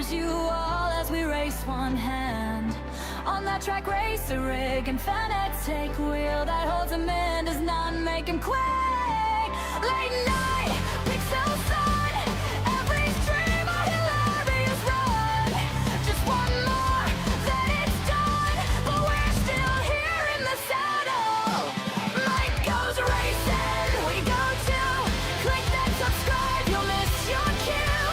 gives you all as we race one hand. On that track, race a rig and Fanatec wheel that holds him in, does not make him quake. Late night, pixel sun, every stream a hilarious run. Just one more, then it's done, but we're still here in the saddle. Mike goes racing, we go too. Click that subscribe, you'll miss your cue.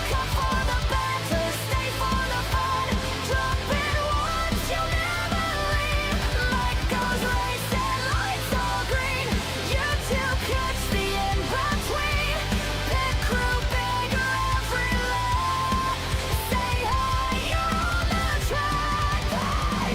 Come for the banter, stay for the fun. Jump in once, you'll never leave. Mike goes racing, lights all green. You two catch the in-between. Pit crew bigger every lap. Say hi, you're on the track. Hey!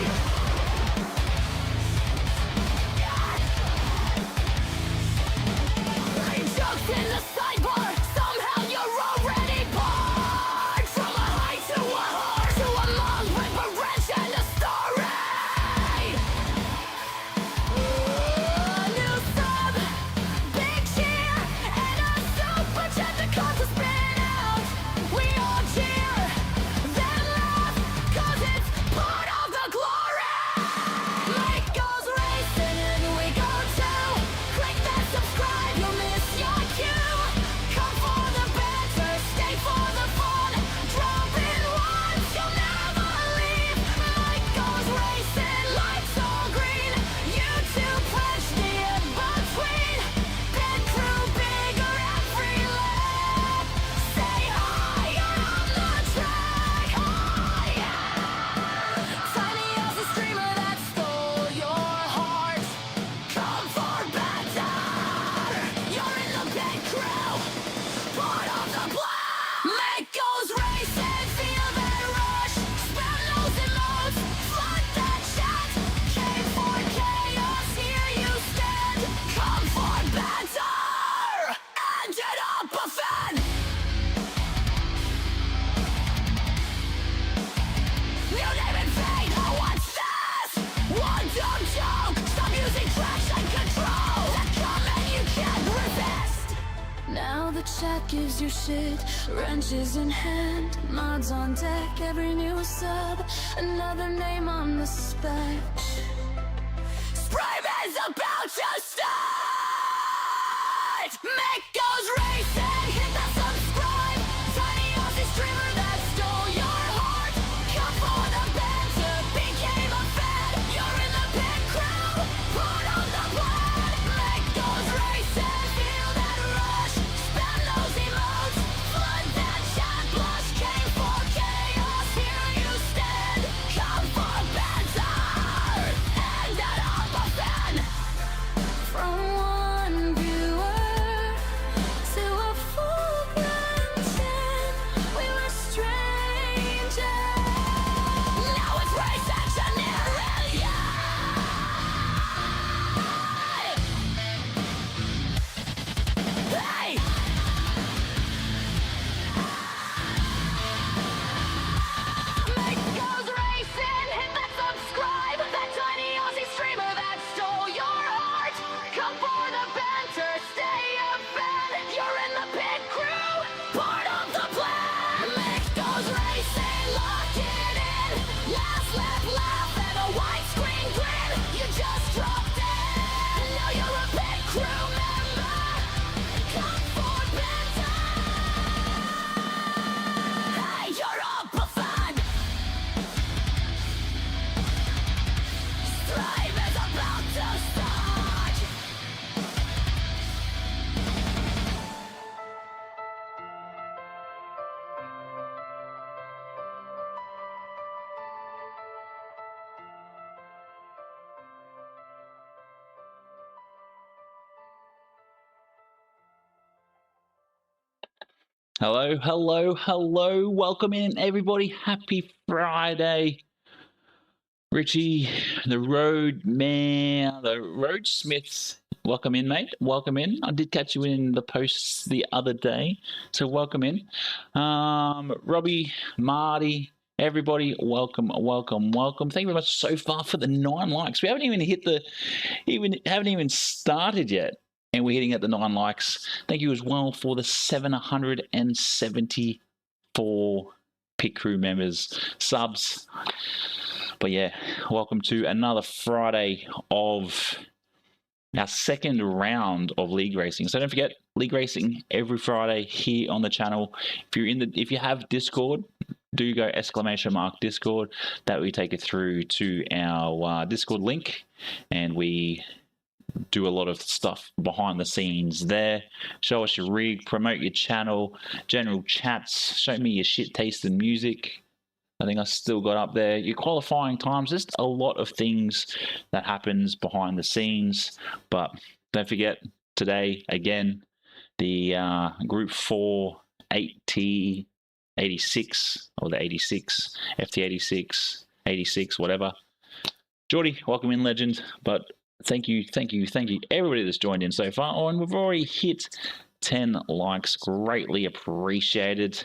Jokes in the sidebar, somehow you're already bored. From a high to a whore, to a long with a wrench and a story. New sub, big cheer, and a super chat that comes to spin out. We all cheer, then laugh, cause it's part of the glory. Mike goes racing and we go too. Click that subscribe, you'll miss your cue. Come for the banter, stay for the fun. Drop in once, you'll never leave. Mike goes racing, lights all green. You two punch the in-between. Pit crew bigger every lap. Say hi, you're on the track. Hi, yeah. Tiny Aussie streamer that stole your heart. Come for banter. You're in the pit crew, part of the plan. Mike goes racing, feel that rush. Spam those emotes, flood that chat. Came for chaos, here you stand. Come for banter, ended up a fan. You name it, fade, oh what's this? One dumb joke, stop using traction control. That comment you can't resist. Now the chat gives you shit, wrenches in hand, mods on deck, every new sub, another name on the spec. Spray is about to start! Mick goes racing, hit that subscribe. Tiny Aussie streamer that stole your heart. Come for the banter, became a fan. You're in the pit crew, part of the plan. Mick goes racing, feel that rush. Spam those emotes, flood that chat. Blush came for chaos, here you stand. Come for banter, ended up a fan. From one viewer to a full-blown 10, we were strangers. Now it's race engineering, yeah. Hey! Mike goes racing, hit that subscribe. That tiny Aussie streamer that stole your heart. Come for the banter, stay a fan. You're in the pit crew, part of the plan. Mike goes racing, lock it in. Last lap laugh and a widescreen grin. You just dropped in, now you're a pit crew member. Come for banter. Hey, you're up a fan. Strive is about to start. Hello, hello, hello. Welcome in, everybody. Happy Friday. Richie, the road man, the roadsmith. Welcome in, mate. Welcome in. I did catch you in the posts the other day, so welcome in. Robbie, Marty, everybody, welcome, welcome, welcome. Thank you very much so far for the 9 likes. We haven't even hit the, haven't even started yet. And we're hitting at the 9 likes. Thank you as well for the 774 pit crew members, subs. But yeah, welcome to another Friday of our second round of league racing. So don't forget, league racing every Friday here on the channel. If you have Discord, do go !Discord. That will take you through to our Discord link, and we do a lot of stuff behind the scenes there. Show us your rig, promote your channel, general chats, show me your shit taste in music. I think I still got up there. Your qualifying times, just a lot of things that happens behind the scenes. But don't forget, today, again, the Group 4 8T 86, or the 86, FT86, 86, whatever. Geordie, welcome in, legend. But thank you, everybody that's joined in so far. Oh, and we've already hit 10 likes, greatly appreciated.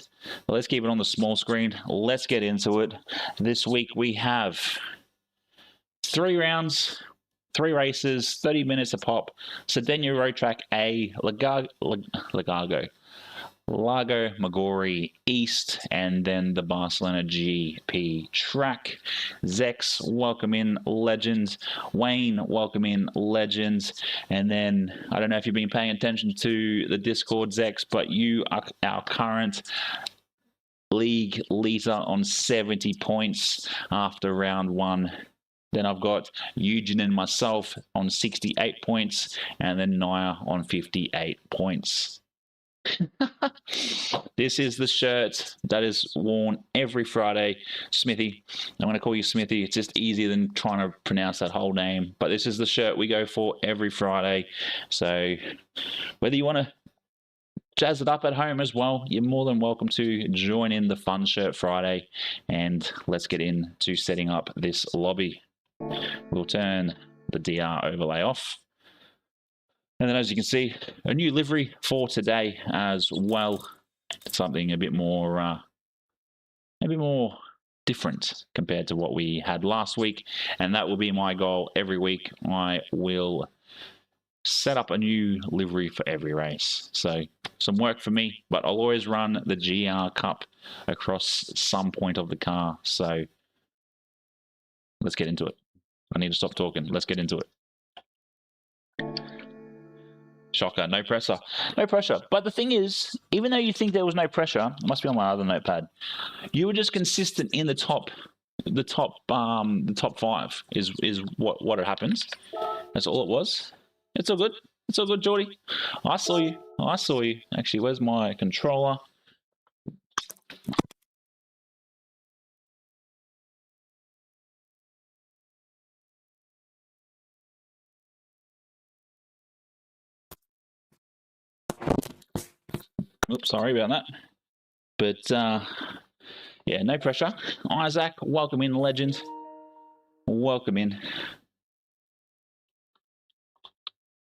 Let's keep it on the small screen. Let's get into it. This week we have 3 rounds, 3 races, 30 minutes a pop. Sardegna Road Track A, Lago, Maggiore East, and then the Barcelona GP Trak. Zex, welcome in, legends. Wayne, welcome in, legends. And then, I don't know if you've been paying attention to the Discord, Zex, but you are our current league leader on 70 points after round 1. Then I've got Eugen and myself on 68 points, and then Naya on 58 points. This is the shirt that is worn every Friday. Smithy, I'm going to call you Smithy. It's just easier than trying to pronounce that whole name. But this is the shirt we go for every Friday. So whether you want to jazz it up at home as well, you're more than welcome to join in the Fun Shirt Friday. And let's get into setting up this lobby. We'll turn the DR overlay off. And then, as you can see, a new livery for today as well. Something a bit more different compared to what we had last week. And that will be my goal every week. I will set up a new livery for every race. So some work for me, but I'll always run the GR Cup across some point of the car. So let's get into it. I need to stop talking. Let's get into it. Shocker, no pressure. No pressure. But the thing is, even though you think there was no pressure, it must be on my other notepad, you were just consistent in the top 5 is what it happens. That's all it was. It's all good. It's all good, Geordie. I saw you. Actually, where's my controller? Oops, sorry about that. But yeah, no pressure. Isaac, welcome in, legend. Welcome in.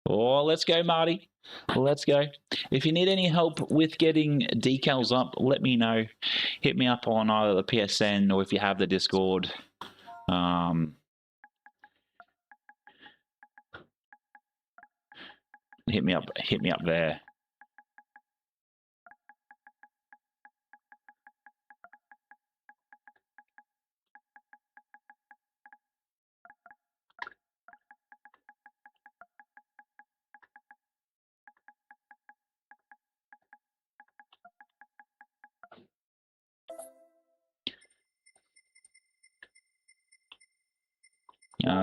Oh, let's go, Marty. Let's go. If you need any help with getting decals up, let me know. Hit me up on either the PSN or if you have the Discord. Hit me up there.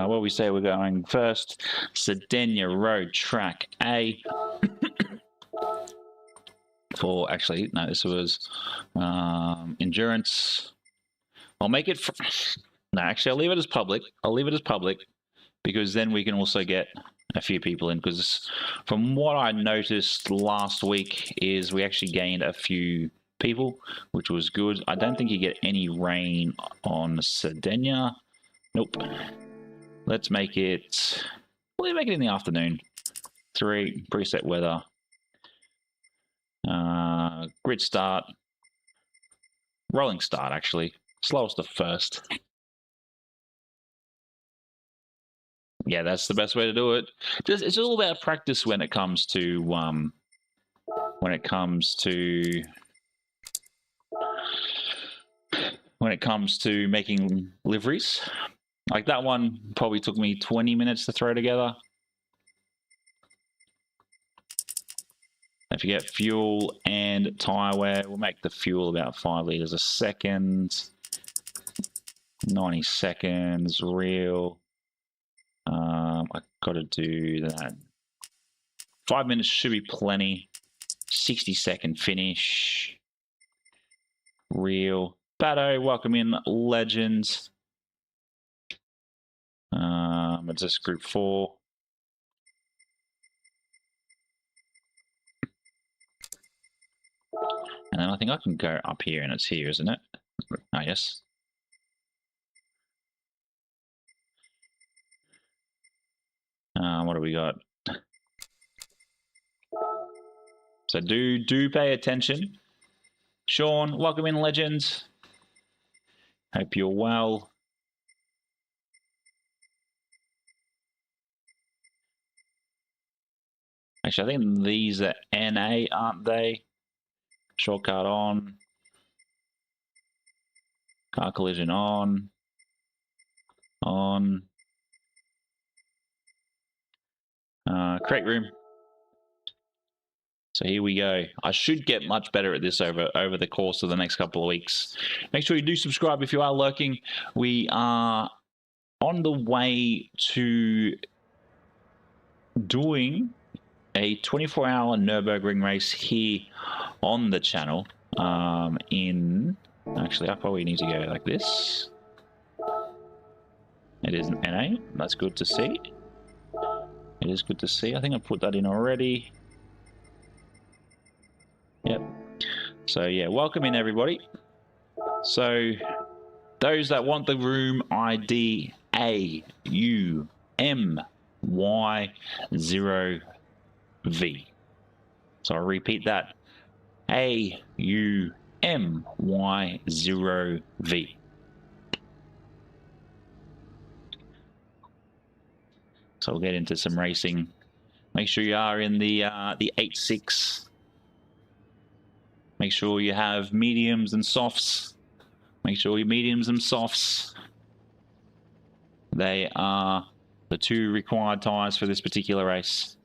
What we say we're going first, Sardegna Road Track A. For actually, no, this was endurance. I'll make it. No, actually, I'll leave it as public. Because then we can also get a few people in. Because from what I noticed last week is we actually gained a few people, which was good. I don't think you get any rain on Sardegna. Nope. Let's make it. We'll make it in the afternoon. 3 preset weather. Grid start. Rolling start, actually. Slowest of first. Yeah, that's the best way to do it. It's all about practice when it comes to when it comes to making liveries. Like that one probably took me 20 minutes to throw together. Don't forget fuel and tire wear. We'll make the fuel about 5 liters a second. 90 seconds, real. I've got to do that. 5 minutes should be plenty. 60-second finish. Real. Batto, welcome in, legends. It's just group 4. And then I think I can go up here, and it's here, isn't it? Oh, yes. What do we got? So do pay attention. Sean, welcome in, legends. Hope you're well. Actually, I think these are NA, aren't they? Shortcut on. Car collision on. On. Crate room. So here we go. I should get much better at this over the course of the next couple of weeks. Make sure you do subscribe if you are lurking. We are on the way to doing a 24-hour Nürburgring race here on the channel. Actually, I probably need to go like this. It is an NA. That's good to see. It is good to see. I think I put that in already. Yep. So yeah, welcome in everybody. So those that want the room ID AUMY0V. So I'll repeat that. AUMY0V. So we'll get into some racing. Make sure you are in the 8.6. Make sure you have mediums and softs. Make sure your mediums and softs. They are the 2 required tyres for this particular race.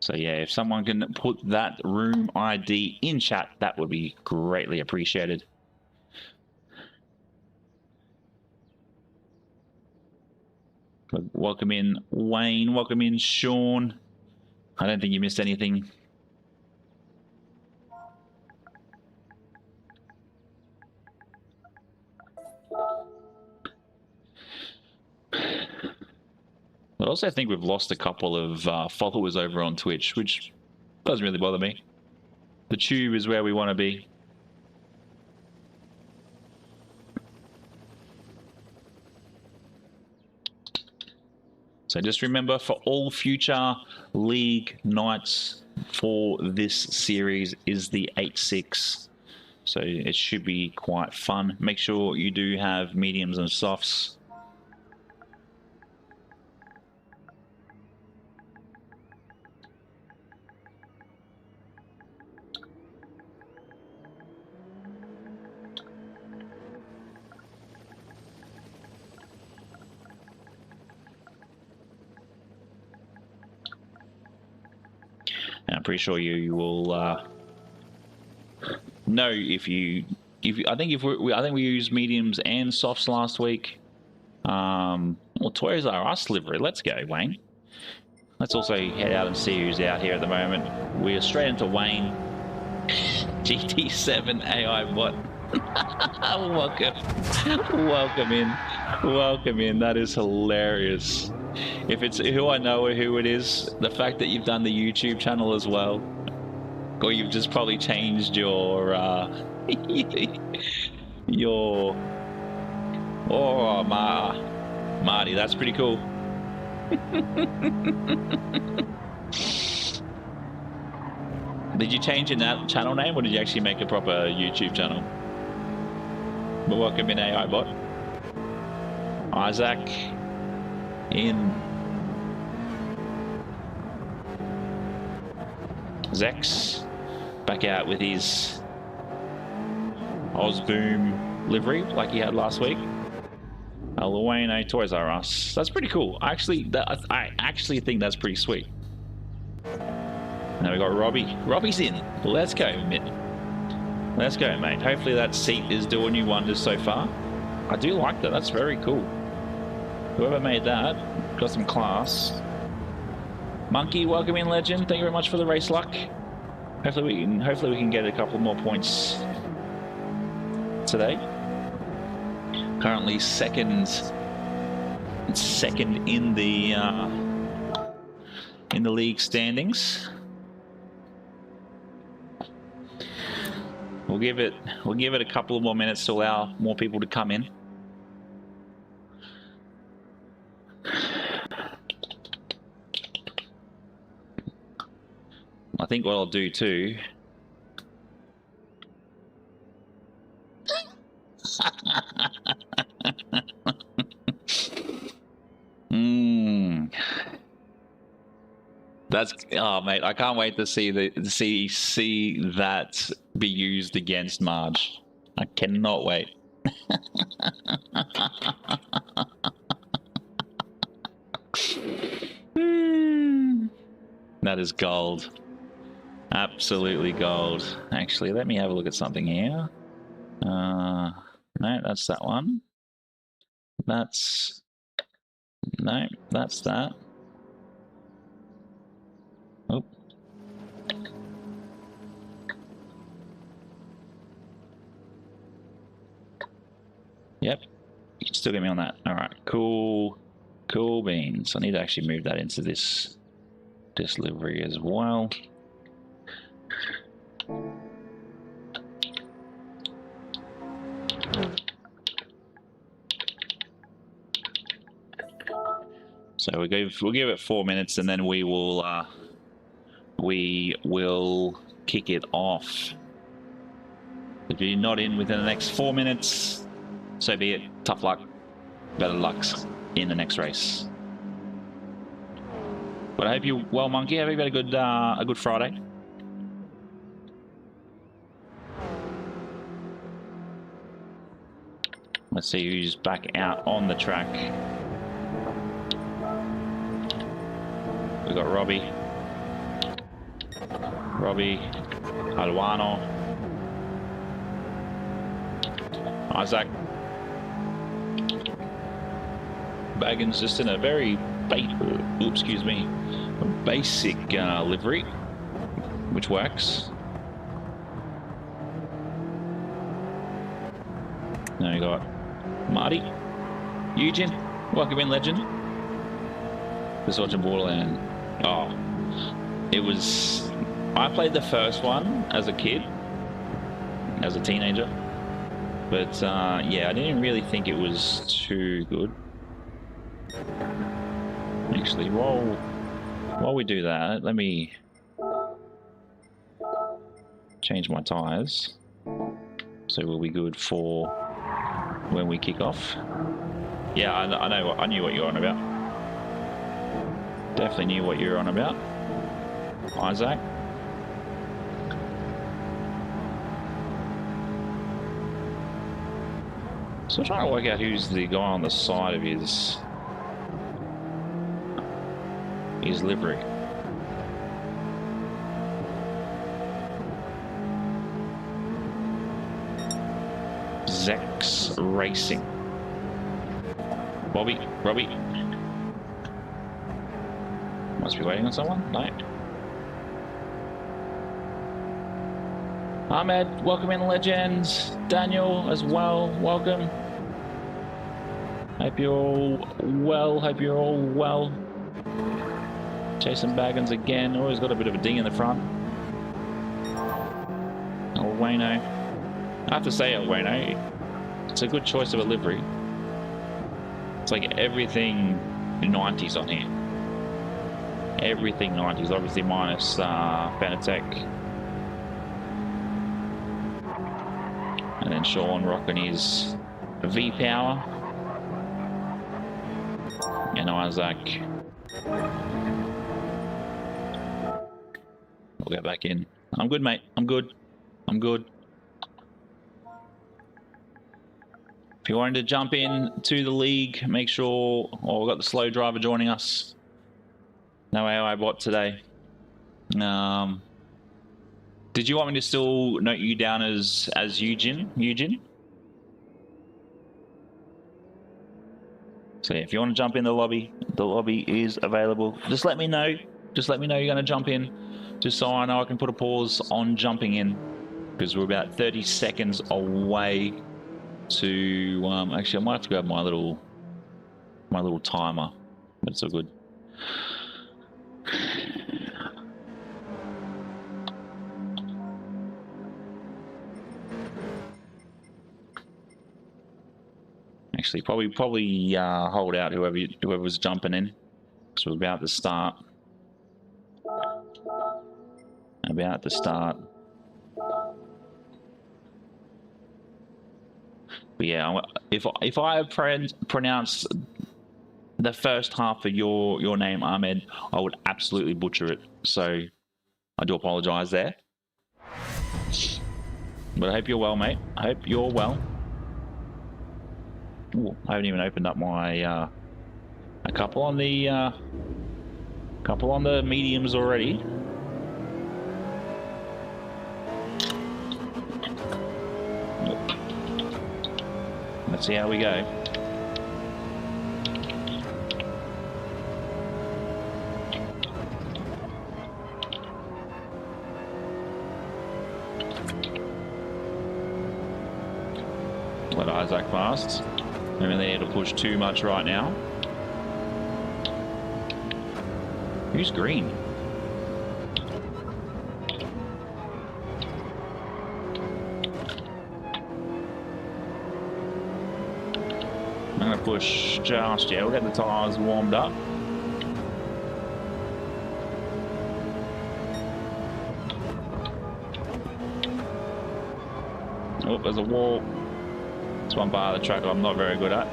So yeah, if someone can put that room ID in chat, that would be greatly appreciated. Welcome in Wayne, welcome in Sean. I don't think you missed anything. But also I think we've lost a couple of followers over on Twitch, which doesn't really bother me. The tube is where we want to be. So just remember, for all future league nights for this series is the 8.6. So it should be quite fun. Make sure you do have mediums and softs. And I'm pretty sure you will know if you I think we used mediums and softs last week. Well, Toys R Us livery. Let's go, Wayne. Let's also head out and see who's out here at the moment. We're straight into Wayne. GT7 AI bot. Welcome in. Welcome in. That is hilarious. If it's who I know or who it is, the fact that you've done the YouTube channel as well, or you've just probably changed your Marty, that's pretty cool. Did you change your channel name, or did you actually make a proper YouTube channel? But welcome in, AI bot. Isaac in. Zex. back out with his Osboom livery like he had last week. Lueno Toys R Us. That's pretty cool. I actually think that's pretty sweet. Now we got Robbie. Robbie's in. Let's go, let's go, mate. Hopefully that seat is doing you wonders so far. I do like that. That's very cool. Whoever made that got some class. Monkey, welcome in, legend. Thank you very much for the race luck. Hopefully we can get a couple more points today. Currently second in the league standings. We'll give it a couple of more minutes to allow more people to come in. I think what I'll do too. That's mate, I can't wait to see that be used against Marge. I cannot wait. That is gold. Absolutely gold. Actually, let me have a look at something here. No, that's that one. No, that's that. Oh. Yep. You can still get me on that. All right. Cool. Cool beans. I need to actually move that into this livery as well. So we'll give it 4 minutes, and then we will kick it off. If you're not in within the next 4 minutes, so be it. Tough luck, better lucks in the next race. But I hope you're well, Monkey. I hope you had a good Friday. Let's see who's back out on the track. We got Robbie, Alwano, Isaac. Baggins just in a very basic livery, which works. Now you got Marty, Eugene, welcome in, legend. Just watching Borderland. Oh, I played the first one as a kid, as a teenager, but yeah, I didn't really think it was too good. Actually, while we do that, let me change my tires so we'll be good for when we kick off. Yeah, I knew what you were on about. Definitely knew what you were on about, Isaac. So I'm trying to work out who's the guy on the side of his livery. Zex Racing. Robbie. Must be waiting on someone? No. Ahmed, welcome in, legends. Daniel as well, welcome. Hope you're all well. Jason Baggins again, always got a bit of a ding in the front. Elweno. I have to say, Elweno, it's a good choice of a livery. It's like everything 90s on here. Everything 90s, obviously minus Fanatec. And then Sean rocking his V-Power. And Isaac. We'll get back in. I'm good, mate. I'm good. I'm good. If you wanted to jump in to the league, make sure... Oh, we've got the slow driver joining us. No AI bot today. Did you want me to still note you down as Eugene? Eugene? So yeah, if you want to jump in the lobby is available. Just let me know. Just let me know you're going to jump in, just so I know I can put a pause on jumping in, because we're about 30 seconds away to. Actually, I might have to grab my little timer, but it's all good. Actually, probably hold out whoever was jumping in, because we're about to start. About to start. But yeah, if I pronounce the first half of your name, Ahmed, I would absolutely butcher it. So I do apologize there. But I hope you're well, mate. I hope you're well. Ooh, I haven't even opened up my a couple on the mediums already. Let's see how we go. Let Isaac fast. Maybe they need to push too much right now. Who's green? I'm going to push just, yeah, we'll get the tyres warmed up. Oh, there's a wall. It's one part of the track I'm not very good at.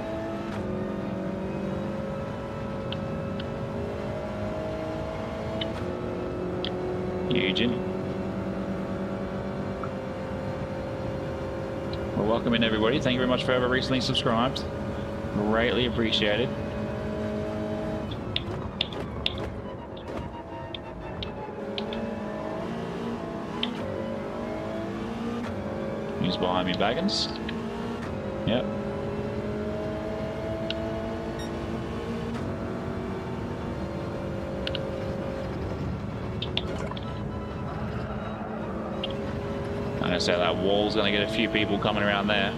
Eugene. Well, welcome in everybody. Thank you very much for whoever recently subscribed. Greatly appreciated. Who's behind me, Baggins? Yep. I'm gonna say that wall's gonna get a few people coming around there.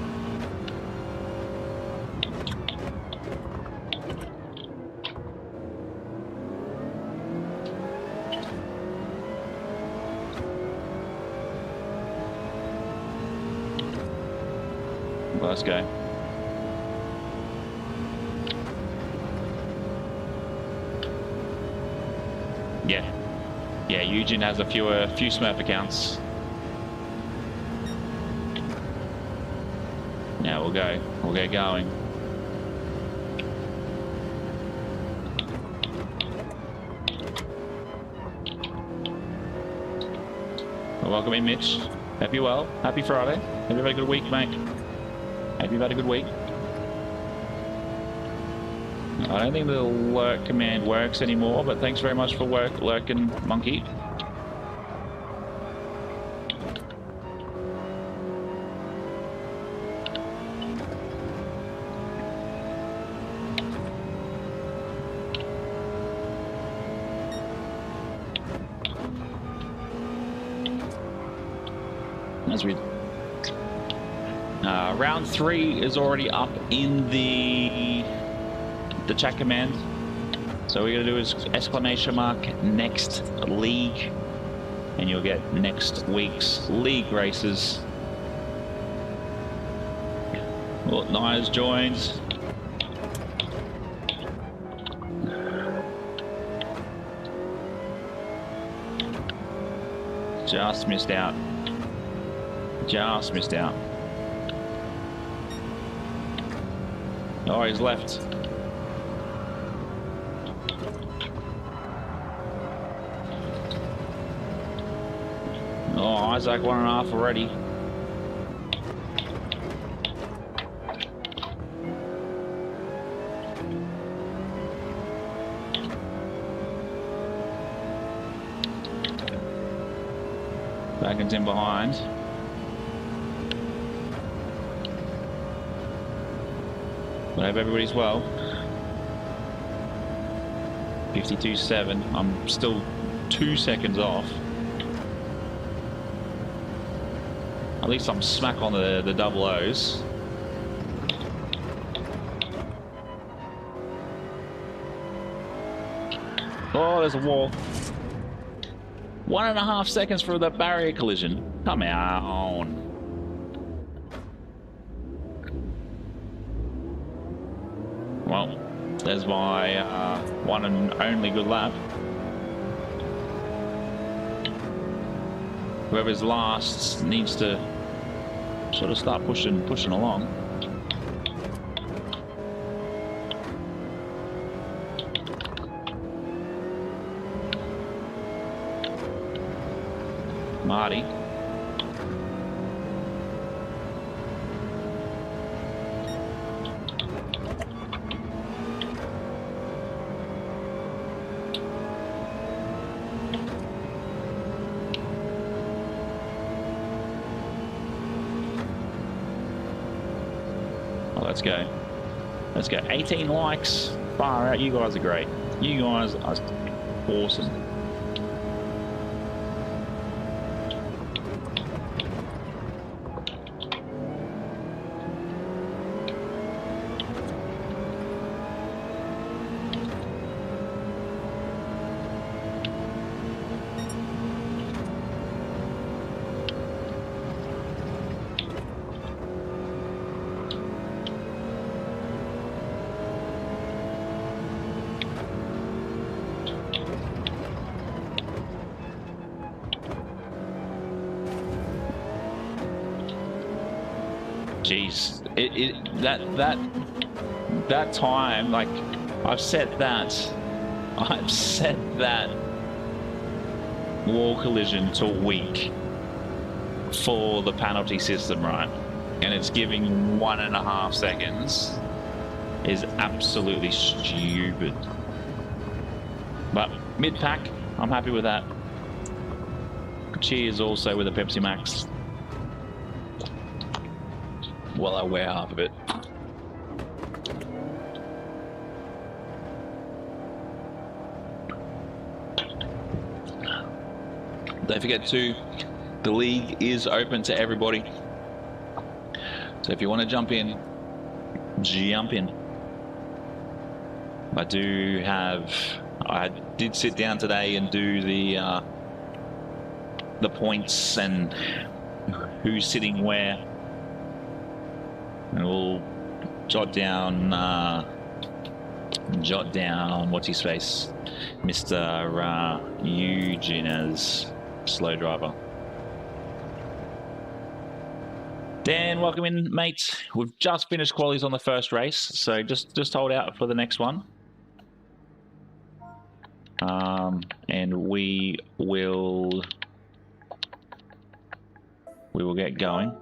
Let's go. Yeah, Eugene has a few Smurf accounts. Now we'll get going. Well, welcome in, Mitch. Hope you're well. Happy Friday. Hope you've had a good week, mate. Hope you've had a good week. I don't think the lurk command works anymore, but thanks very much for lurking, monkey. As we round 3 is already up in the chat command. So what we're gonna do is exclamation mark next league, and you'll get next week's league races. Well, Nia's joined. Just missed out. Just missed out. Oh, he's left. Isaac 1.5 already. Bacon's in behind. I hope everybody's well. 52.7. I'm still 2 seconds off. At least I'm smack on the double O's. Oh, there's a wall. 1.5 seconds for the barrier collision. Come on. Well, there's my one and only good lap. Whoever's last needs to sort of start pushing along. Marty. Let's go. Let's go. 18 likes. Far out. You guys are great. You guys are awesome. Jeez, that time, like, I've set that wall collision to weak for the penalty system, right? And it's giving 1.5 seconds is absolutely stupid. But mid-pack, I'm happy with that. Cheers also with a Pepsi Max. Well, I wear half of it. Don't forget to, the league is open to everybody. So if you want to jump in, jump in. I did sit down today and do the points and who's sitting where. And we'll jot down what's his face, Mr. Eugene as slow driver. Dan, welcome in, mate. We've just finished qualies on the first race, so just hold out for the next one. And we will get going.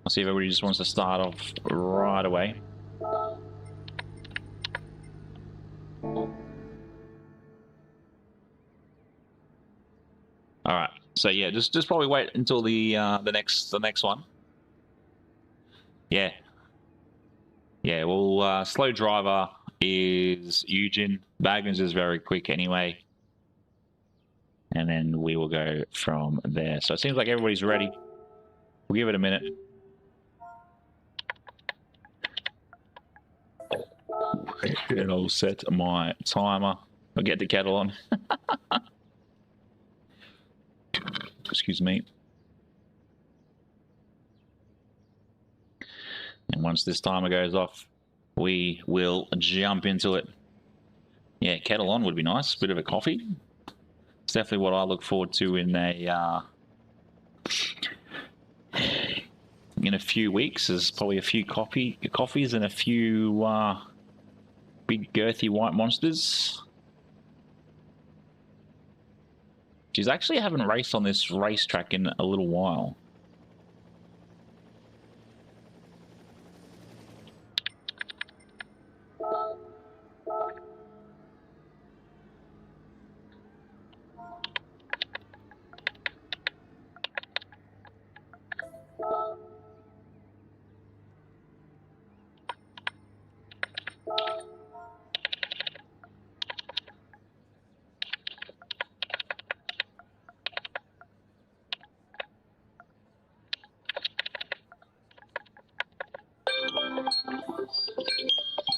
I'll see if everybody just wants to start off right away. All right. So yeah, just probably wait until the next one. Yeah. Yeah. Well, slow driver is Eugene. Baggins is very quick anyway. And then we will go from there. So it seems like everybody's ready. We'll give it a minute. And I'll set my timer. I'll get the kettle on. Excuse me. And once this timer goes off, we will jump into it. Yeah, kettle on would be nice. Bit of a coffee. It's definitely what I look forward to in a few weeks. There's probably a few coffees and a few big girthy white monsters. She's actually haven't raced on this racetrack in a little while.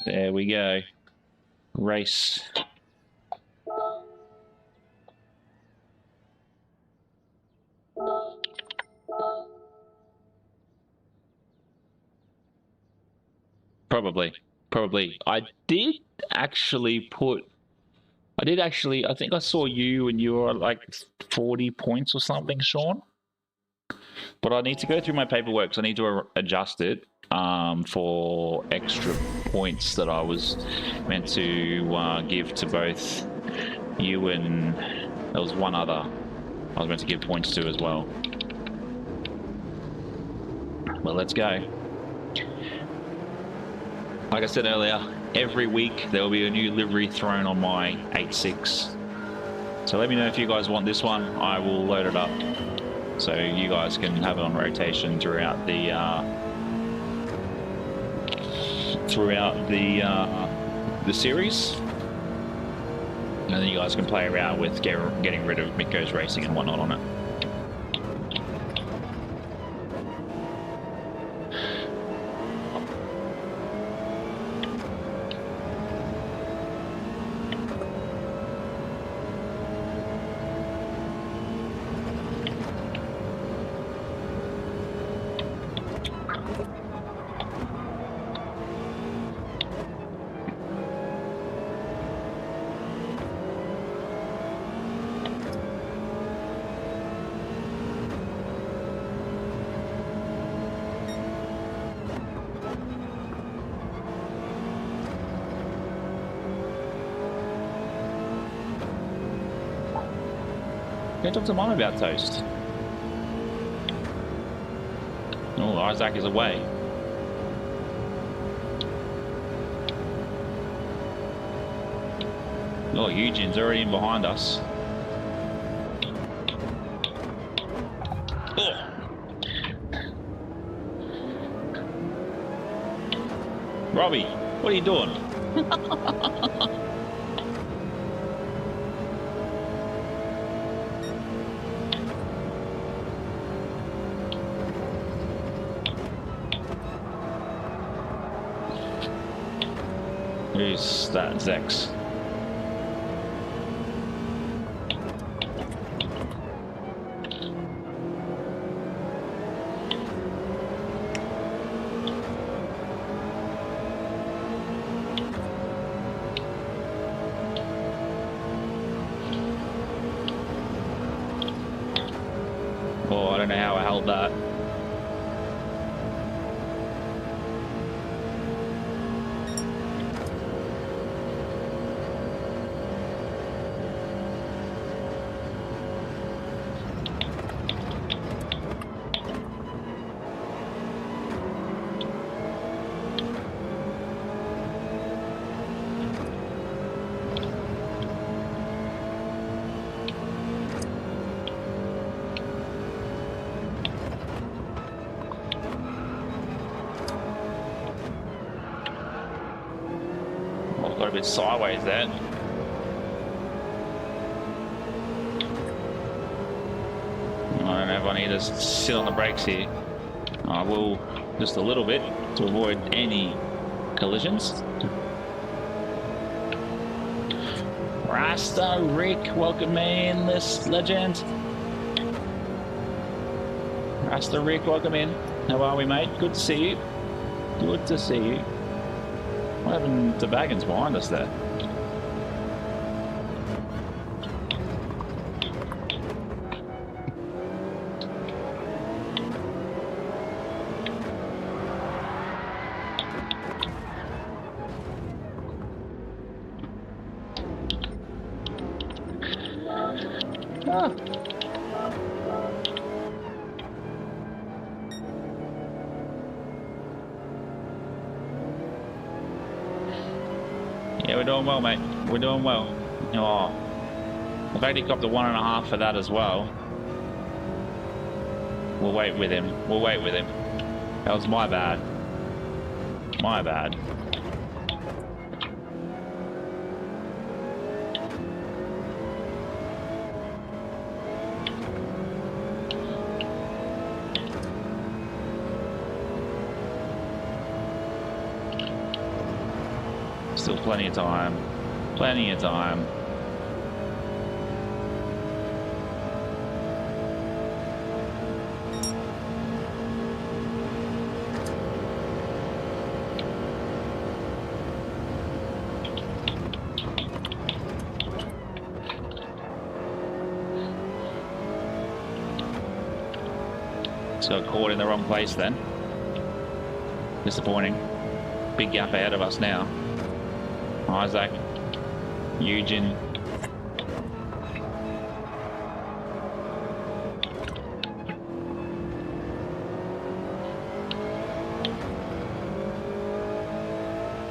There we go. Race. Probably. I think I saw you and you were like 40 points or something, Sean. But I need to go through my paperwork, so I need to adjust it for extra points that I was meant to give to both you and there was one other I was meant to give points to as well. Well, let's go. Like I said earlier, every week there will be a new livery thrown on my 8.6. So let me know if you guys want this one. I will load it up so you guys can have it on rotation throughout the series, and then you guys can play around with getting rid of Mikko's racing and whatnot on it. Can I talk to Mum about toast? Oh, Isaac is away. Oh, Eugene's already in behind us. Oh. Robbie, what are you doing? Who's that? Zex. Oh, I don't know how I held that. Got a bit sideways there. I don't know if I need to sit on the brakes here. I will just a little bit to avoid any collisions. Rasta Rick, welcome in, this legend. Rasta Rick, welcome in. How are we, mate? Good to see you. Good to see you. What happened to Baggins behind us there? Ah. Yeah, we're doing well, mate. We're doing well. Oh, I've already got the 1.5 for that as well. We'll wait with him. We'll wait with him. That was my bad. My bad. Still plenty of time. Plenty of time. So caught in the wrong place then. Disappointing. Big gap ahead of us now. Isaac, Eugen.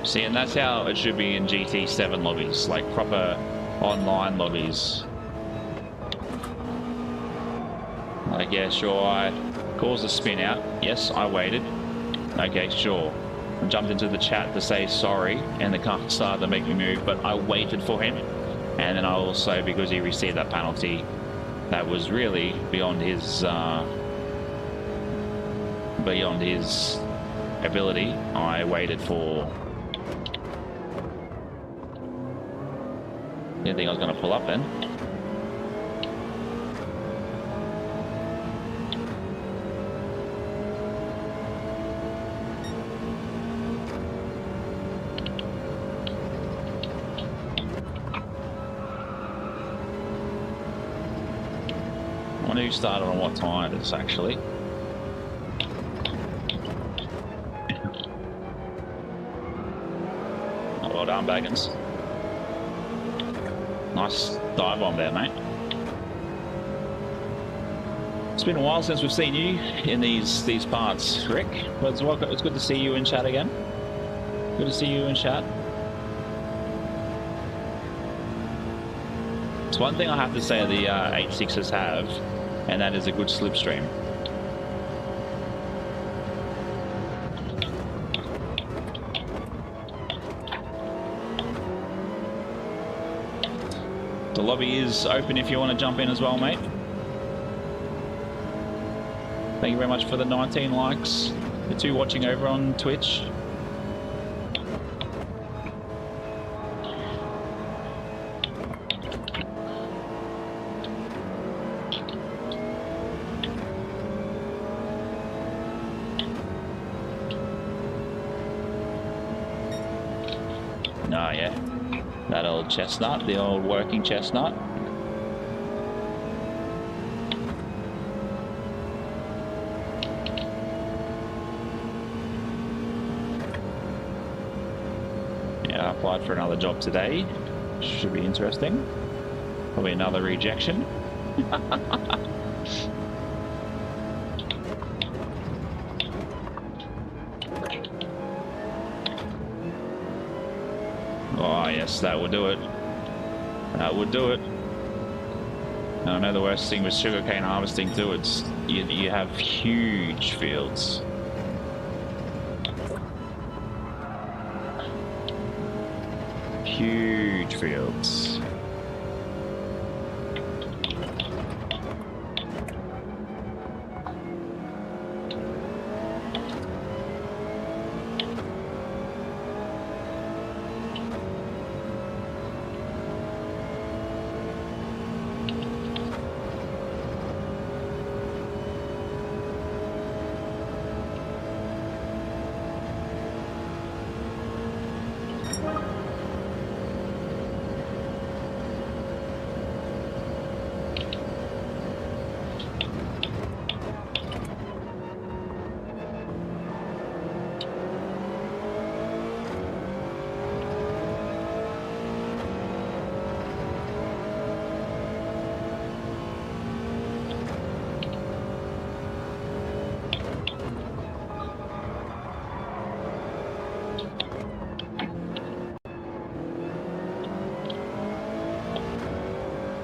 See, and that's how it should be in GT7 lobbies, like proper online lobbies. Like, yeah, sure, I caused a spin out. Yes, I waited. Okay, sure. I jumped into the chat to say sorry, and the car started to make me move, but I waited for him. And then I also, because he received that penalty, that was really beyond his ability. I waited for. Didn't think I was going to pull up then. I wonder who started on what tires actually. Oh, well done, Baggins. Nice dive bomb there, mate. It's been a while since we've seen you in these parts, Rick. But it's good to see you in chat again. Good to see you in chat. It's one thing I have to say the 86s have, and that is a good slipstream. The lobby is open if you want to jump in as well, mate. Thank you very much for the 19 likes. The 2 watching over on Twitch. Oh yeah, that old chestnut, the old working chestnut. Yeah, I applied for another job today. Should be interesting. Probably another rejection. Oh yes, that would do it. That would do it. And I know the worst thing with sugarcane harvesting too, it's you have huge fields. Huge fields.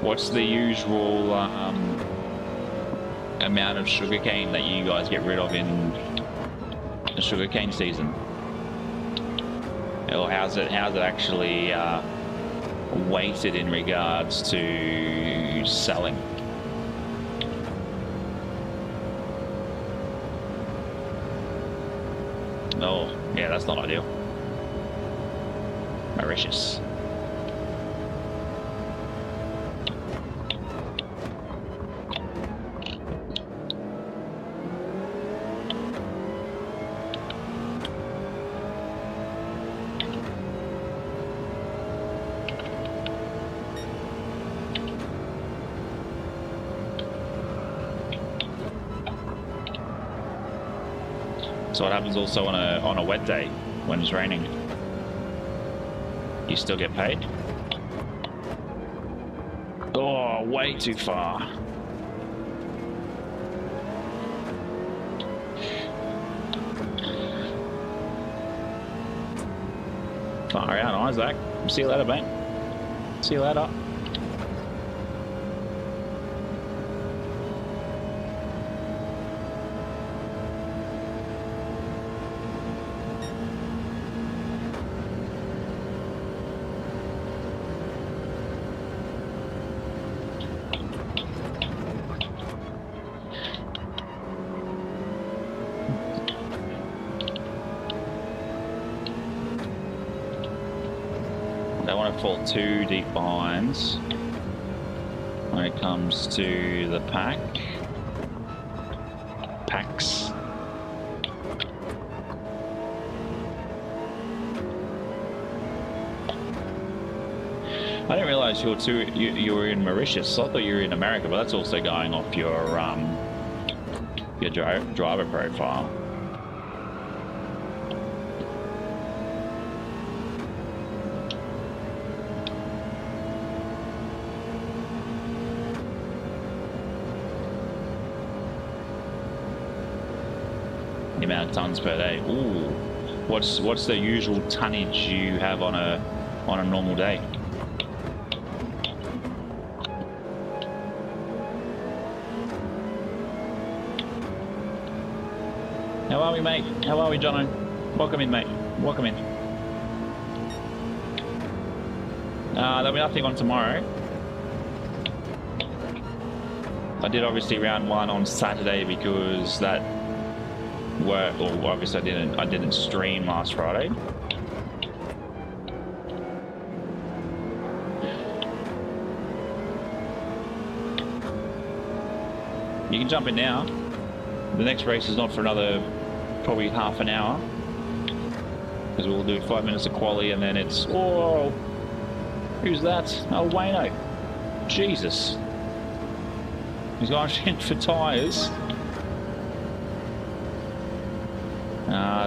What's the usual amount of sugarcane that you guys get rid of in the sugarcane season? Or how's it actually weighted in regards to selling? Oh, yeah, that's not ideal. Mauritius. So what happens also on a wet day when it's raining? You still get paid? Oh, way too far. Far out, Isaac. See you later, mate. See you later. Don't want to fall too deep behind when it comes to the packs. I didn't realize you were in Mauritius. I thought you were in America, but that's also going off your driver profile. The amount of tons per day. Ooh, what's the usual tonnage you have on a normal day? How are we, mate? How are we, Jono? Welcome in, mate. Welcome in. There'll be nothing on tomorrow. I did obviously round one on Saturday because that worked. Well, obviously I didn't stream last Friday. You can jump in now. The next race is not for another probably half an hour, because we'll do 5 minutes of quali and then it's, whoa, who's that? Oh, Wayno. Jesus. He's going in for tyres.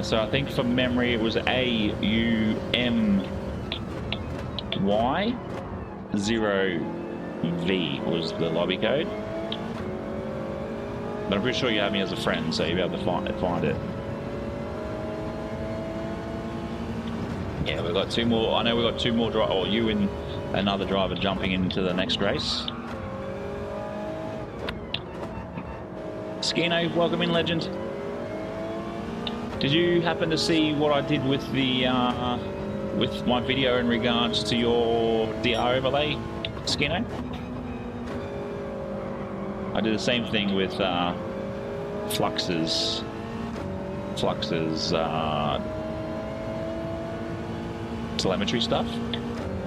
So I think from memory it was AUMY0V was the lobby code. But I'm pretty sure you have me as a friend, so you'll be able to find it. Yeah, we've got two more. I know we've got two more drivers, or you and another driver jumping into the next race. Skino, welcome in, legend. Did you happen to see what I did with the with my video in regards to your DR overlay, Skino? I did the same thing with Flux's telemetry stuff,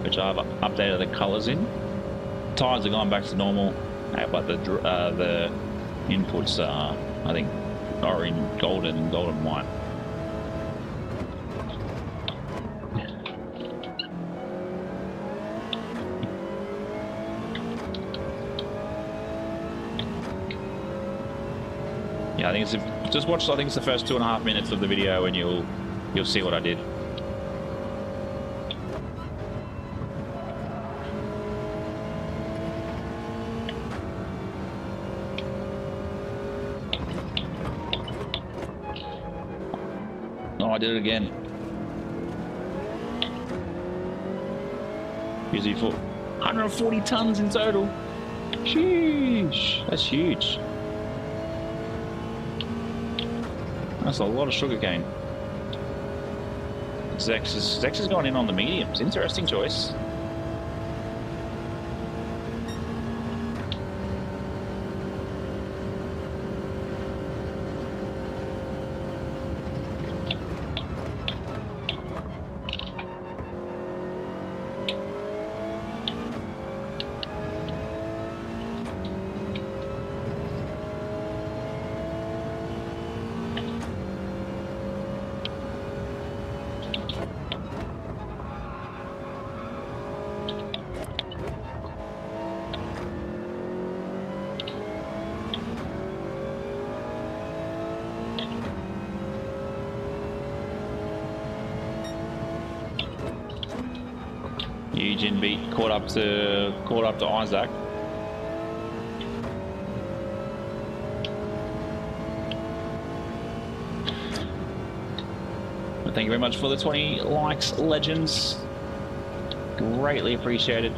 which I've updated the colors in. Tires are going back to normal, but the inputs are, I think, are in golden and white. Yeah, I think it's just watch. I think it's the first 2.5 minutes of the video, and you'll see what I did. Oh, I did it again. Busy foot. 140 tons in total. Sheesh, that's huge. That's a lot of sugarcane. Zex has gone in on the mediums. Interesting choice. Eugene beat caught up to Isaac. But thank you very much for the 20 likes, legends. Greatly appreciated.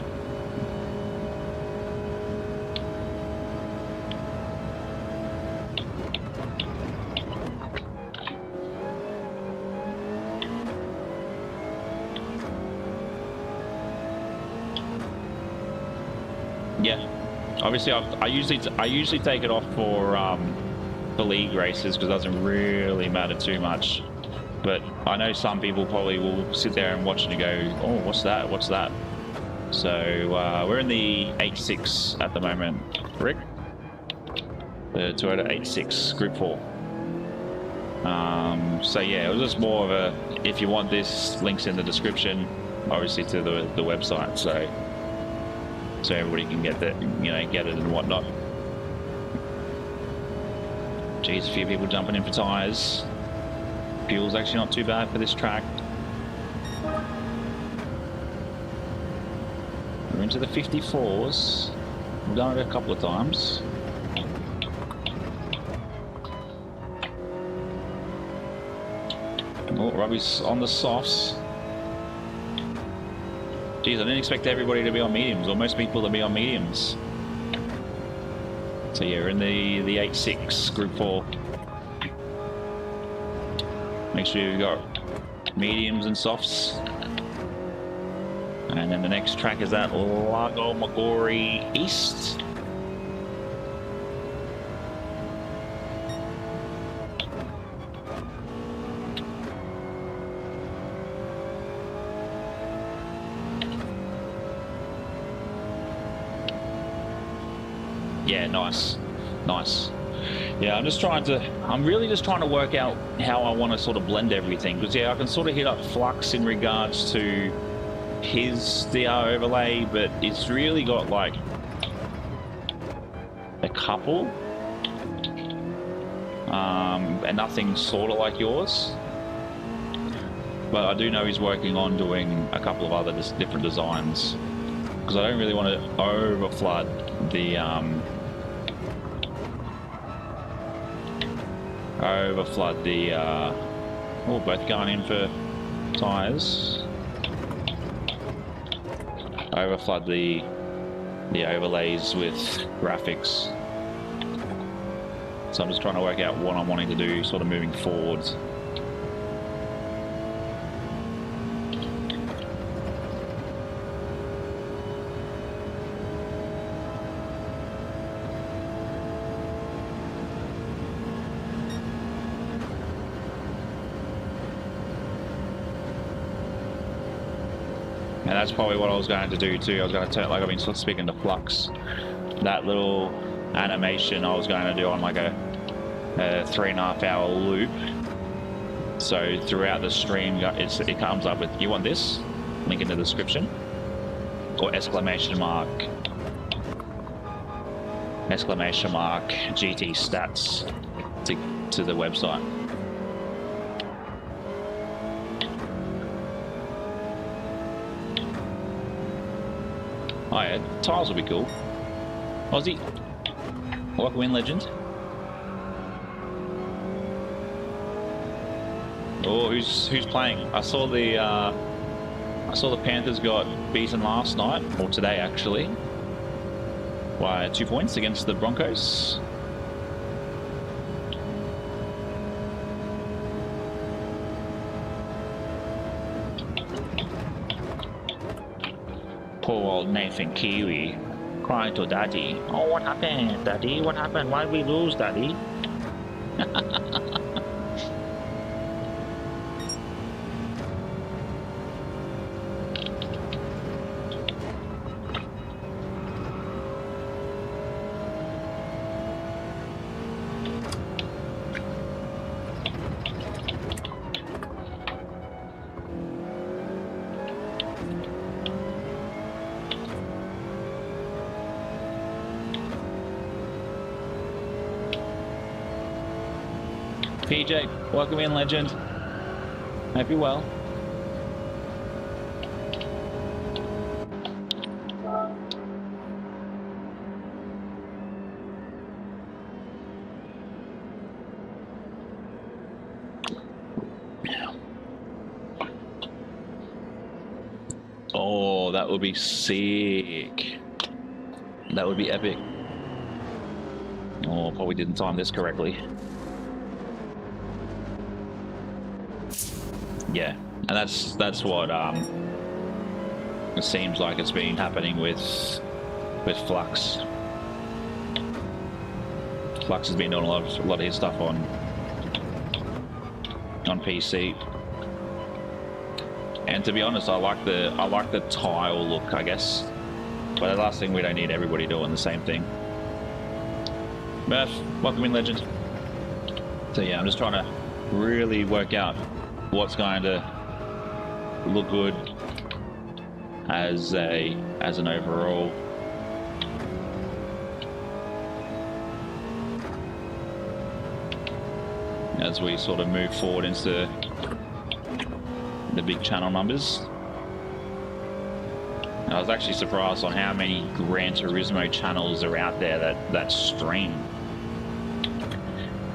Yeah, obviously I usually take it off for league races because it doesn't really matter too much. But I know some people probably will sit there and watch it and go, "Oh, what's that? What's that?" So we're in the 8.6 at the moment, Rick. The Toyota 8.6 Group 4. So yeah, it was just more of a, if you want this, links in the description, obviously to the website. So everybody can get that, you know, get it and whatnot. Geez, a few people jumping in for tyres. Fuel's actually not too bad for this track. We're into the 54s. We've done it a couple of times. Oh, Robbie's on the softs. Geez, I didn't expect everybody to be on mediums, or most people to be on mediums. So yeah, we're in the 8.6 Group 4. Make sure you've got mediums and softs. And then the next track is at Lago Maggiore East. Yeah, nice. Yeah, I'm really just trying to work out how I want to sort of blend everything. Because yeah, I can sort of hit up Flux in regards to his DR overlay, but it's really got like a couple. And nothing sort of like yours. But I do know he's working on doing a couple of other different designs. Because I don't really want to overflood the oh, both going in for tyres. Overflood the overlays with graphics. So I'm just trying to work out what I'm wanting to do sort of moving forwards. And that's probably what I was going to do too. I was going to turn, like I've been sort of speaking to Flux, that little animation I was going to do on like a 3.5 hour loop. So throughout the stream, it comes up with, you want this? Link in the description. Or exclamation mark GT stats to the website. Oh yeah, tiles will be cool. Aussie, welcome in, legend. Oh, who's playing? I saw I saw the Panthers got beaten last night, or today actually, by 2 points against the Broncos. Poor old Nathan Kiwi crying to Daddy. Oh, what happened, Daddy? What happened? Why did we lose, Daddy? PJ, welcome in, legend. Hope you're well. Oh, that would be sick. That would be epic. Oh, probably didn't time this correctly. Yeah, and that's what it seems like it's been happening with Flux. Flux has been doing a lot of his stuff on PC. And to be honest, I like the tile look, I guess. But the last thing, we don't need everybody doing the same thing. Murph, welcome in, legend. So yeah, I'm just trying to really work out what's going to look good as an overall. As we sort of move forward into the big channel numbers. And I was actually surprised on how many Gran Turismo channels are out there that stream.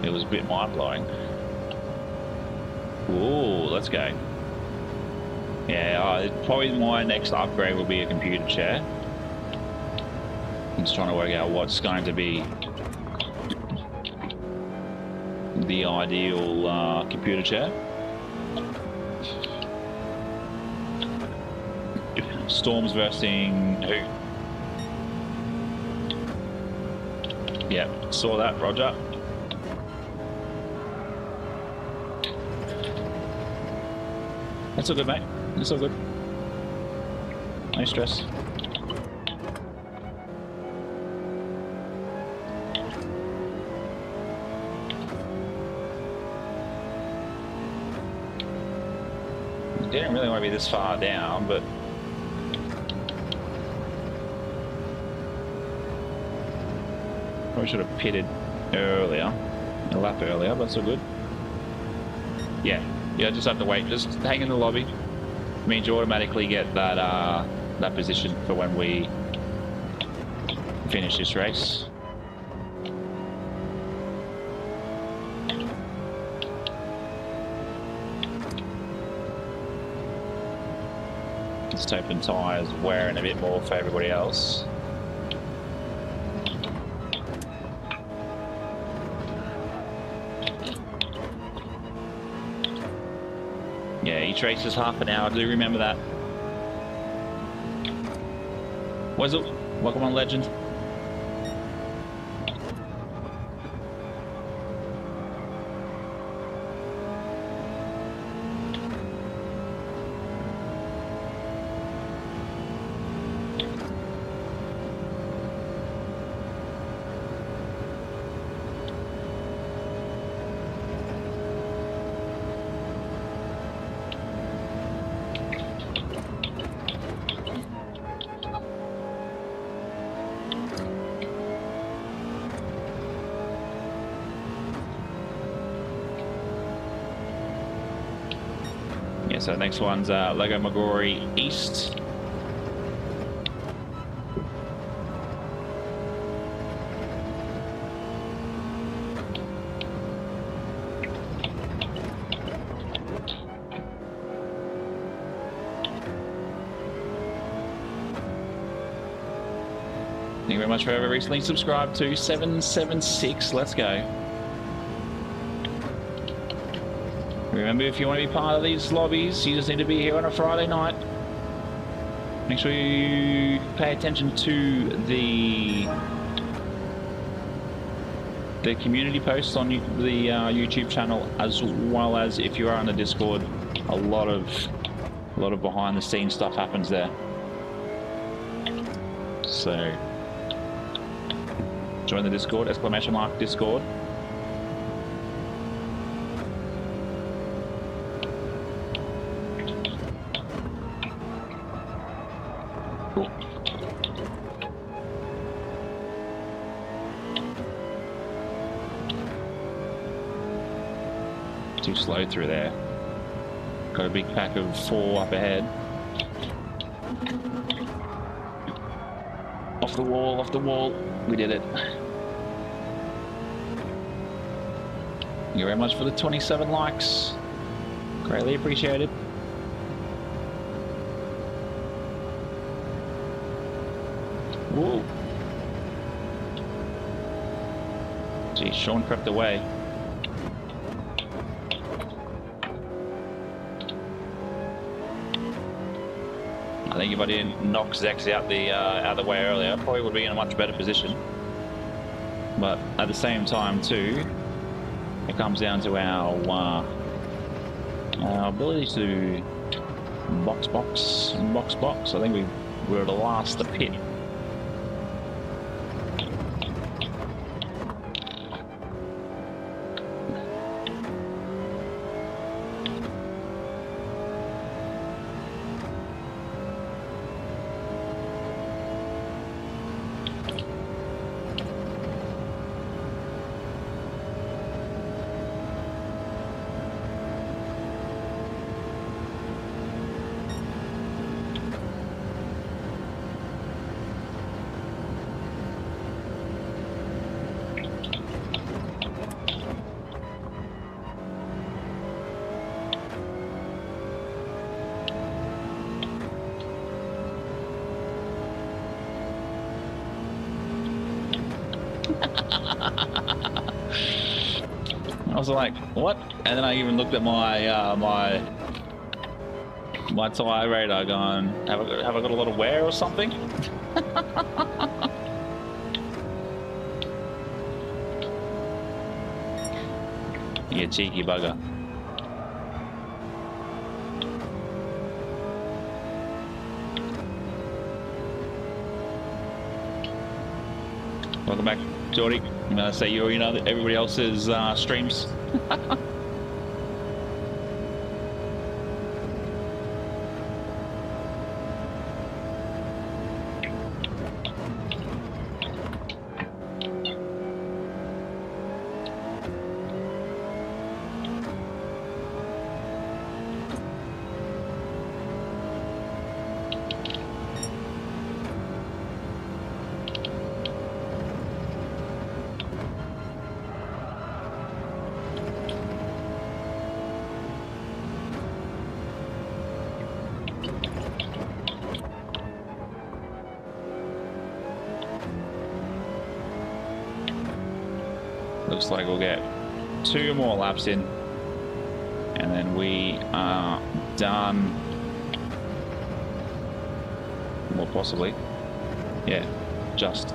It was a bit mind-blowing. Ooh, let's go. Yeah, probably my next upgrade will be a computer chair. I'm just trying to work out what's going to be the ideal computer chair. Storms versus who? Yeah, saw that, Roger. That's all good, mate. That's all good. No stress. Didn't really want to be this far down, but probably should have pitted earlier, a lap earlier, but it's all good. Yeah, just have to wait. Just hang in the lobby. Means you automatically get that position for when we finish this race. Just hoping tyres wearing a bit more for everybody else. Yeah, each race is half an hour. Do remember that. Wezzle, welcome on, legend. So the next one's Lago Maggiore East. Thank you very much for whoever recently subscribed to 776. Let's go. Remember, if you want to be part of these lobbies, you just need to be here on a Friday night. Make sure you pay attention to the community posts on the YouTube channel, as well as if you are on the Discord. A lot of behind the scenes stuff happens there. So join the Discord, !Discord. Cool. Too slow through there. Got a big pack of 4 up ahead. Off the wall, off the wall. We did it. Thank you very much for the 27 likes. Greatly appreciated. Whoa. Gee, Sean crept away. I think if I didn't knock Zex out the way earlier, I probably would be in a much better position. But at the same time too, it comes down to our ability to box. I think we were the last to pit. I was like, what? And then I even looked at my my tire radar going, have I got a lot of wear or something? You cheeky bugger. Welcome back, Geordie. I'm gonna say you know everybody else's streams. Looks like we'll get 2 more laps in and then we are done. More possibly. Yeah, just.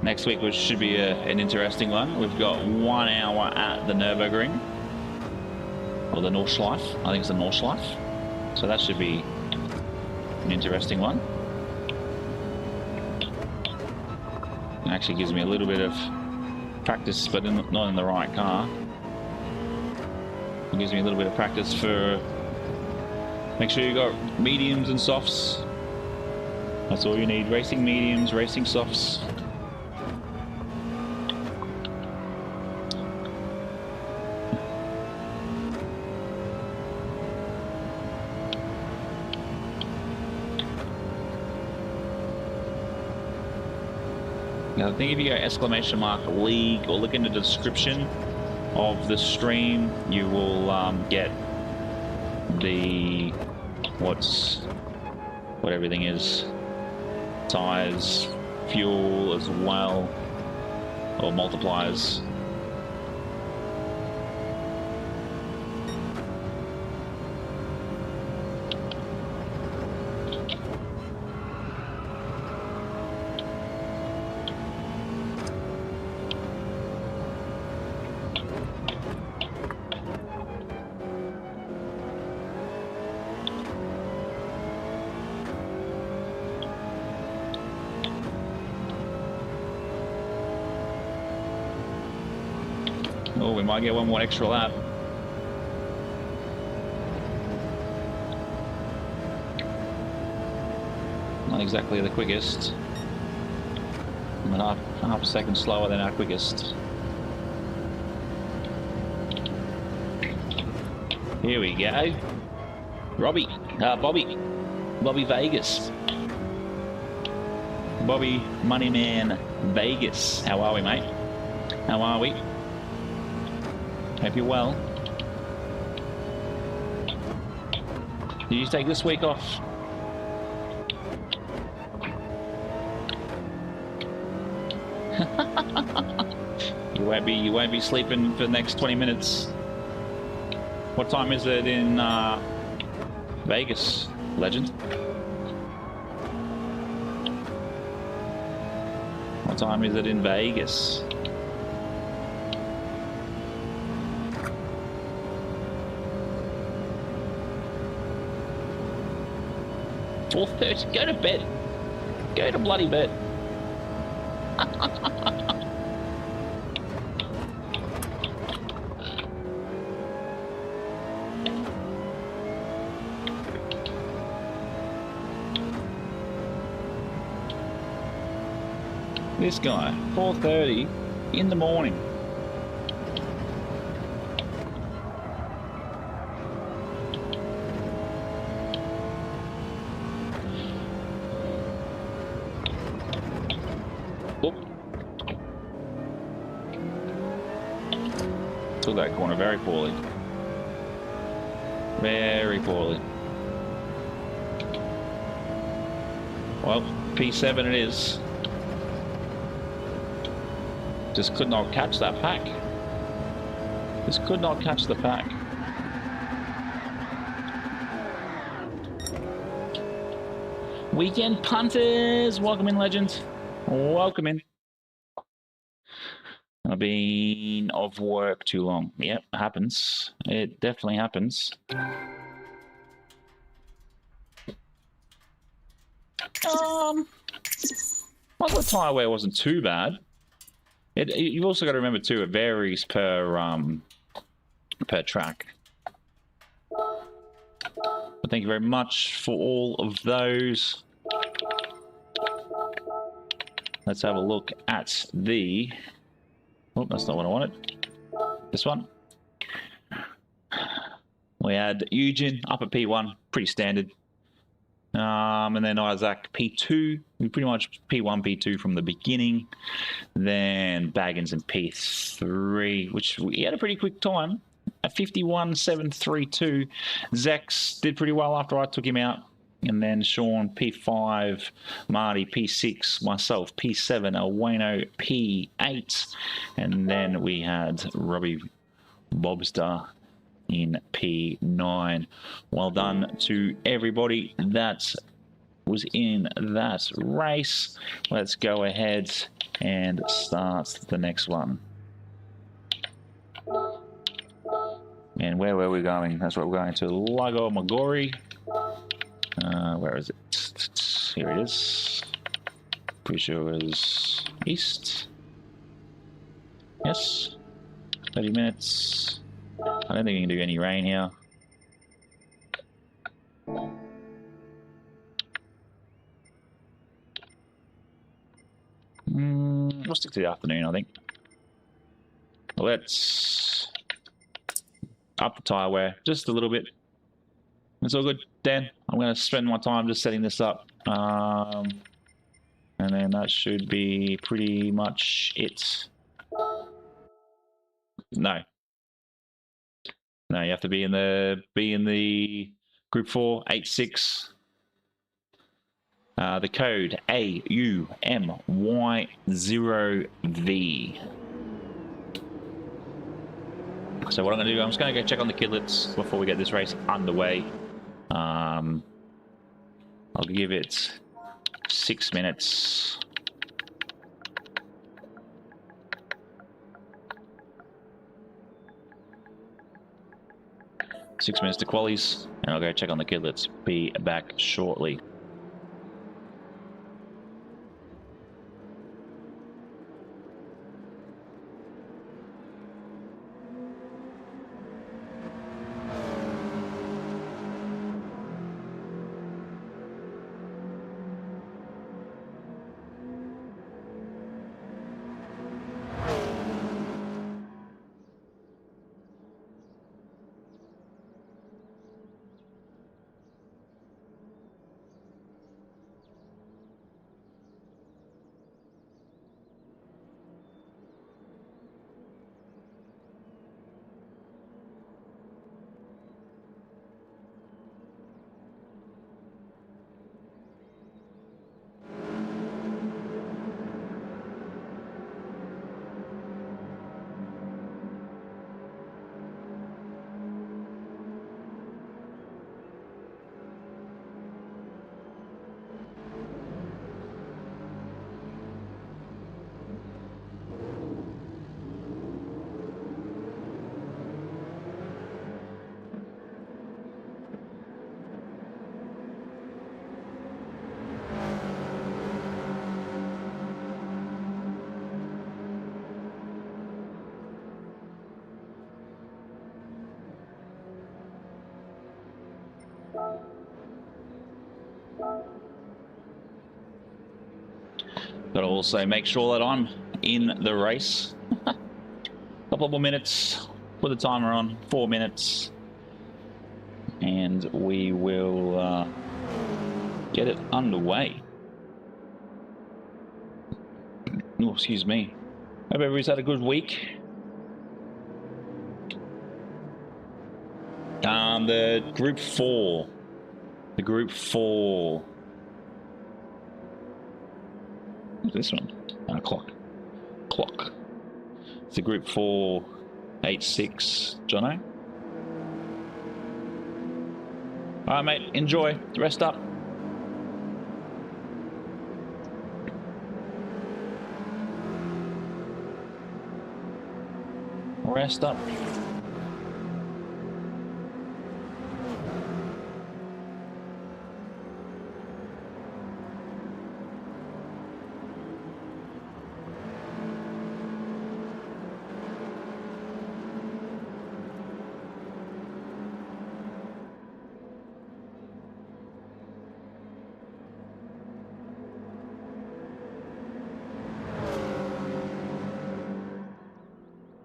Next week, which should be an interesting one. We've got 1 hour at the Nürburgring, or the Nordschleife. I think it's the Nordschleife. So that should be an interesting one. It actually gives me a little bit of practice, but not in the right car. It gives me a little bit of practice for. Make sure you got mediums and softs. That's all you need. Racing mediums, racing softs. Now, I think if you go !league or look in the description of the stream, you will get the what everything is. Tires, fuel as well, or multipliers. Oh, we might get one more extra lap. Not exactly the quickest. But half a second slower than our quickest. Here we go. Bobby Vegas. Bobby Moneyman Vegas. How are we, mate? How are we? Hope you're well. Did you take this week off? You won't be sleeping for the next 20 minutes. What time is it in Vegas, legend? What time is it in Vegas? 4:30. Go to bed. Go to bloody bed. This guy, 4:30 in the morning. Took that corner very poorly. Very poorly. Well, P7 it is. Just could not catch that pack. Just could not catch the pack. Weekend punters, welcome in, legends. Welcome in. I've been off work too long. Yep, happens. It definitely happens. Well, the tire wear wasn't too bad. You've also got to remember too, it varies per track. But thank you very much for all of those. Let's have a look at the... Oh, that's not what I wanted. This one. We had Eugen up at P1, pretty standard. And then Isaac P2, we pretty much P1, P2 from the beginning. Then Baggins in P3, which we had a pretty quick time at 51.732. Zex did pretty well after I took him out. And then Sean P5, Marty P6, myself P7, Elwano P8. And then we had Robbie Bobster in P9. Well done to everybody that was in that race. Let's go ahead and start the next one. And where were we going? That's where we're going to. Lago, Maggiore. Where is it? Here it is. Pretty sure it was east. Yes. 30 minutes. I don't think we can do any rain here. We'll stick to the afternoon, I think. Let's up the tire wear just a little bit. It's all good, Dan. I'm going to spend my time just setting this up. And then that should be pretty much it. No. No, you have to be in the group 4, 86. The code AUMY0V. So what I'm going to do, I'm just going to go check on the kidlets before we get this race underway. I'll give it 6 minutes. Six minutes to qualies, and I'll go check on the kidlets. Be back shortly. Gotta also make sure that I'm in the race. Couple more minutes. Put the timer on. 4 minutes. And we will get it underway. Oh, excuse me. Hope everybody's had a good week. The group 4. The group 4. What's this one? Clock. Clock. It's the group 4, 86. Jono? Alright, mate. Enjoy. Rest up. Rest up.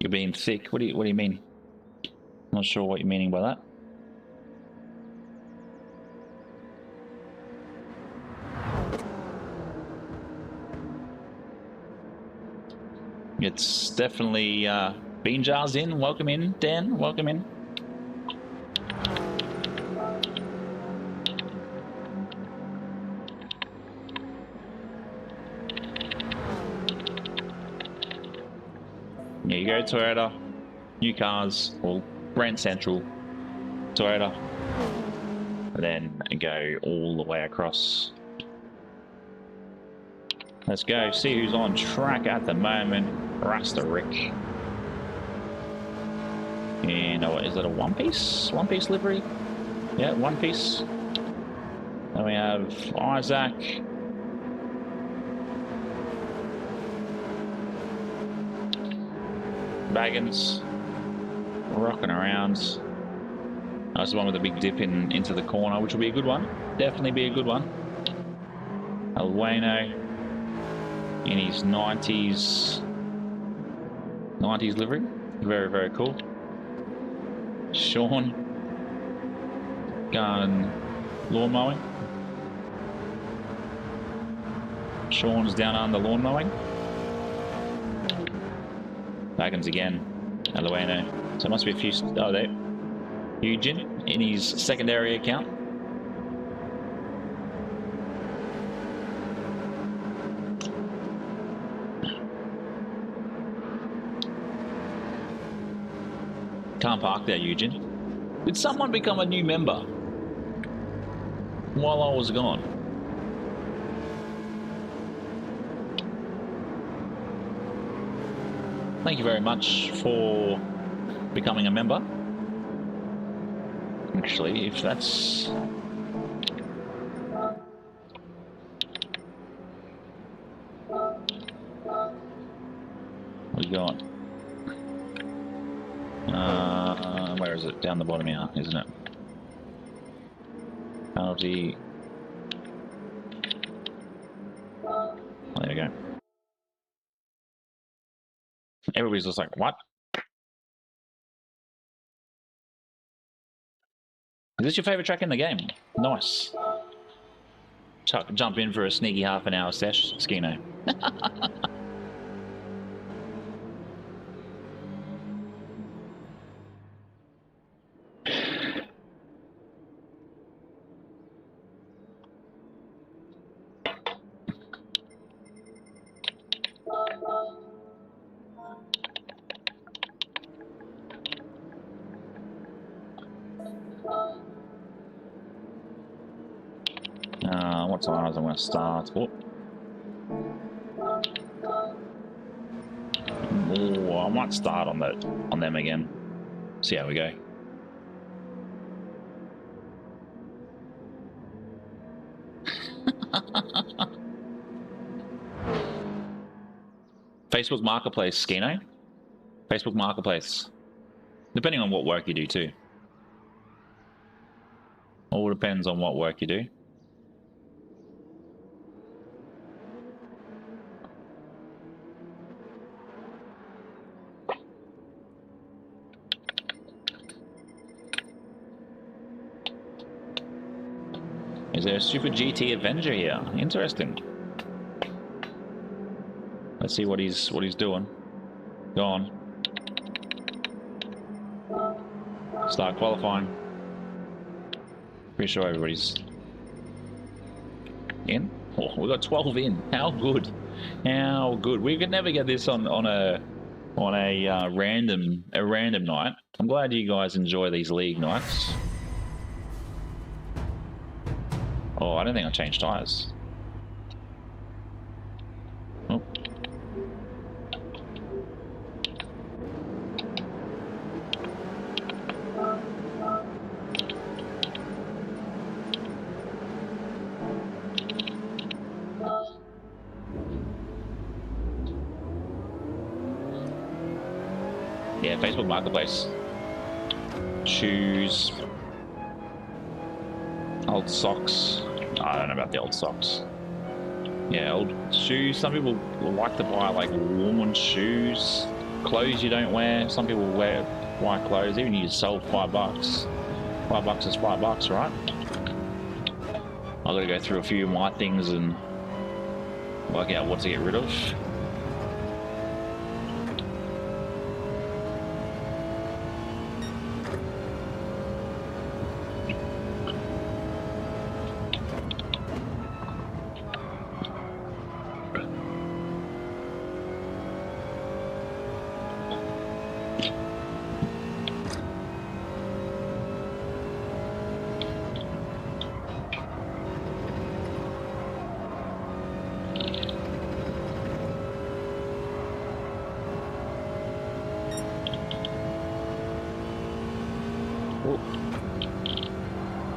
You're being thick. What do you mean? Not sure what you're meaning by that. It's definitely Bean Jar's in. Welcome in, Dan. Welcome in. There you go, Toyota. New cars, or Brand Central, Toyota. And then go all the way across. Let's go, see who's on track at the moment. Rasta Rick. And oh, is that a one-piece? One-piece livery? Yeah, one-piece. Then we have Isaac. Baggins rocking around. That's the one with a big dip into the corner, which will be a good one. Definitely be a good one. Alwano in his 90s livery. Very, very cool. Sean going lawn mowing. Sean's down on the lawn mowing. Wagons again. Alueno. So it must be a few. Oh, there. Eugene in his secondary account. Can't park there, Eugene. Did someone become a new member while I was gone? Thank you very much for becoming a member. Actually, if that's... What do you got? Where is it? Down the bottom here, isn't it? Penalty. Oh, there we go. Everybody's just like, what? Is this your favorite track in the game? Nice. Chuck, jump in for a sneaky half an hour sesh, Skino. What tires I'm going to start? Oh, I might start on them again. See how we go. Facebook Marketplace, Skino. Facebook Marketplace. Depending on what work you do too. All depends on what work you do. Is there a Super GT Avenger here? Interesting. Let's see what he's doing. Go on. Start qualifying. Pretty sure everybody's in. Oh, we got 12 in. How good? How good? We could never get this on a random night. I'm glad you guys enjoy these league nights. Oh, I don't think I changed tires. Oh. Yeah, Facebook Marketplace. Shoes. Old socks. I don't know about the old socks. Yeah, old shoes. Some people like to buy like worn shoes. Clothes you don't wear. Some people wear white clothes. Even you sell $5. $5 is $5, right? I've got to go through a few of my things and work out what to get rid of.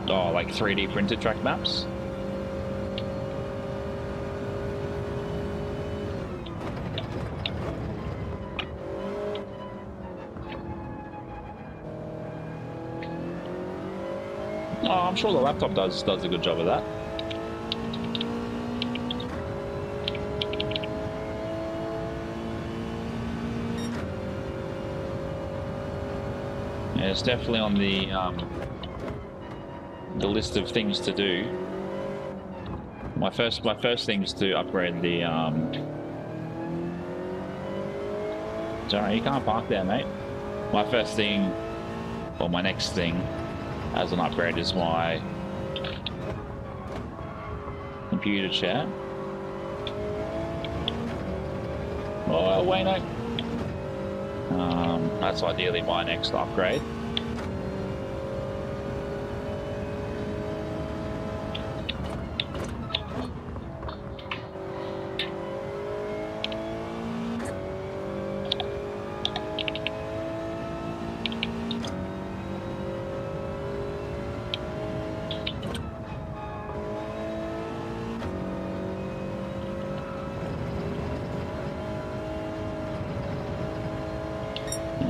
Oh, like 3D printed track maps? Oh, I'm sure the laptop does a good job of that. Yeah, it's definitely on the list of things to do. My first thing is to upgrade the Sorry, you can't park there, mate. My first thing, or my next thing as an upgrade is my computer chair. Oh, wait, no. That's ideally my next upgrade.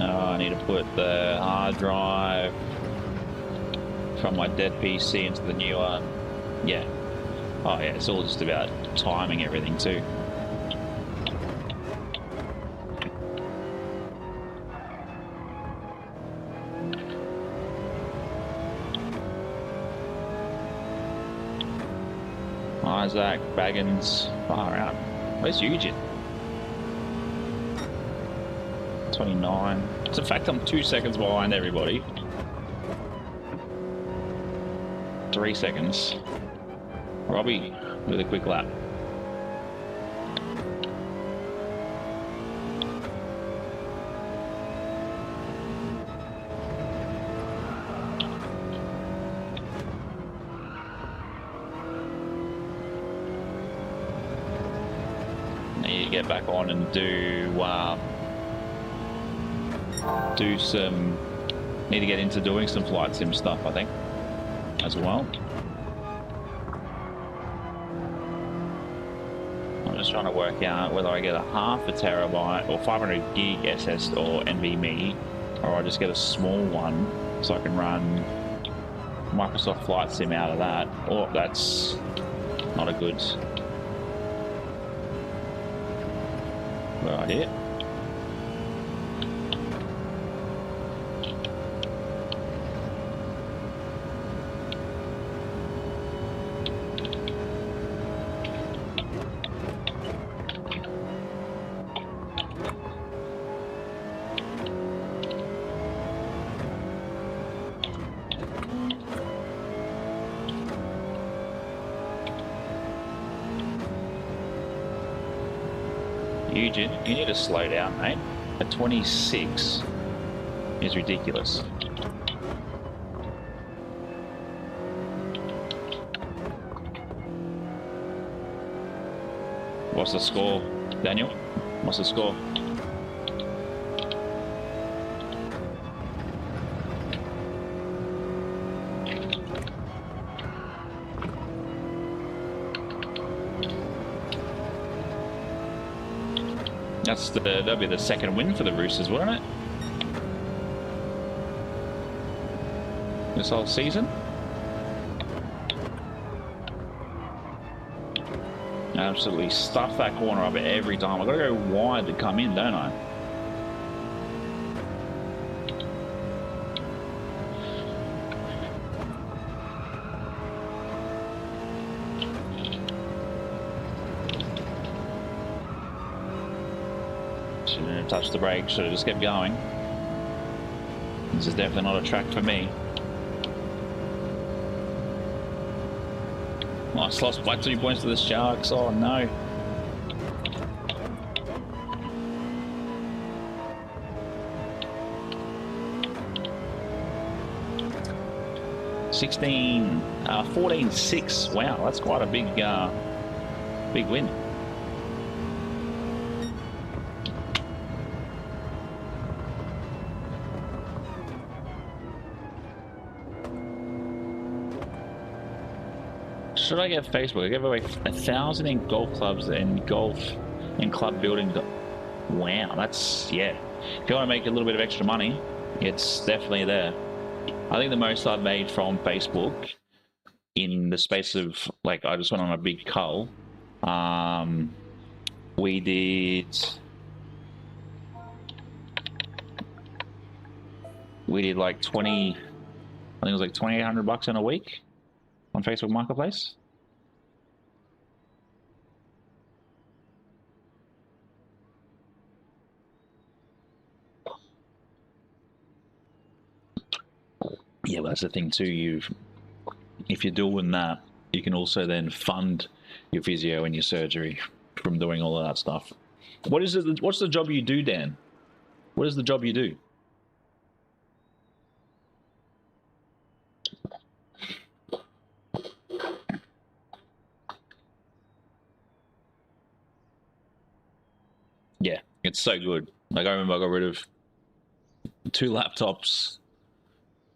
I need to put the hard drive from my dead PC into the new one. Yeah. Oh yeah, it's all just about timing everything too. Isaac Baggins, far out. Where's Eugene? 29. So in fact, I'm 2 seconds behind everybody. 3 seconds. Robbie with a quick lap. Need to get back on and do some, need to get into doing some flight sim stuff, I think, as well. I'm just trying to work out whether I get a half a terabyte or 500 gig SS or NVMe, or I just get a small one so I can run Microsoft Flight Sim out of that. Oh, that's not a good idea. Eugene, you need to slow down, mate. A 26 is ridiculous. What's the score, Daniel? What's the score? That'll be the second win for the Roosters, wouldn't it? This whole season. Absolutely stuff that corner up every time. I've got to go wide to come in, don't I? Shouldn't have touched the brake, should have just kept going. This is definitely not a track for me. Oh, I lost by 2 points to the Sharks. Oh no. $14-6. Wow, that's quite a big win. Should I get Facebook? I give away 1,000 in golf clubs and golf and club building. Wow, that's, yeah. If you want to make a little bit of extra money, it's definitely there. I think the most I've made from Facebook in the space of, like, I just went on a big cull. We did like 20, I think it was like $2,800 in a week on Facebook Marketplace. Yeah, well, that's the thing too. If you're doing that, you can also then fund your physio and your surgery from doing all of that stuff. What is it? What's the job you do, Dan? What is the job you do? Yeah, it's so good. Like, I remember I got rid of 2 laptops.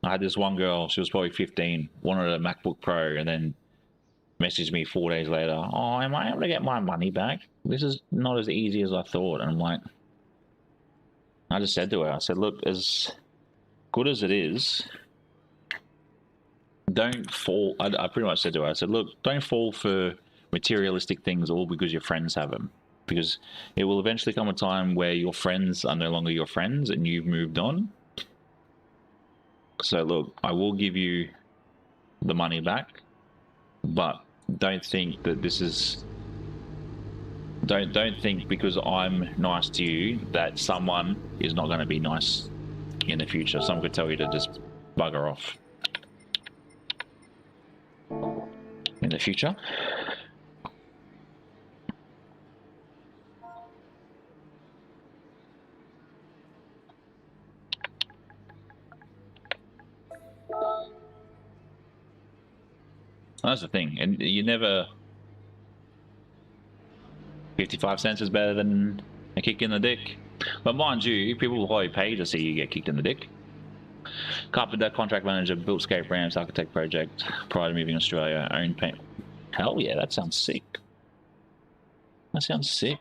I had this one girl, she was probably 15, wanted a MacBook Pro, and then messaged me 4 days later, oh, am I able to get my money back? This is not as easy as I thought. And I'm like, I just said to her, I said, look, as good as it is, don't fall. I pretty much said to her, I said, look, don't fall for materialistic things all because your friends have them. Because it will eventually come a time where your friends are no longer your friends and you've moved on. So look, I will give you the money back, but don't think that this is... Don't think because I'm nice to you that someone is not going to be nice in the future. Someone could tell you to just bugger off in the future. That's the thing, and you never... 55 cents is better than a kick in the dick. But mind you, people will probably pay to see you get kicked in the dick. Carpenter, contract manager, built skate ramps, architect project, prior to moving to Australia, own paint. Hell yeah, that sounds sick. That sounds sick.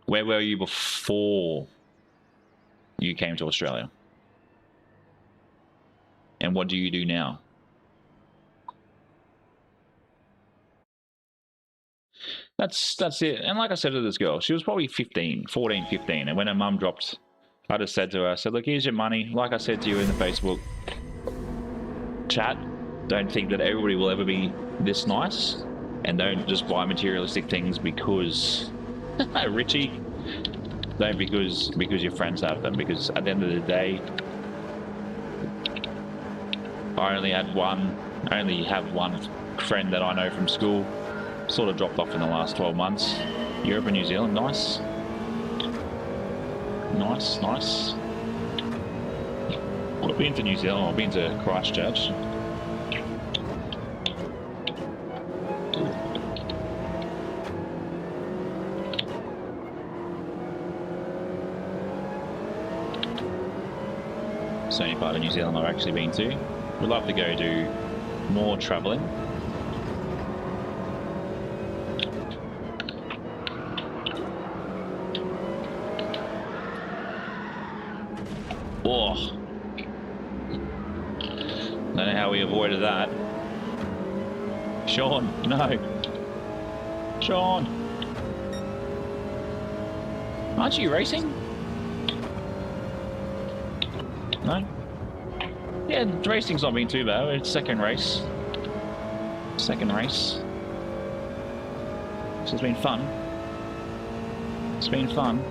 Where were you before you came to Australia? And what do you do now? That's it. And like I said to this girl, she was probably 15, 14, 15. And when her mum dropped, I just said to her, I said, look, here's your money. Like I said to you in the Facebook chat, don't think that everybody will ever be this nice. And don't just buy materialistic things because, Richie, don't because your friends have them. Because at the end of the day, I only have one friend that I know from school. Sort of dropped off in the last 12 months. Europe and New Zealand, nice. Nice, nice. I've been to New Zealand, I've been to Christchurch. It's the only part of New Zealand I've actually been to. We'd love to go do more travelling. Oh, don't know how we avoided that. Sean, no. Sean, aren't you racing? No. Yeah, racing's not been too bad. It's second race. Second race. This has been fun. It's been fun.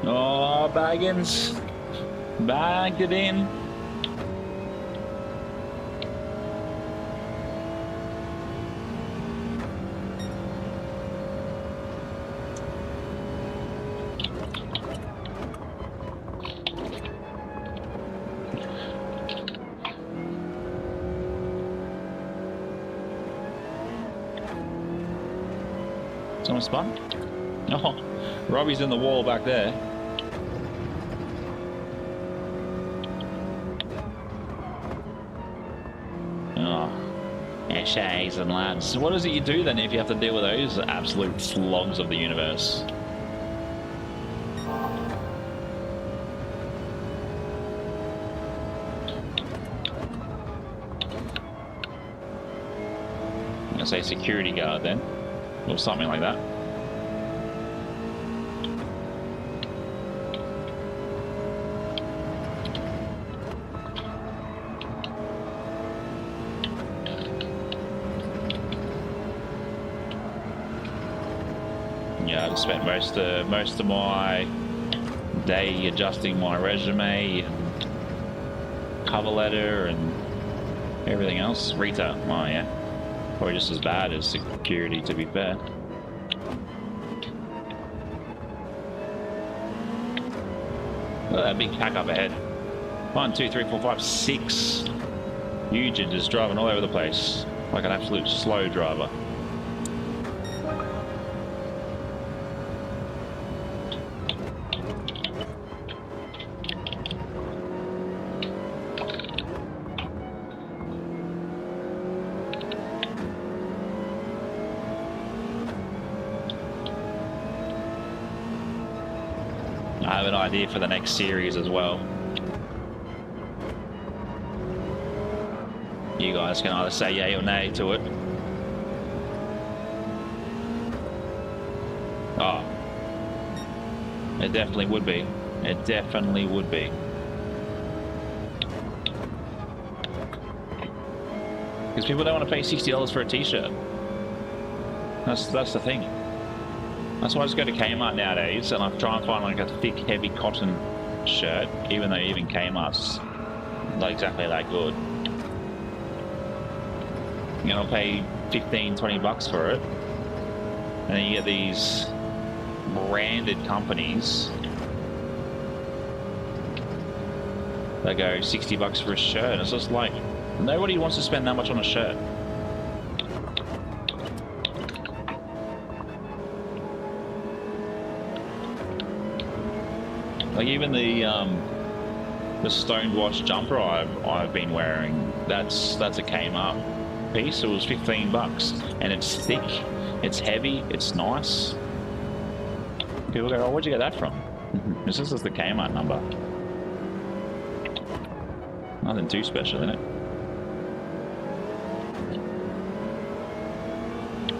Oh, Baggins. Bagged it in. Someone spun? Oh, Robbie's in the wall back there. Shays and lads. So what is it you do then if you have to deal with those absolute flogs of the universe? gonna say security guard then, or something like that. Yeah, I've spent most of my day adjusting my resume and cover letter and everything else. Retail, oh yeah, probably just as bad as security, to be fair. Look at that big pack up ahead. 1, 2, 3, 4, 5, 6 huge just driving all over the place like an absolute slow driver. I have an idea for the next series as well. You guys can either say yay or nay to it. Oh, it definitely would be. It definitely would be. Because people don't want to pay $60 for a t-shirt. That's the thing. That's why I just go to Kmart nowadays and I try and find like a thick, heavy cotton shirt, even though even Kmart's not exactly that good. You know, I'll pay 15, 20 bucks for it. And then you get these branded companies that go 60 bucks for a shirt. It's just like, nobody wants to spend that much on a shirt. Like even the stoned wash jumper I've been wearing, that's a Kmart piece. It was 15 bucks, and it's thick, it's heavy, it's nice. People go, "Oh, where'd you get that from?" This is just the Kmart number. Nothing too special in it.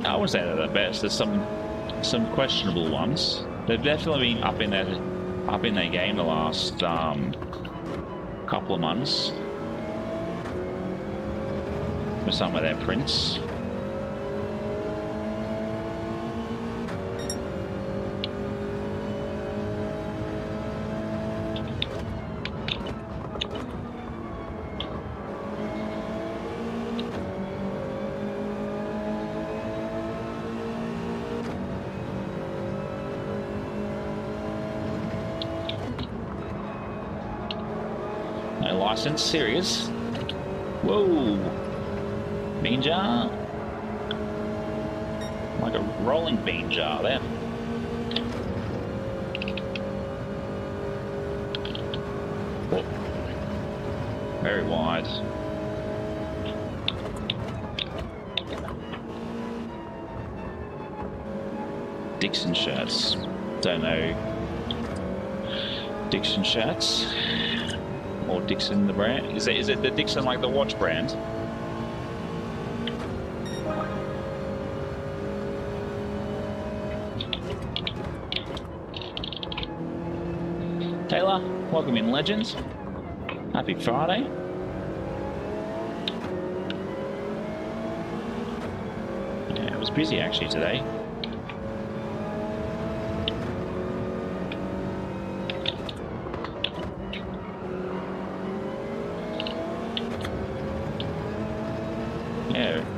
I wouldn't say they're the best. There's some questionable ones. They've definitely been up in their game the last couple of months with some of their prints. License, serious. Whoa, bean jar, like a rolling bean jar there. Whoa. Very wide. Dixon shirts, don't know. Dixon shirts. Or Dixon the brand? Is it the Dixon like the watch brand? Taylor, welcome in, legends. Happy Friday. Yeah, it was busy actually today.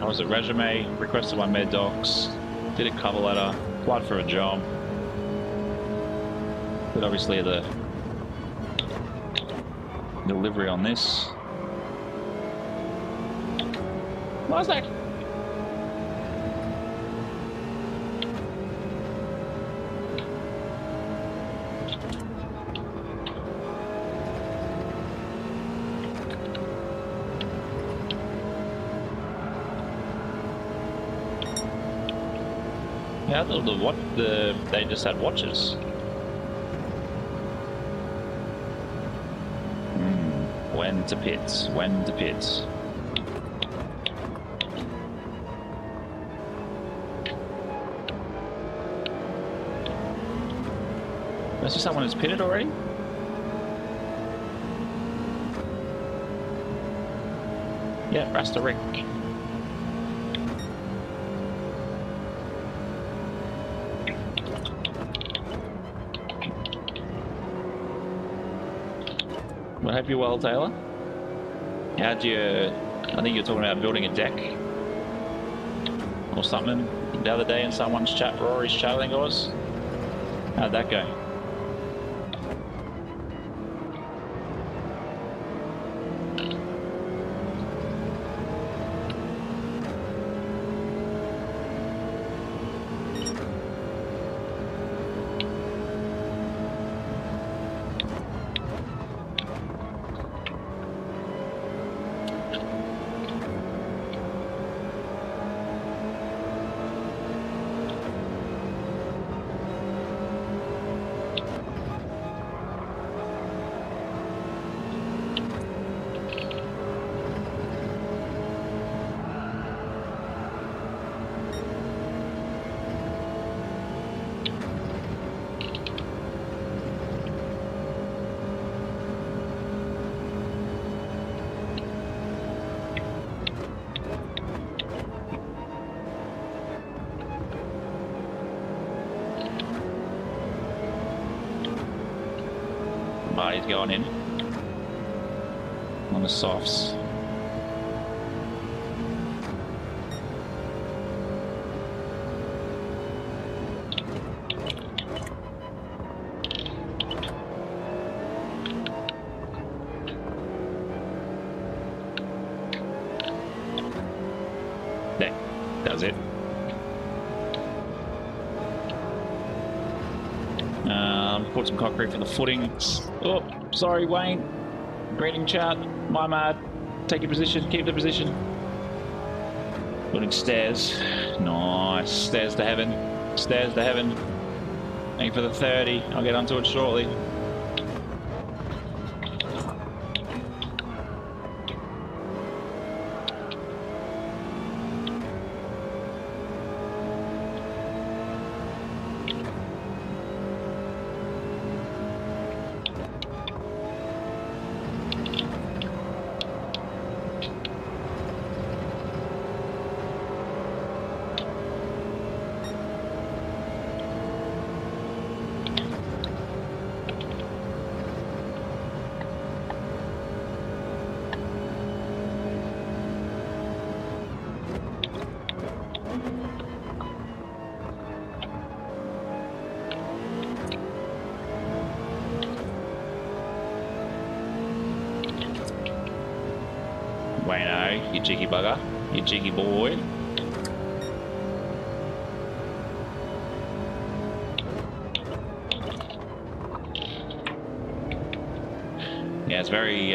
I was at resume, requested my med docs, did a cover letter, applied for a job. But obviously the delivery on this. What was that? Yeah, I thought they just had watches. When to pits, when to pits. I see someone who's pitted already? Yeah, Rasta Rick. Well, I hope you're well, Taylor. How'd you... I think you're talking about building a deck or something the other day in someone's chat, Rory's chat, I think it was. How'd that go? Marty's going in on the softs. There, does it. Put some concrete for the footings. Oh, sorry, Wayne. Greeting chat. My mad. Take your position. Keep the position. Building stairs. Nice. Stairs to heaven. Stairs to heaven. Aim for the 30. I'll get onto it shortly. Wayno, you cheeky bugger, you cheeky boy. Yeah, it's very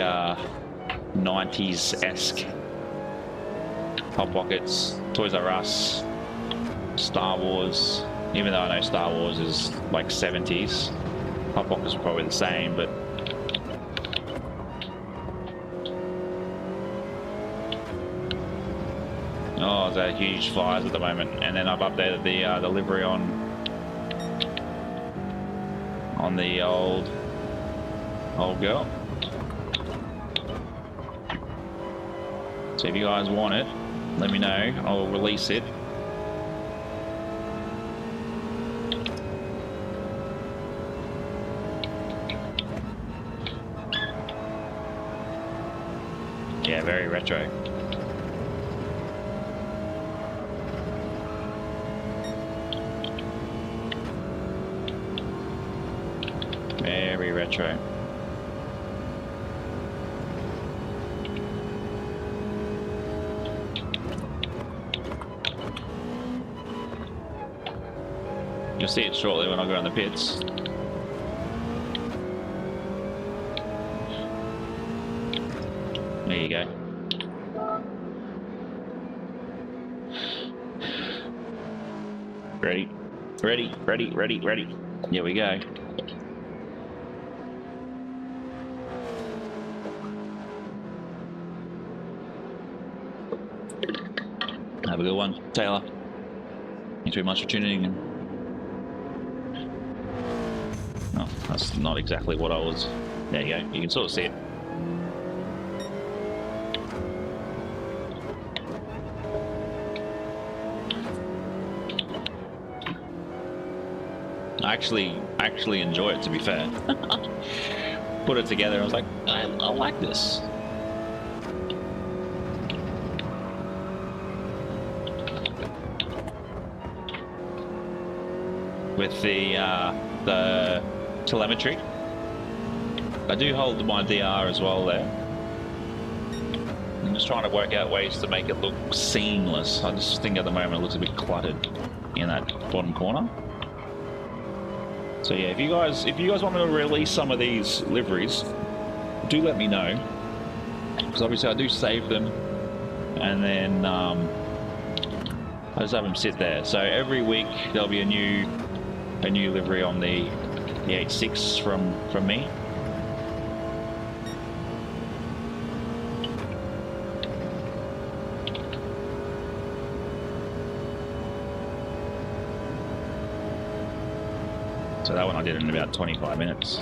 90s-esque. Hot Pockets, Toys R Us, Star Wars. Even though I know Star Wars is like 70s, Hot Pockets are probably the same, but oh, there's huge fires at the moment, and then I've updated the livery on the old girl. So if you guys want it, let me know. I'll release it. Yeah, very retro. Very retro. You'll see it shortly when I go on the pits. There you go. Ready, ready, ready, ready, ready. Here we go. Have a good one, Taylor. Thanks very much for tuning in. Oh, that's not exactly what I was. There you go. You can sort of see it. I actually enjoy it, to be fair. Put it together, I was like, I like this. With the telemetry, I do hold my DR as well there. I'm just trying to work out ways to make it look seamless. I just think at the moment it looks a bit cluttered in that bottom corner. So yeah, if you guys want me to release some of these liveries, do let me know, because obviously I do save them, and then I just have them sit there. So every week there'll be a new livery on the H6 from me. So that one I did in about 25 minutes.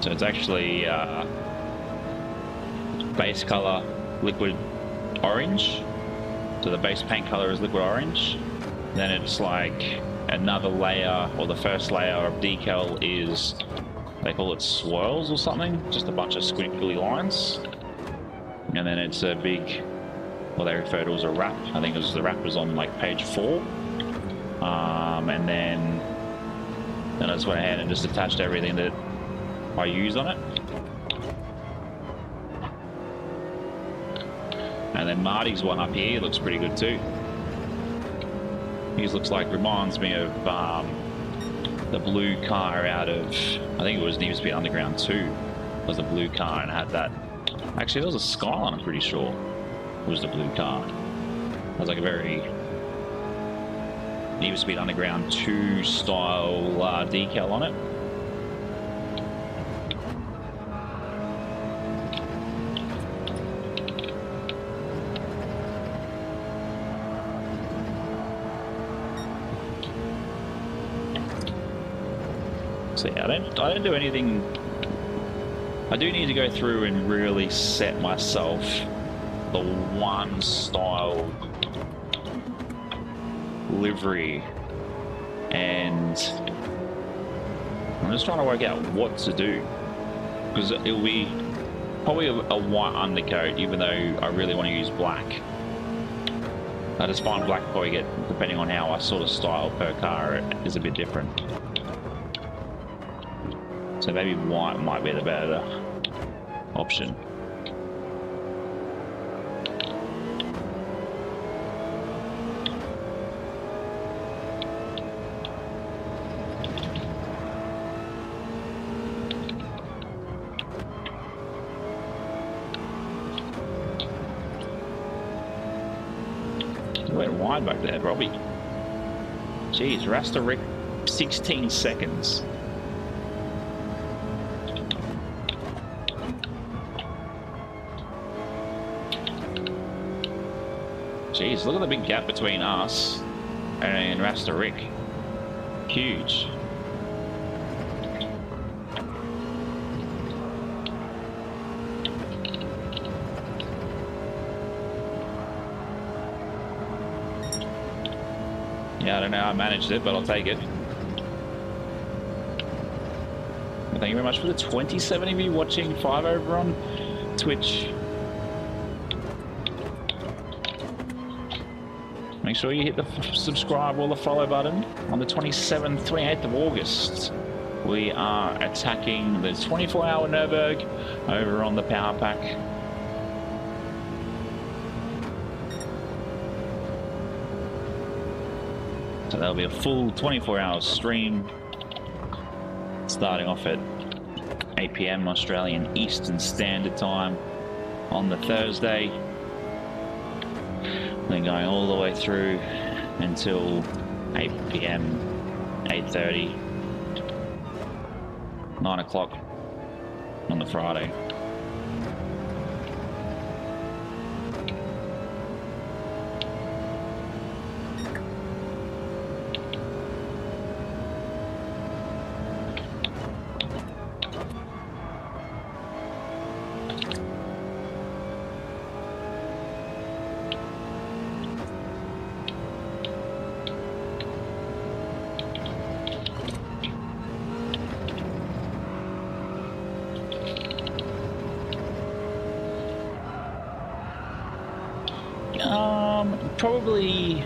So it's actually base color liquid orange. So the base paint color is liquid orange. Then it's like another layer, or the first layer of decal is, they call it swirls or something, just a bunch of squiggly lines. And then it's a big, well, they refer to it as a wrap. I think the wrap was on like page 4. And then I just went ahead and just attached everything that I use on it. And then Marty's one up here looks pretty good too. His looks like, reminds me of the blue car out of, I think it was Need for Speed Underground 2. Was the blue car, and it had that. Actually, there was a Skyline, I'm pretty sure, was the blue car. It was like a very Need for Speed Underground 2 style decal on it. So yeah, I don't do anything. I do need to go through and really set myself the one style livery, and I'm just trying to work out what to do, because it'll be probably a white undercoat, even though I really want to use black. I just find black probably get, depending on how I sort of style per car, it is a bit different. So maybe white might be the better option. You went wide back there, Robbie. Jeez, Rasta Rick, 16 seconds. Jeez, look at the big gap between us and Rasta Rick. Huge. Yeah, I don't know how I managed it, but I'll take it. Well, thank you very much for the 27 of you watching, 5 over on Twitch. Make sure you hit the subscribe or the follow button. On the 27th, 28th of August, we are attacking the 24-hour Nürburgring over on the Power Pack. So there'll be a full 24-hour stream, starting off at 8 PM Australian Eastern Standard Time on the Thursday. Then going all the way through until 8 PM, 8:30, 9 o'clock on the Friday. Probably,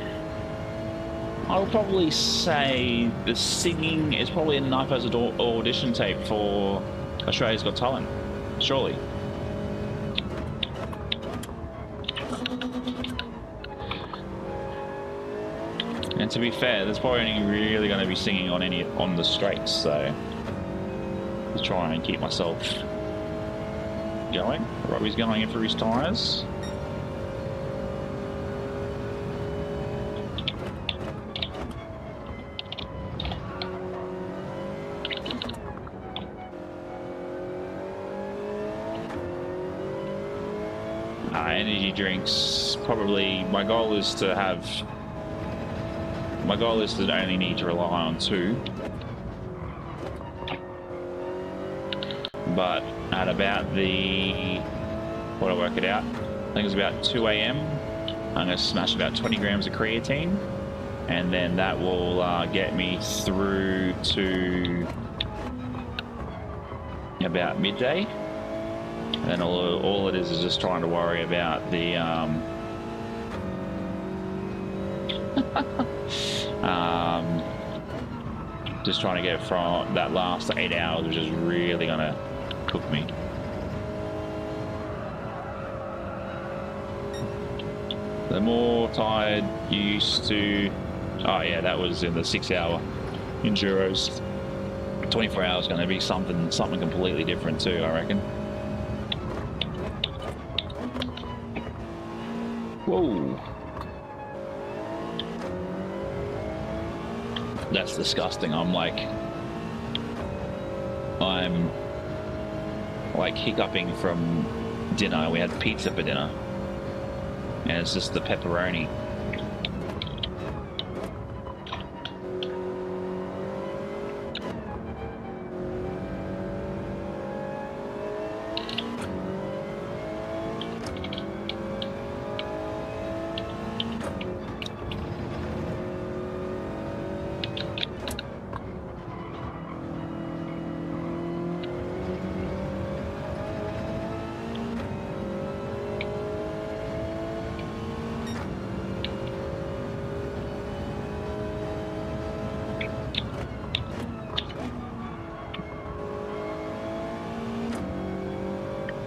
I would probably say the singing is probably enough as an audition tape for Australia's Got Talent, surely. And to be fair, there's probably only really going to be singing on the straights, so I'll try and keep myself going. Robbie's going in for his tyres. Energy drinks, probably my goal is to only need to rely on 2. But at about what do I work it out? I think it's about 2 AM. I'm going to smash about 20 grams of creatine, and then that will get me through to about midday. And then all it is just trying to worry about the just trying to get from that last 8 hours, which is really gonna cook me. The more tired you used to, oh yeah, that was in the 6-hour enduros. 24 hours going to be something completely different too, I reckon. Whoa. That's disgusting. I'm like hiccuping from dinner. We had pizza for dinner. And it's just the pepperoni.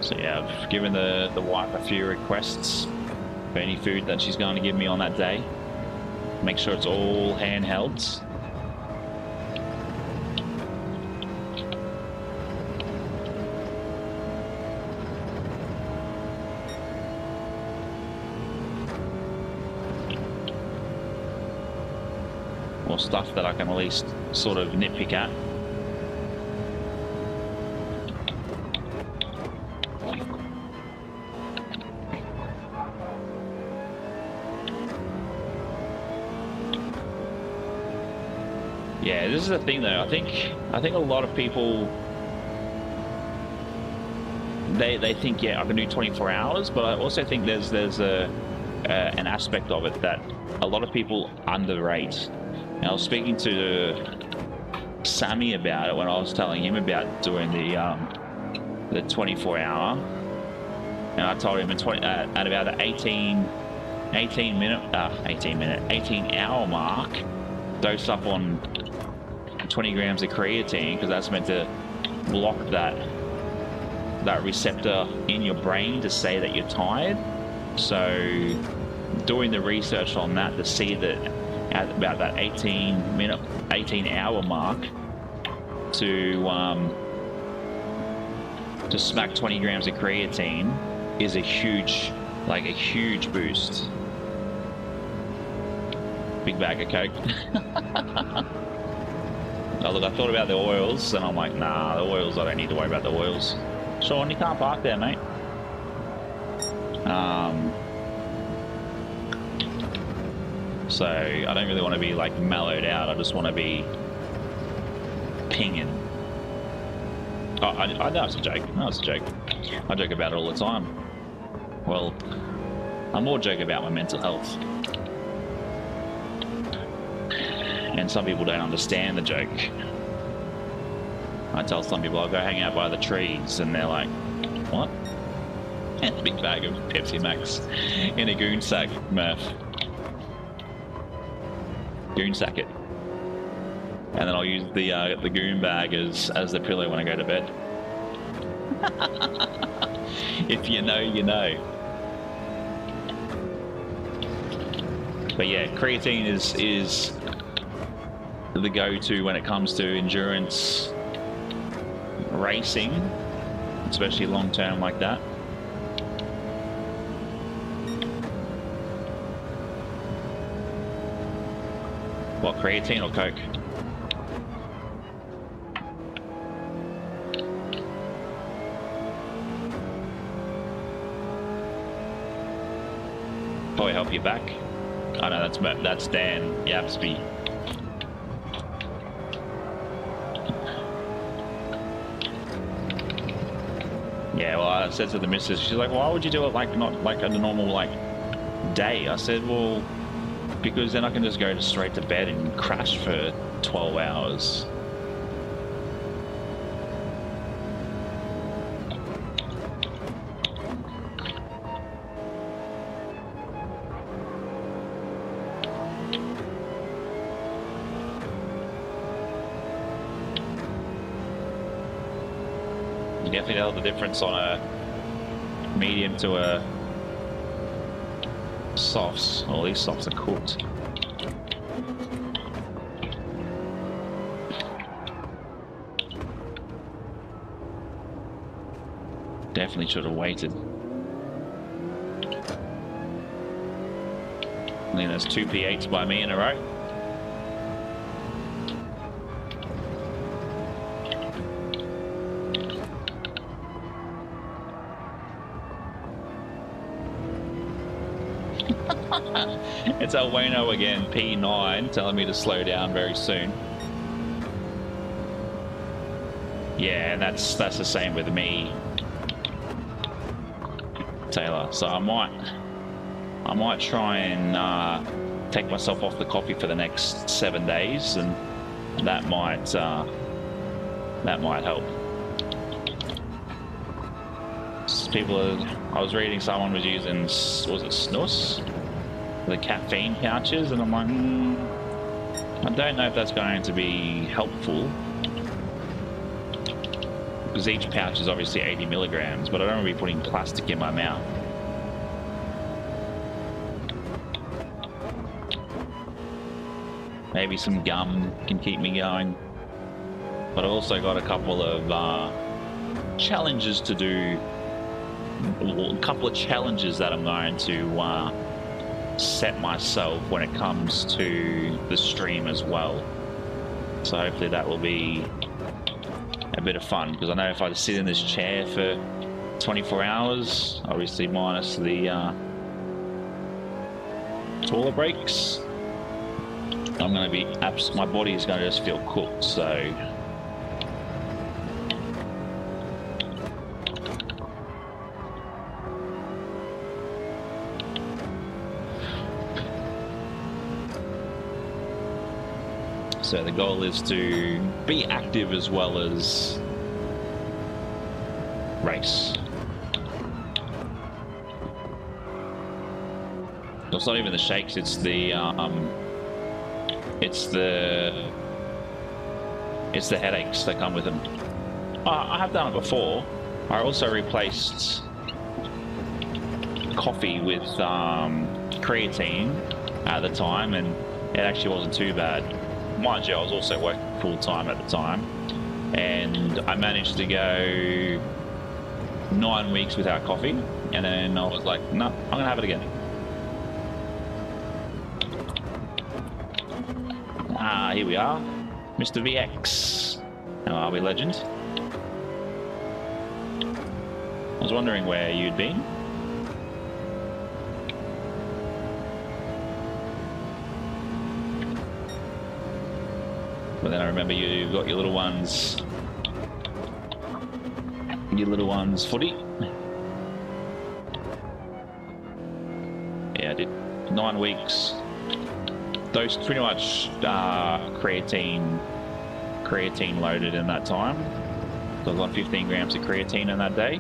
So yeah, I've given the wife a few requests for any food that she's going to give me on that day. Make sure it's all handhelds. Or stuff that I can at least sort of nitpick at. Yeah, this is the thing though. I think a lot of people they think, yeah, I can do 24 hours, but I also think there's an aspect of it that a lot of people underrate. And I was speaking to Sammy about it when I was telling him about doing the 24-hour, and I told him at about the 18-hour mark, dose up on 20 grams of creatine, because that's meant to block that receptor in your brain to say that you're tired. So doing the research on that to see that at about that 18-hour mark to smack 20 grams of creatine is a huge boost. Big bag of Coke. Oh, look, I thought about the oils, and I'm like, nah, the oils, I don't need to worry about the oils. Sean, you can't park there, mate. So I don't really want to be like mellowed out. I just want to be pinging. Oh, I know it's a joke. No, it's a joke. I joke about it all the time. Well, I more joke about my mental health. And some people don't understand the joke. I tell some people I'll go hang out by the trees, and they're like, what? Big bag of Pepsi Max in a goon sack, Murph. Goon sack it. And then I'll use the goon bag as the pillow when I go to bed. If you know, you know. But yeah, creatine is the go-to when it comes to endurance racing, especially long-term like that. What, creatine or Coke? Probably help you back. Oh no, that's Dan Yapsby. Yeah, well, I said to the missus, she's like, why would you do it like not like a normal like day? I said, well, because then I can just go straight to bed and crash for 12 hours. You definitely tell the difference on a medium to a softs. Well, these softs are cooked. Definitely should have waited. I think that's 2 P8s by me in a row. It's Elwano again, P9, telling me to slow down very soon. Yeah, and that's the same with me, Taylor. So I might try and take myself off the coffee for the next 7 days, and that might help. I was reading someone was using, was it snus? The caffeine pouches, and I'm like, I don't know if that's going to be helpful, because each pouch is obviously 80 milligrams, but I don't want to be putting plastic in my mouth. Maybe some gum can keep me going, but I also got a couple of challenges to do, a couple of challenges that I'm going to set myself when it comes to the stream as well. So hopefully that will be a bit of fun, because I know if I sit in this chair for 24 hours, obviously minus the toilet breaks, I'm going to be my body is going to just feel cooked. So the goal is to be active as well as race. It's not even the shakes, it's the headaches that come with them. I have done it before. I also replaced coffee with creatine at the time, and it actually wasn't too bad. Mind you, I was also working full-time at the time, and I managed to go 9 weeks without coffee, and then I was like, no, I'm gonna have it again. Here we are, Mr. VX. How are we, legend? I was wondering where you'd been. But then I remember you've got your little ones footy. Yeah, I did 9 weeks. Those pretty much creatine loaded in that time. So I was on 15 grams of creatine in that day.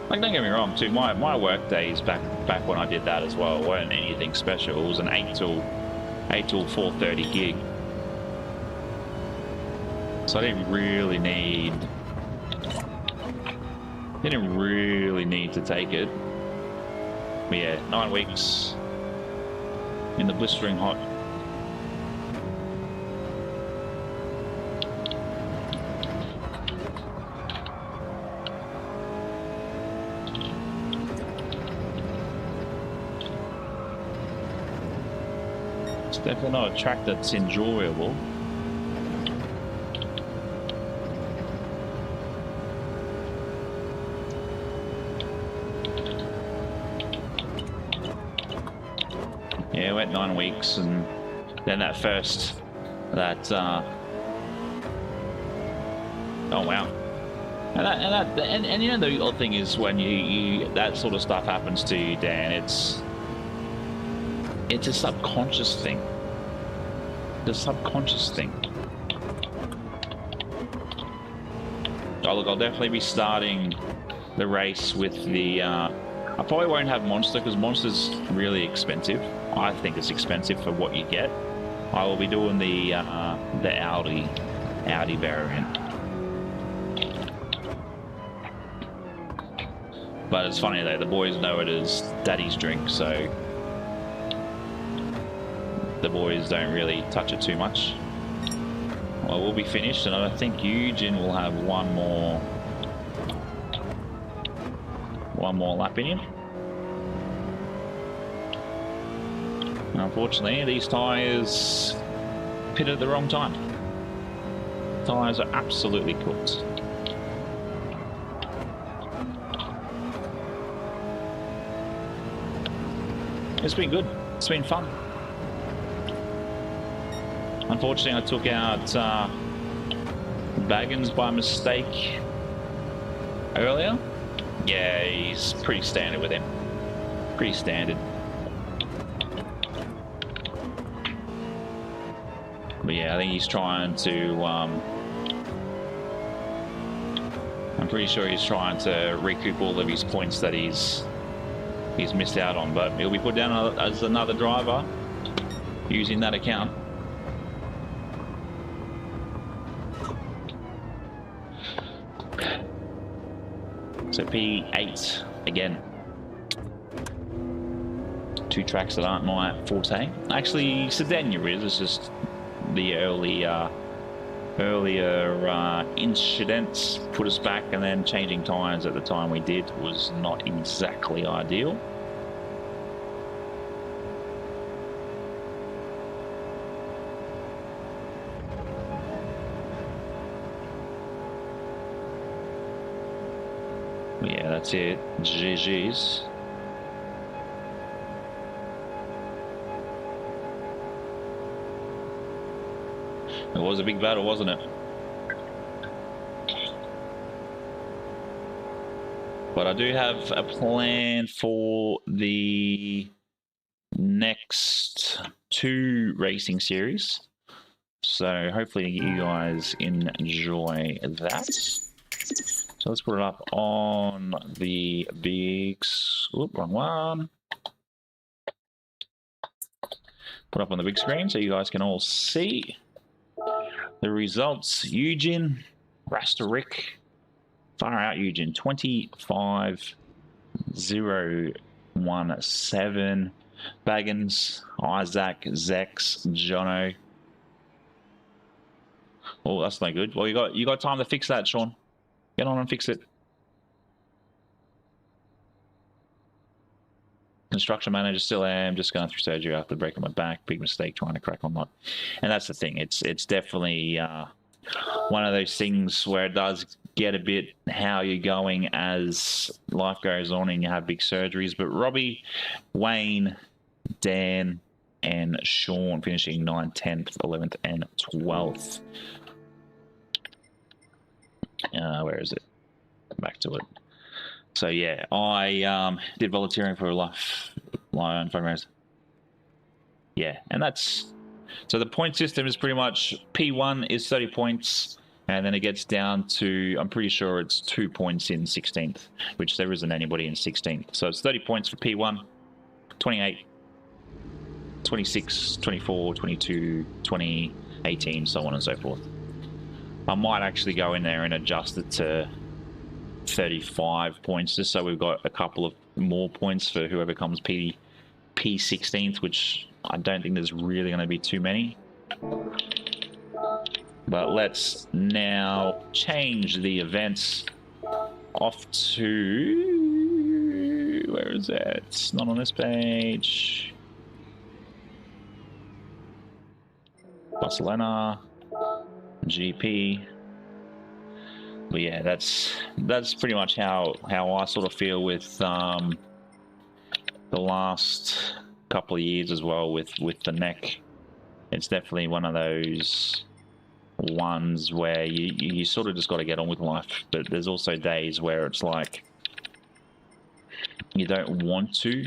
Like, don't get me wrong, too. My work days back when I did that as well weren't anything special. It was an 8 till 4:30 gig. So I didn't really need to take it. But yeah, 9 weeks in the blistering hot. It's definitely not a track that's enjoyable. Yeah, went 9 weeks, and then that oh wow. And you know, the odd thing is when you that sort of stuff happens to you, Dan, it's a subconscious thing. The subconscious thing. Oh look, I'll definitely be starting the race with the I probably won't have Monster because Monster's really expensive. I think it's expensive for what you get. I will be doing the Audi variant. But it's funny though, the boys know it as Daddy's drink, so the boys don't really touch it too much. Well, we'll be finished, and I think Eugene will have one more lap in him. And unfortunately, these tyres pitted at the wrong time. Tyres are absolutely cooked. It's been good. It's been fun. Unfortunately, I took out Baggins by mistake earlier. Yeah, he's pretty standard with him. Pretty standard. But yeah, I think he's trying to... I'm pretty sure he's trying to recoup all of his points that he's missed out on. But he'll be put down as another driver using that account. So P8 again. 2 tracks that aren't my forte. Actually, Sardegna is. It's just the earlier incidents put us back, and then changing tyres at the time we did was not exactly ideal. Yeah, that's it. GG's. It was a big battle, wasn't it? But I do have a plan for the next 2 racing series. So hopefully you guys enjoy that. So let's put it up on the big... Oop, wrong one. Put up on the big screen so you guys can all see the results. Eugene, Rasterick, far out Eugene, 25,017. Baggins, Isaac, Zex, Jono. Oh, that's no good. Well, you got time to fix that, Sean. Get on and fix it. Construction manager still am, just going through surgery after breaking my back. Big mistake trying to crack on that. And that's the thing. It's definitely one of those things where it does get a bit how you're going as life goes on and you have big surgeries. But Robbie, Wayne, Dan, and Sean finishing 9th, 10th, 11th, and 12th. Where is it? Back to it. So yeah, I did volunteering for my own fundraiser. Yeah, and that's so the point system is pretty much P1 is 30 points, And then it gets down to, I'm pretty sure it's 2 points in 16th, which there isn't anybody in 16th. So it's 30 points for P1, 28, 26, 24, 22, 20, 18, so on and so forth. I might actually go in there and adjust it to 35 points, just so we've got a couple of more points for whoever comes P16th, which I don't think there's really going to be too many. But let's now change the events off to... where is it? It's not on this page. Barcelona GP. But yeah, that's pretty much how I sort of feel with the last couple of years as well with the neck. It's definitely one of those ones where you sort of just got to get on with life, but there's also days where it's like you don't want to.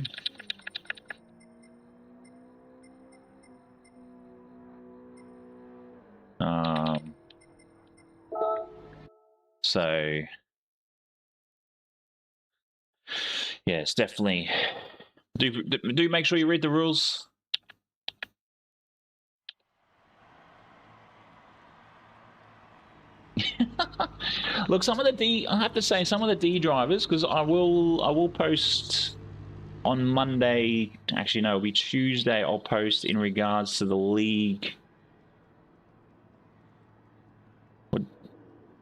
So yeah, it's definitely do make sure you read the rules. Look, some of the D, I have to say, some of the D drivers, because I will post on Monday. Actually, no, it'll be Tuesday. I'll post in regards to the league.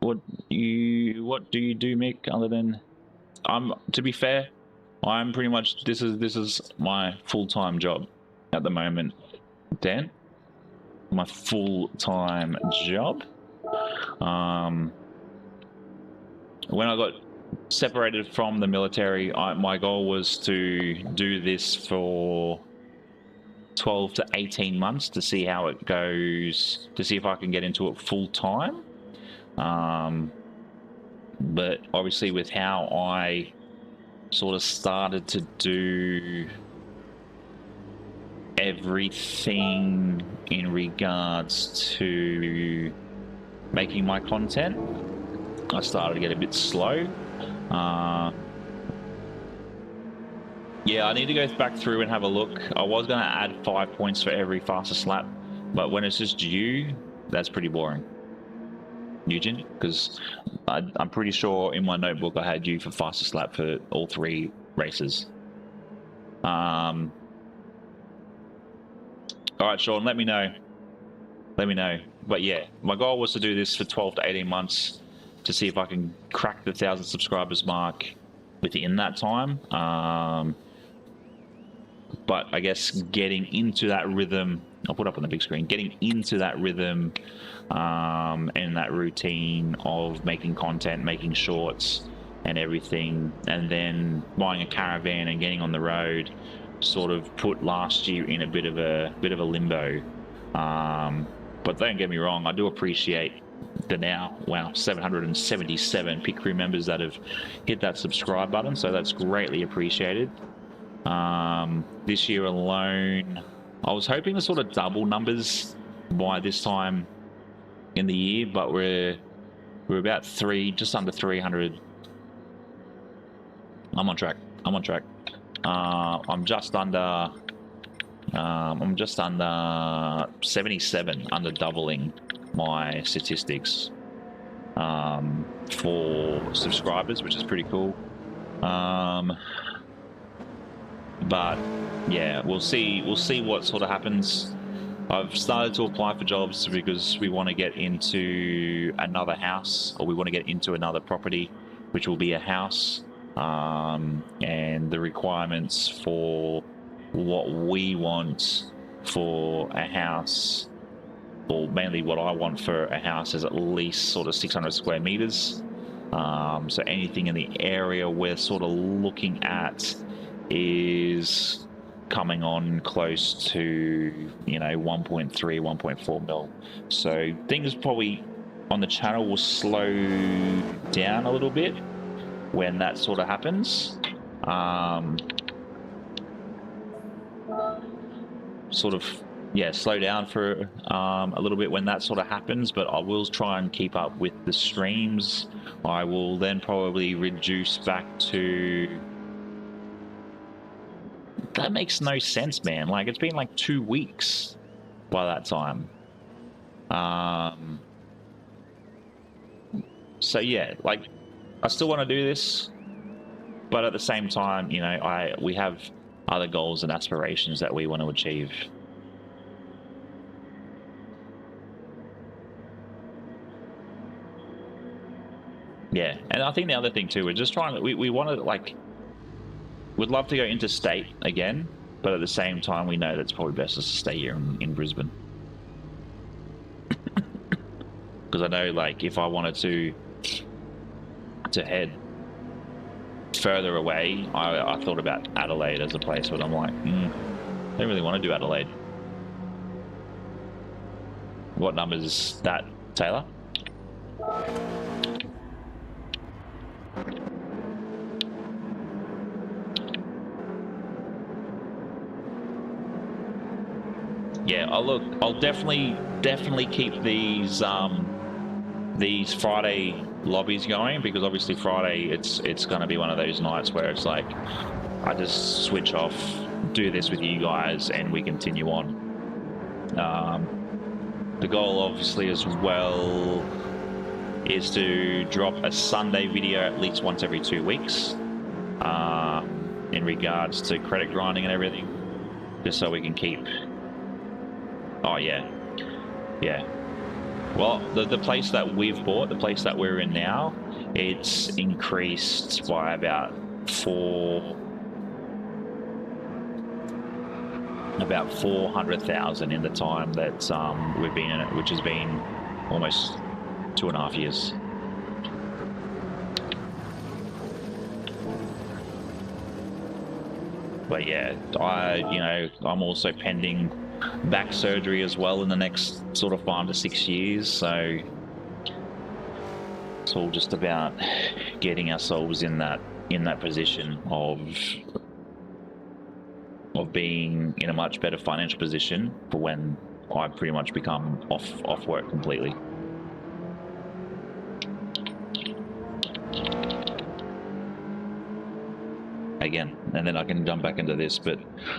What do you do, Mick? Other than, to be fair, I'm pretty much this is my full-time job at the moment, Dan. My full-time job. When I got separated from the military, my goal was to do this for 12 to 18 months to see how it goes, to see if I can get into it full-time. But obviously with how I sort of started to do everything in regards to making my content, I started to get a bit slow. Yeah, I need to go back through and have a look. I was going to add 5 points for every fastest lap, but when it's just you, that's pretty boring. Eugene, because I'm pretty sure in my notebook I had you for fastest lap for all 3 races. All right, Sean, let me know. Let me know. But yeah, my goal was to do this for 12 to 18 months to see if I can crack the 1,000 subscribers mark within that time. But I guess getting into that rhythm, I'll put up on the big screen, getting into that rhythm and that routine of making content, making shorts and everything, and then buying a caravan and getting on the road, sort of put last year in a bit of a limbo. But don't get me wrong, I do appreciate the now, wow, 777 pit crew members that have hit that subscribe button, so that's greatly appreciated. This year alone, I was hoping to sort of double numbers by this time in the year, but we're about just under 300. I'm on track. I'm just under 77, under doubling my statistics for subscribers, which is pretty cool. But yeah, we'll see what sort of happens. I've started to apply for jobs because we want to get into another house, or we want to get into another property, which will be a house. And the requirements for what we want for a house, or mainly what I want for a house, is at least sort of 600 square meters. So anything in the area we're sort of looking at is coming on close to, 1.3, 1.4 mil. So things probably on the channel will slow down a little bit when that sort of happens. Sort of yeah, slow down for a little bit when that sort of happens, but I will try and keep up with the streams. I will then probably reduce back to... That makes no sense, man. Like, it's been like 2 weeks by that time. So yeah, like, I still want to do this, but at the same time, you know, we have other goals and aspirations that we want to achieve. Yeah, and I think the other thing too, we're just trying to, we want to, like, we'd love to go interstate again, but at the same time, we know that it's probably best just to stay here in Brisbane. Because I know, like, if I wanted to head further away, I thought about Adelaide as a place, but I'm like, I don't really want to do Adelaide. What number is that, Taylor? Yeah, I'll definitely keep these Friday lobbies going, because obviously Friday it's going to be one of those nights where it's like I just switch off, do this with you guys, and we continue on. The goal obviously as well is to drop a Sunday video at least once every 2 weeks in regards to credit grinding and everything, just so we can keep... Oh yeah, yeah. Well, the place that we've bought, the place that we're in now, it's increased by about 400,000 in the time that we've been in it, which has been almost 2.5 years. But yeah, I'm also pending back surgery as well in the next sort of 5 to 6 years, so it's all just about getting ourselves in that position of being in a much better financial position for when I pretty much become off work completely. Again, and then I can jump back into this, but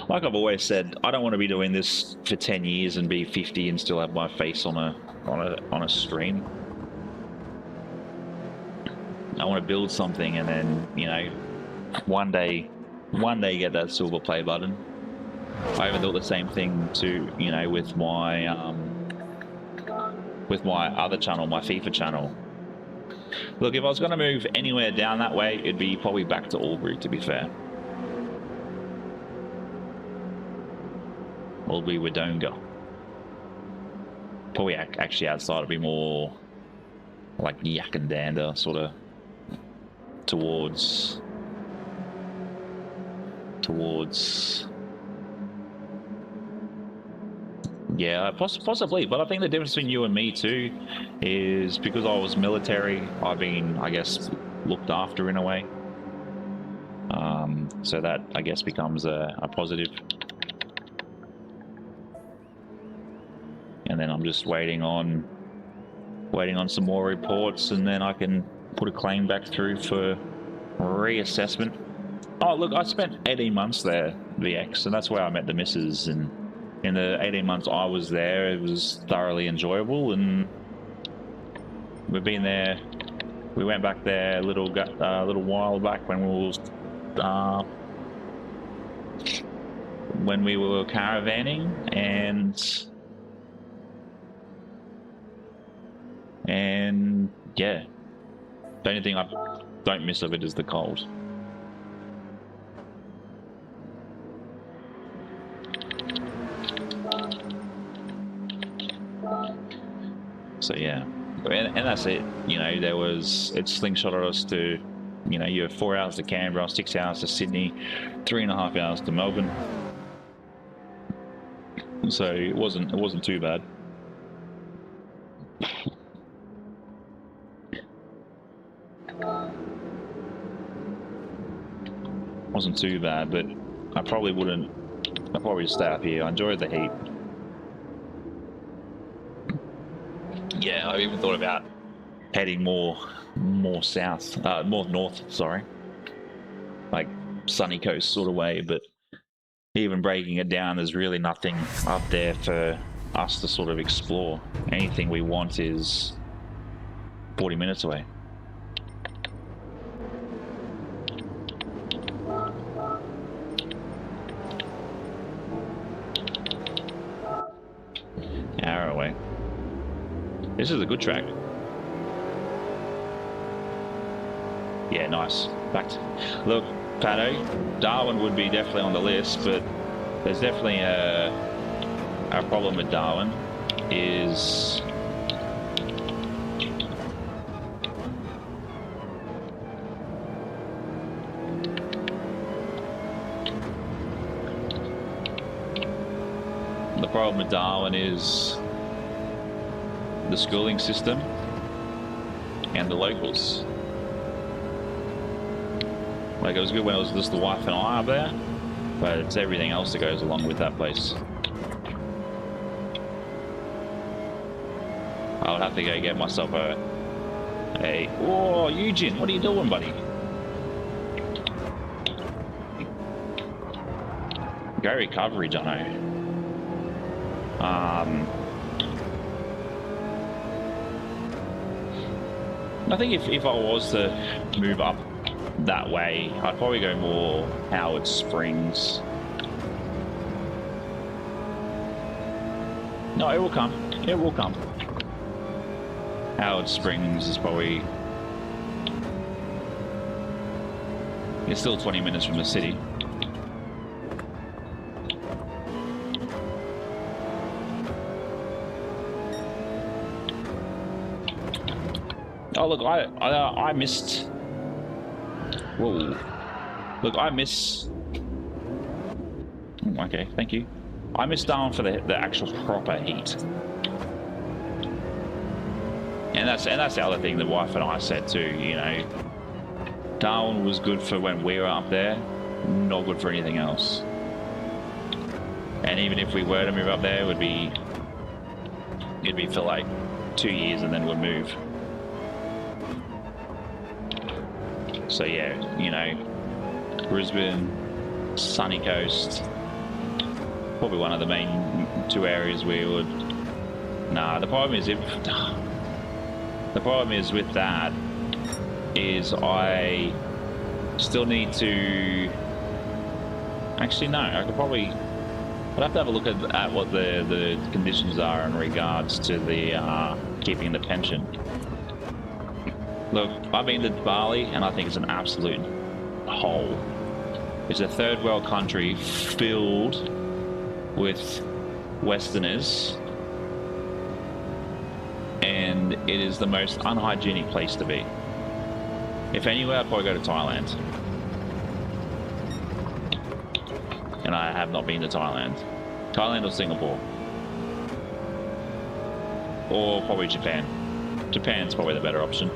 like I've always said, I don't want to be doing this for 10 years and be 50 and still have my face on a stream. I want to build something and then, you know, one day get that silver play button. I even thought the same thing to, you know, with my other channel, my FIFA channel. Look, if I was going to move anywhere down that way, it'd be probably back to Albury, to be fair. Albury, Wodonga. Probably actually outside, it'd be more like Yakandanda, sort of towards yeah, possibly. But I think the difference between you and me too is because I was military, I've been, I guess, looked after in a way. So that, I guess, becomes a positive. And then I'm just waiting on some more reports, and then I can put a claim back through for reassessment. Oh, look, I spent 18 months there, VX, and that's where I met the missus, and in the 18 months I was there, it was thoroughly enjoyable, and we've been there. We went back there a little while back when we were caravanning, and yeah, the only thing I don't miss of it is the cold. So yeah, and that's it. You know, it slingshotted us to, you know, you have 4 hours to Canberra, 6 hours to Sydney, 3.5 hours to Melbourne. So it wasn't too bad. Wasn't too bad, but I probably stay up here. I enjoy the heat. even thought about heading more south, more north, sorry, like sunny coast sort of way, but even breaking it down, there's really nothing up there for us to sort of explore. Anything we want is 40 minutes away. Hour away. This is a good track. Yeah, nice. Back to, look, Pato, Darwin would be definitely on the list, but there's definitely a problem with Darwin is the problem with Darwin is the schooling system and the locals. Like, it was good when it was just the wife and I up there, but it's everything else that goes along with that place. I would have to go get myself a whoa, Eugene, what are you doing, buddy? Go recovery, Jono. I think if I was to move up that way, I'd probably go more Howard Springs. No, it will come. It will come. Howard Springs is probably... It's still 20 minutes from the city. Oh, look, I missed... Whoa. Look, I miss... Okay, thank you. I missed Darwin for the actual proper heat. And that's the other thing the wife and I said too, you know. Darwin was good for when we were up there, not good for anything else. And even if we were to move up there, it'd be for like 2 years and then we'd move. So yeah, you know, Brisbane, sunny coast, probably one of the main two areas we would. Nah, the problem is with that is I still need to. Actually, no, I could probably. I'd have to have a look at what the conditions are in regards to the keeping the pension. Look, I've been to Bali and I think it's an absolute hole. It's a third world country filled with Westerners, and it is the most unhygienic place to be. If anywhere, I'd probably go to Thailand. And I have not been to Thailand. Thailand or Singapore. Or probably Japan. Japan's probably the better option.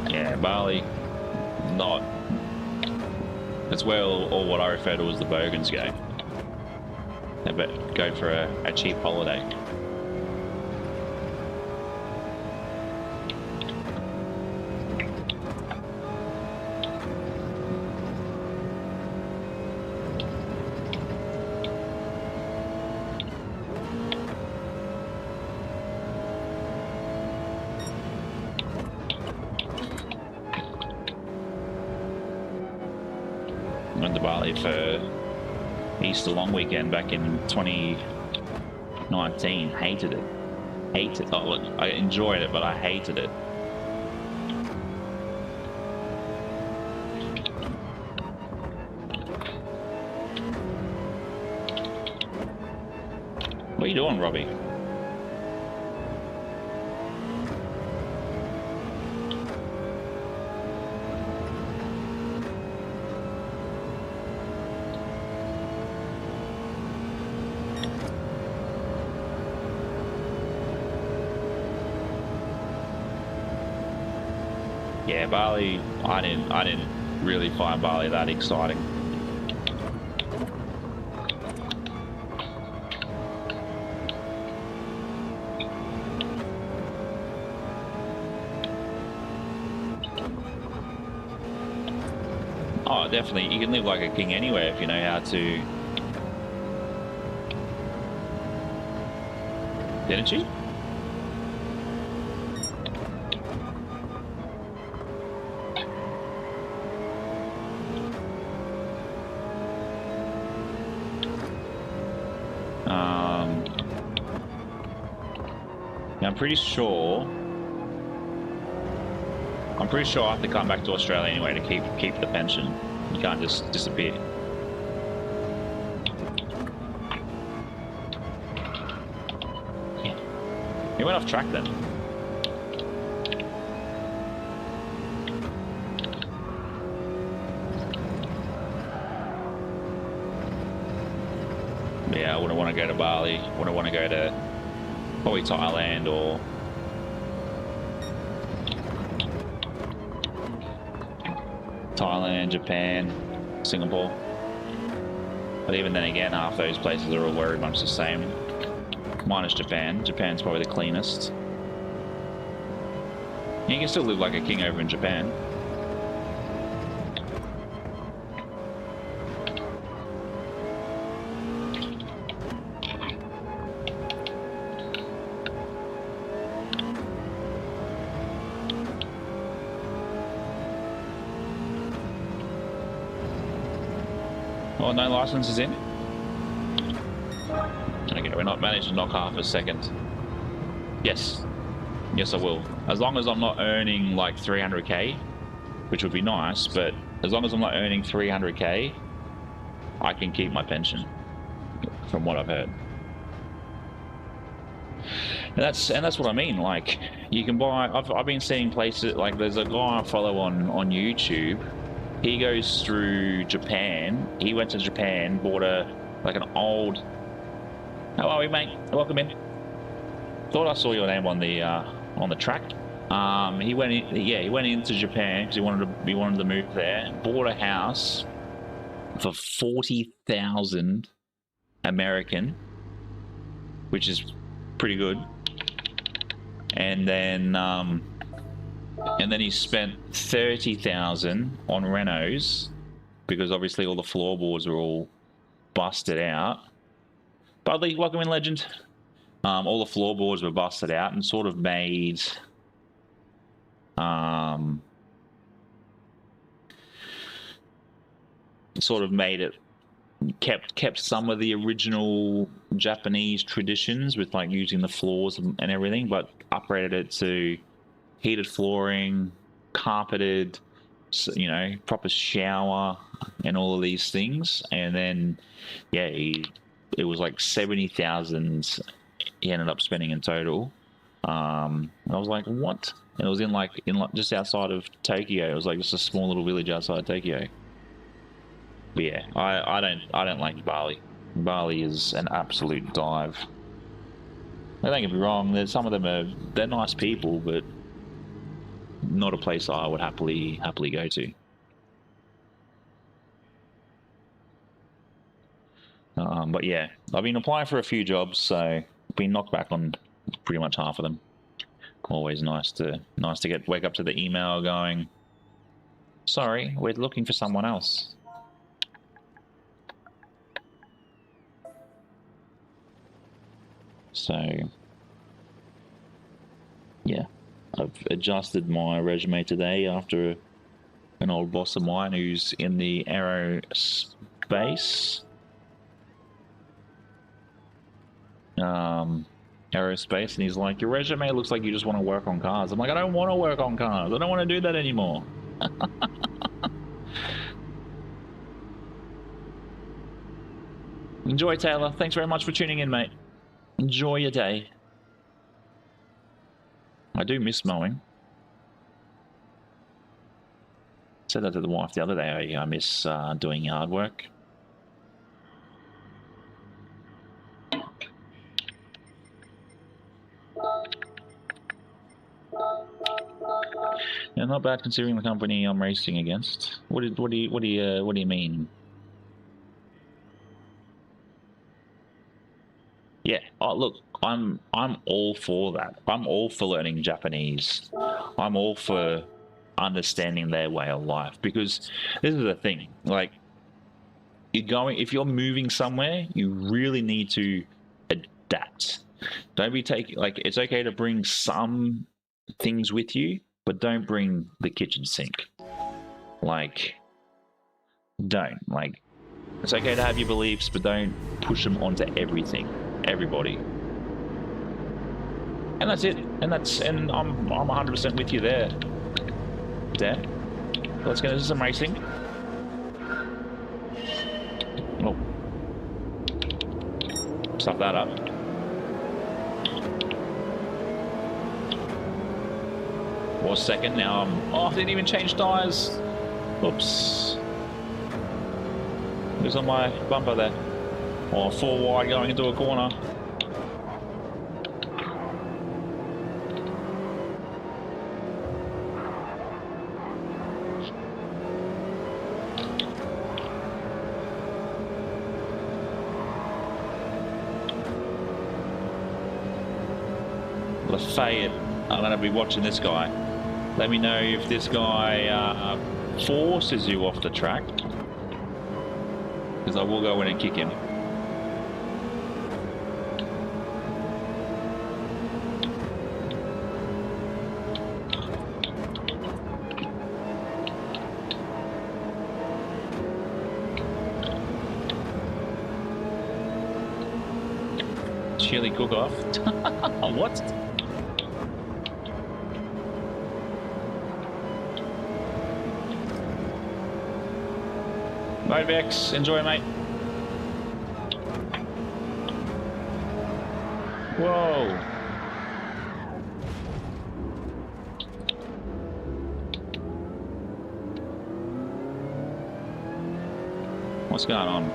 Yeah, Bali, not. That's where all what I refer to as the bogans go. They go for a cheap holiday. Went to Bali for Easter long weekend back in 2019. Hated it. Oh, look, I enjoyed it, but I hated it. What are you doing, Robbie? Yeah, Bali, I didn't really find Bali that exciting. Oh, definitely. You can live like a king anywhere if you know how to. Didn't you? Yeah, I'm pretty sure I have to come back to Australia anyway to keep the pension. You can't just disappear. Yeah. He went off track then. Yeah, I wouldn't want to go to Bali. Wouldn't want to go to probably Thailand or Japan, Singapore. But even then again, half those places are all very much the same. Minus Japan. Japan's probably the cleanest. You can still live like a king over in Japan. Oh, no licenses in? Okay, we're not managed to knock half a second. Yes. Yes, I will. As long as I'm not earning like 300k, which would be nice, but as long as I'm not earning 300k, I can keep my pension, from what I've heard. And that's what I mean. Like, you can buy. I've been seeing places like there's a guy I follow on YouTube. He goes through Japan. He went to Japan, bought an old. How are we, mate? Welcome in. Thought I saw your name on the track. He went in, yeah, he went into Japan because he wanted to move there. Bought a house for 40,000 American, which is pretty good. And then he spent 30,000 on renos because obviously all the floorboards were all busted out. Budley, welcome in, legend. All the floorboards were busted out and sort of made it kept some of the original Japanese traditions with like using the floors and everything, but upgraded it to heated flooring, carpeted, you know, proper shower and all of these things. And then yeah, it was like 70,000 he ended up spending in total. And I was like, what? And it was in like just outside of Tokyo. It was like just a small little village outside of Tokyo. But yeah, I don't like Bali. Bali is an absolute dive. Now, don't get me wrong, there's some of them they're nice people, but not a place I would happily go to. But yeah, I've been applying for a few jobs, so been knocked back on pretty much half of them. Always nice to wake up to the email going, sorry, we're looking for someone else. So yeah, I've adjusted my resume today after an old boss of mine who's in the aerospace. Aerospace, and he's like, your resume looks like you just want to work on cars. I'm like, I don't want to work on cars. I don't want to do that anymore. Enjoy, Taylor. Thanks very much for tuning in, mate. Enjoy your day. I do miss mowing. Said that to the wife the other day. I miss doing yard work. Yeah, not bad considering the company I'm racing against. What do you mean? Yeah. Oh, look, I'm all for that. I'm all for learning Japanese. I'm all for understanding their way of life. Because this is the thing, like, if you're moving somewhere, you really need to adapt. Don't be taking, like, it's okay to bring some things with you, but don't bring the kitchen sink. Like, don't. Like, it's okay to have your beliefs, but don't push them onto everybody. And that's it. And I'm 100% with you there. Dan, let's get into some racing. Oh, stuff that up. Was second, now I didn't even change tyres. Oops. It was on my bumper there. Oh, 4 wide going into a corner. Lafayette, I'm going to be watching this guy. Let me know if this guy forces you off the track, because I will go in and kick him. Chili cook-off. What? Right, Vex. Enjoy, mate. Whoa. What's going on?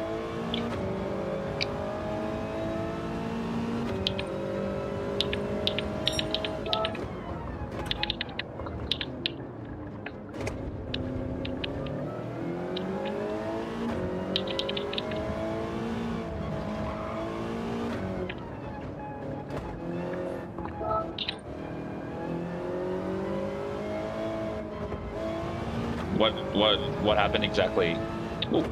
What happened exactly? Ooh.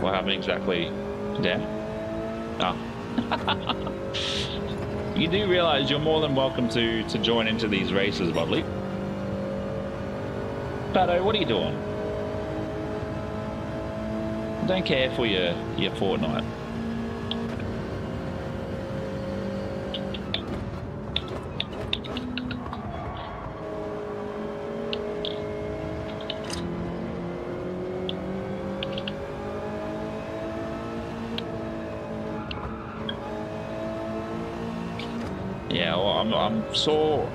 What happened exactly, Dan? Oh. You do realize you're more than welcome to join into these races, Budley. Pato, what are you doing? Don't care for your Fortnite. Yeah, well,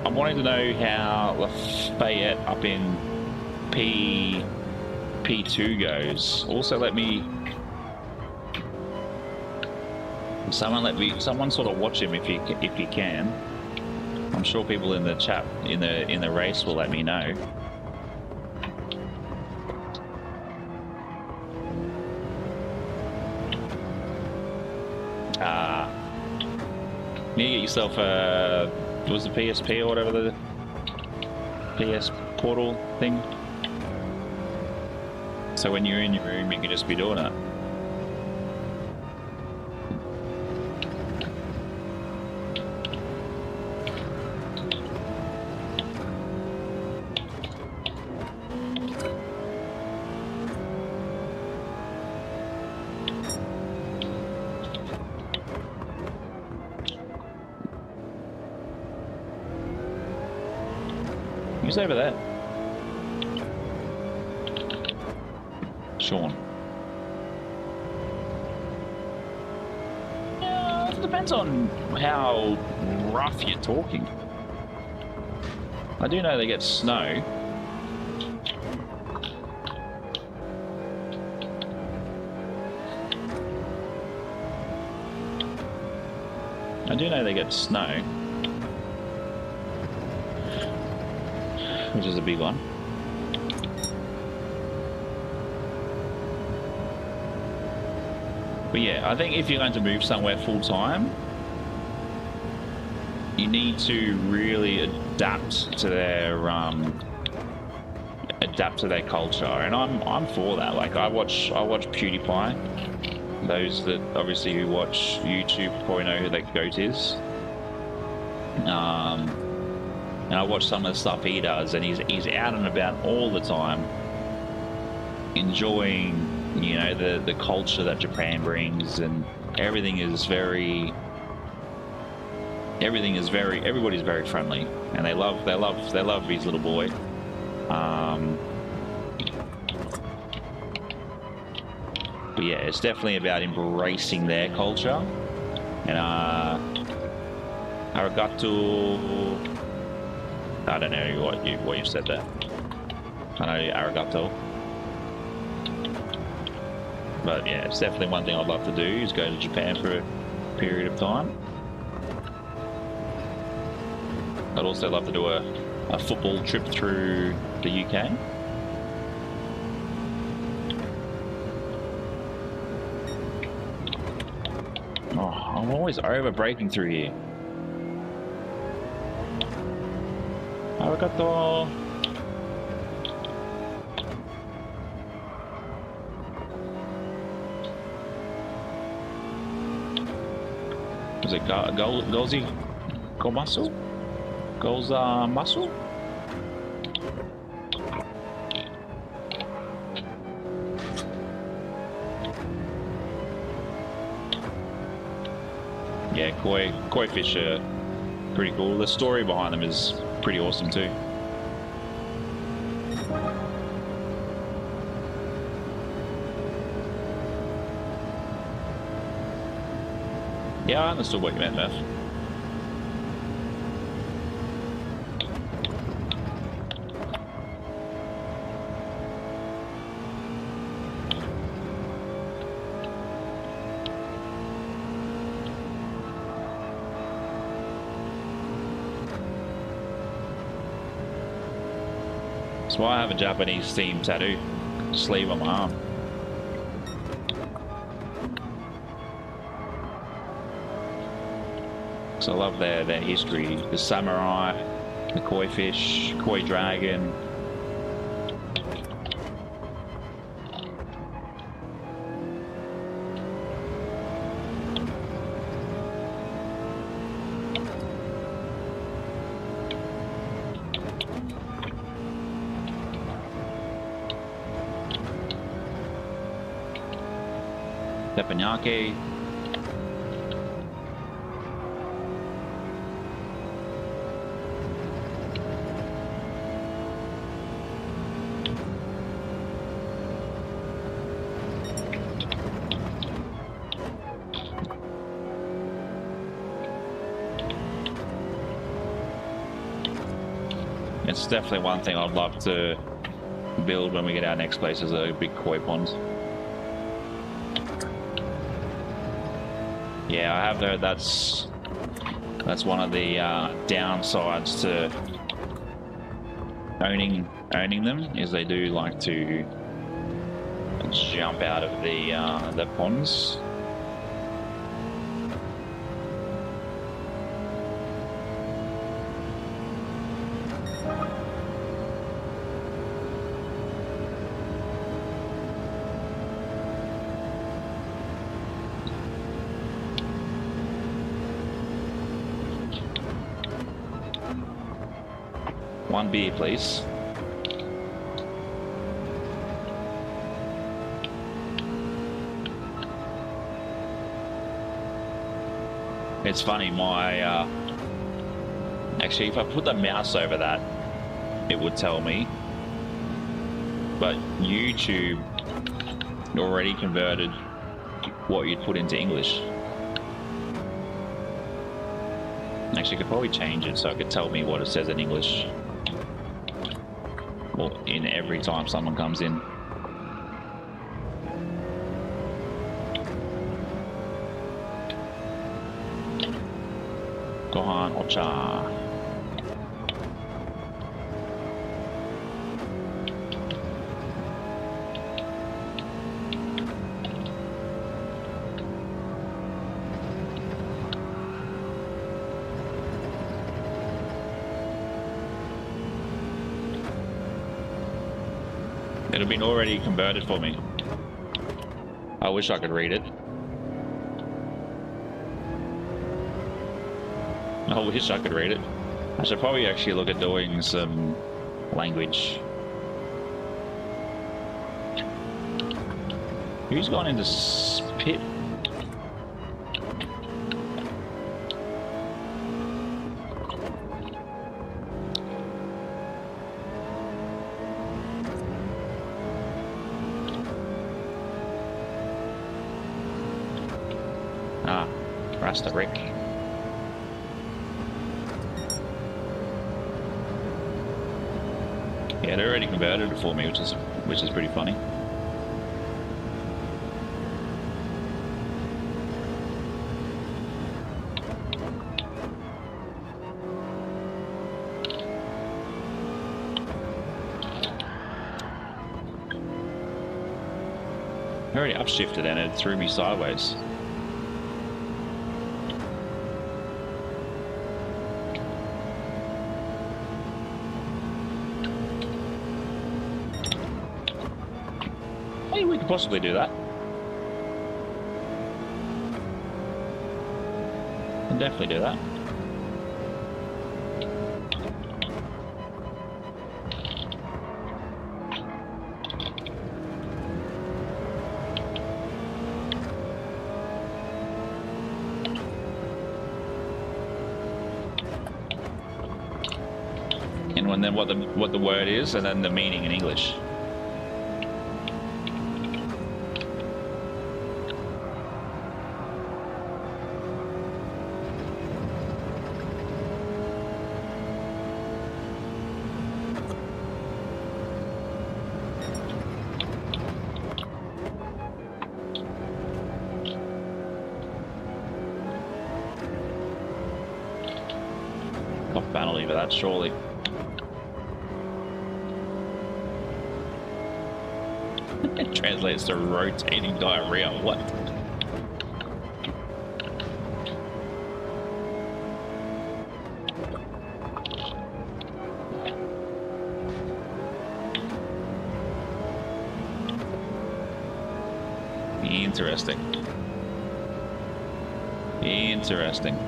I'm wanting to know how Lafayette up in P2 goes. Also, someone sort of watch him if you can. I'm sure people in the chat in the race will let me know. You need to get yourself was the PSP or whatever, the PS Portal thing. So when you're in your room, you can just be doing it. Who's over there? Sean. Yeah, it depends on how rough you're talking. I do know they get snow. I do know they get snow, which is a big one. But yeah, I think if you're going to move somewhere full time, you need to really adapt to their culture, and I'm for that. Like I watch PewDiePie. Those that obviously who watch YouTube probably know who that goat is. And I watch some of the stuff he does, and he's out and about all the time, enjoying, you know, the culture that Japan brings, and everybody's very friendly, and they love his little boy. But yeah, it's definitely about embracing their culture. And arigato, I don't know what you said there. I know arigato. But yeah, it's definitely one thing I'd love to do, is go to Japan for a period of time. I'd also love to do a football trip through the UK. Oh, I'm always over braking through here. Arigato. Is it Golzi Gomasu? Golza Muscle? Yeah, koi fish are pretty cool. The story behind them is pretty awesome too. Yeah, I understood what you meant, Meth. That's why I have a Japanese themed tattoo sleeve on my arm. So I love their history, the samurai, the koi fish, koi dragon. Teppanyaki. It's definitely one thing I'd love to build when we get our next place, is a big koi pond. Yeah, I have heard that's one of the downsides to owning them, is they do like to jump out of the ponds. One beer, please. It's funny, actually, if I put the mouse over that, it would tell me. But YouTube already converted what you'd put into English. Actually, I could probably change it so it could tell me what it says in English. Well, in every time someone comes in. Gohan Ocha. It had been already converted for me. I wish I could read it. I wish I could read it. I should probably actually look at doing some language. Who's gone into pit? Ah, Rasta Rick. Yeah, they already converted it for me, which is pretty funny. I already upshifted and it threw me sideways. Hey, we could possibly do that. Can definitely do that. And then what the word is, and then the meaning in English. Off penalty for that, surely. It translates to rotating diarrhea. What? Interesting. Interesting.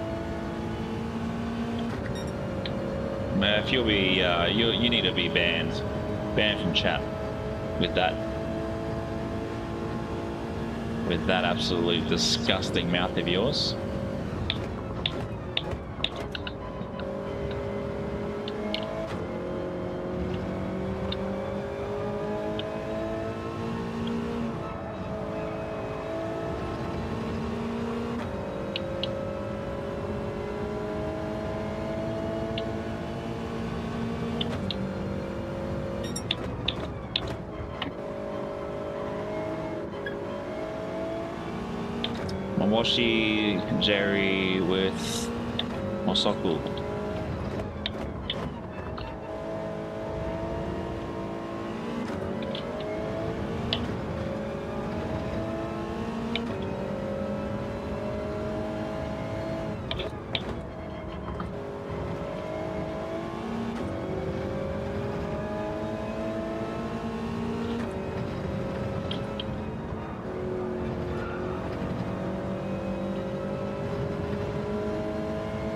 If you'll be, you need to be banned from chat with that. With that absolute disgusting mouth of yours. Mawashi Jerry with Mosoku.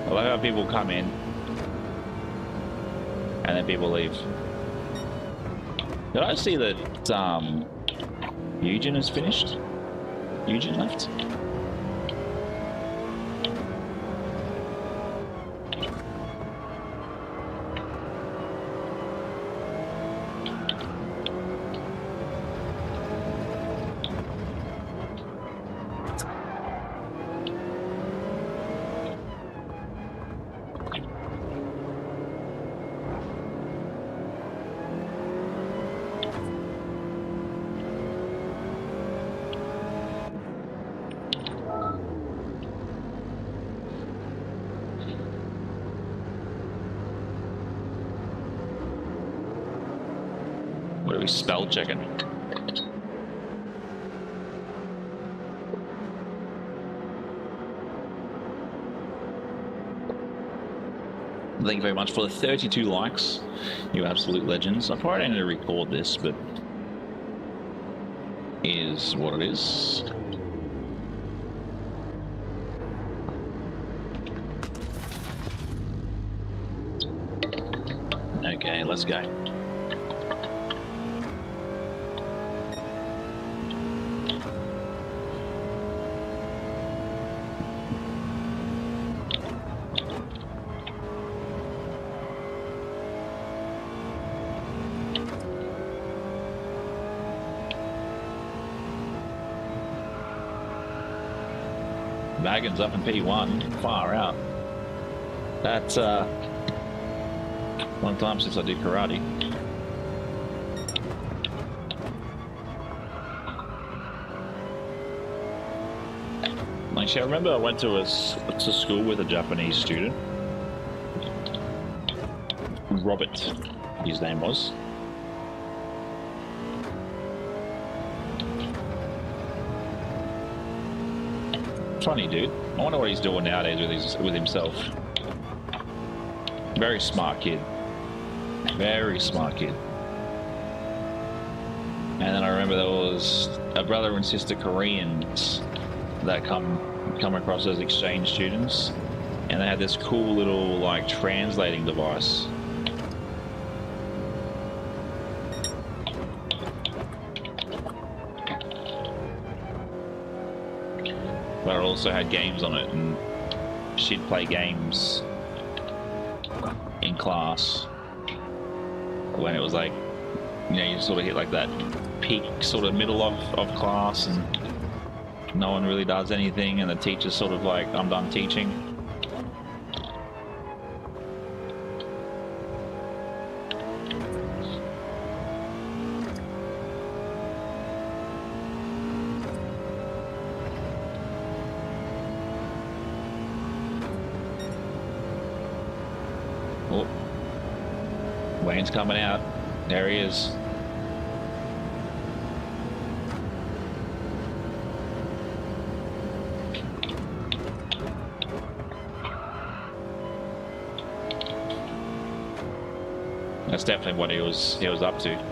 I love how people come in and then people leave. Did I see that Eugen has finished? Eugen left? What are we spell checking? Thank you very much for the 32 likes, you absolute legends. I probably need to record this, but is what it is. Okay, let's go. Wagons up in P1, far out. That's long time since I did karate. Actually, I remember I went to school with a Japanese student. Robert, his name was. Funny dude. I wonder what he's doing nowadays with himself. Very smart kid. Very smart kid. And then I remember there was a brother and sister Koreans that come across as exchange students, and they had this cool little like translating device. But it also had games on it, and she'd play games in class when it was like, you know, you sort of hit like that peak sort of middle of class and no one really does anything, and the teacher's sort of like, I'm done teaching. Oh, Wayne's coming out. There he is. That's definitely what he was up to.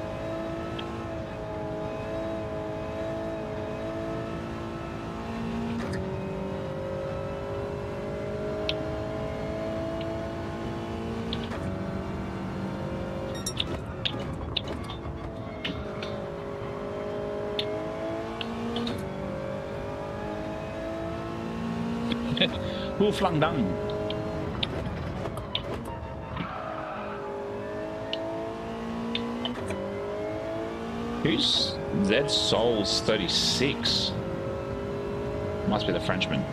Who flung down? Who's Zed Souls 36? Must be the Frenchman.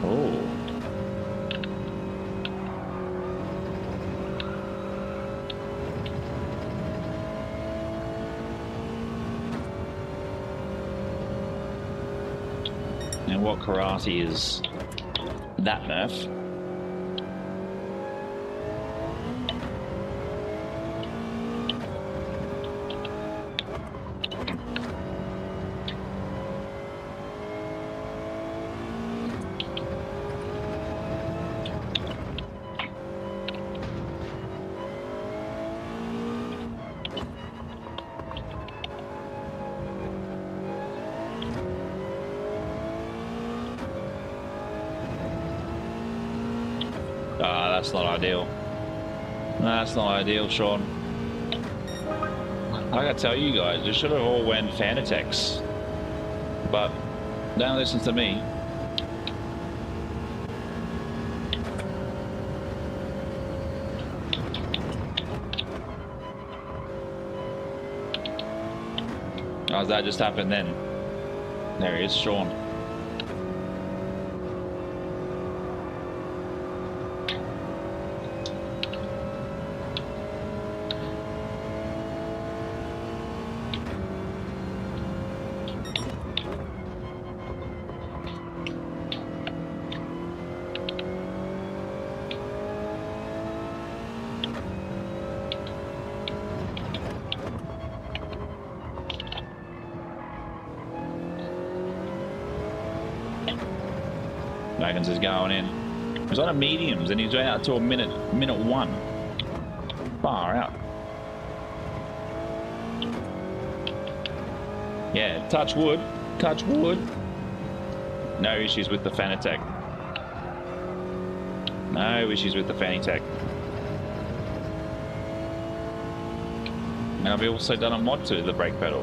Oh. And what karate is that nerf? That's not ideal. That's not ideal, Sean. I gotta tell you guys, you should have all went Fanatec's, but don't listen to me. Oh, that just happened then. There he is, Sean. Wagons is going in. He was on a mediums and he's out to a minute 1. Far out. Yeah, touch wood. Touch wood. No issues with the Fanatec. No issues with the Fanatec. And I've also done a mod to the brake pedal.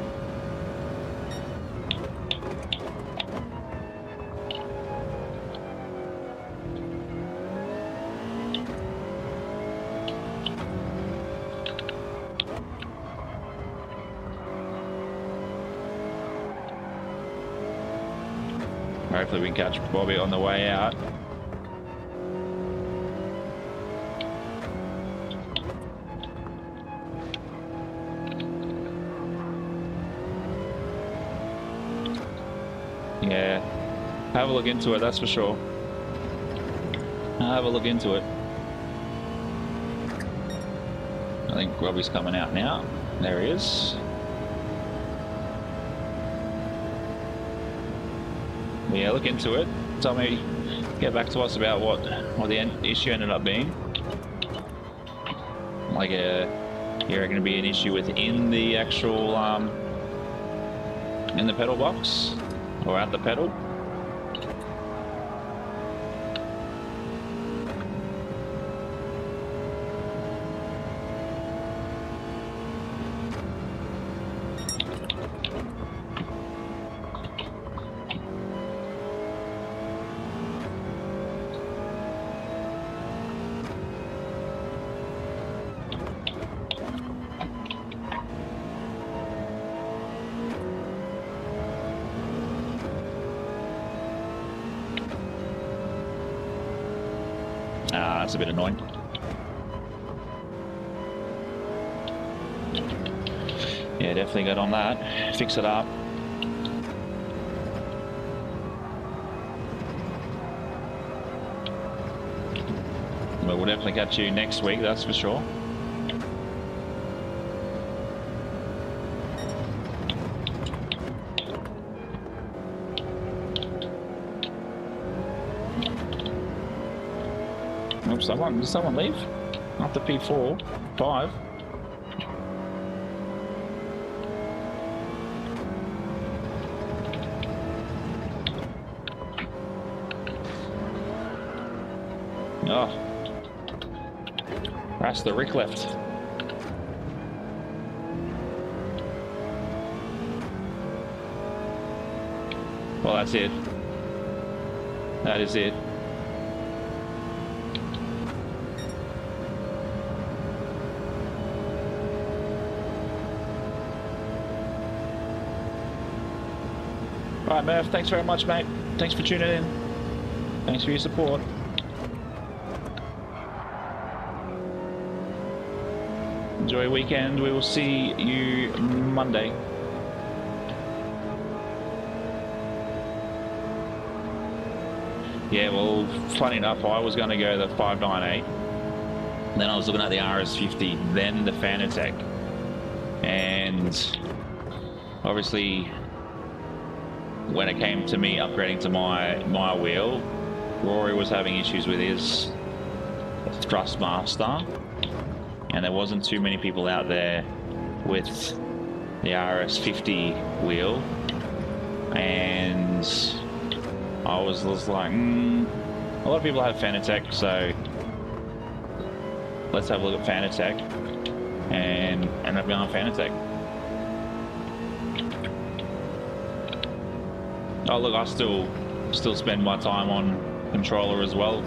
Hopefully we can catch Bobby on the way out. Yeah, have a look into it, that's for sure. Have a look into it. I think Robbie's coming out now. There he is. Yeah, look into it. Tell me, get back to us about what the issue ended up being. Like, you reckon to be an issue within the actual, in the pedal box? Or at the pedal? That's a bit annoying. Yeah, definitely get on that. Fix it up. But we'll definitely catch you next week, that's for sure. Did someone leave? After P4, 5. Oh. That's the Rick left. Well, that's it. That is it. All right, Murph, thanks very much, mate. Thanks for tuning in. Thanks for your support. Enjoy your weekend. We will see you Monday. Yeah, well, funny enough, I was going to go the 598. Then I was looking at the RS50, then the Fanatec. And obviously, when it came to me upgrading to my wheel, Rory was having issues with his Thrustmaster, and there wasn't too many people out there with the RS50 wheel, and I was like, a lot of people have Fanatec, so let's have a look at Fanatec, and end up going Fanatec. Oh look, I still spend my time on controller as well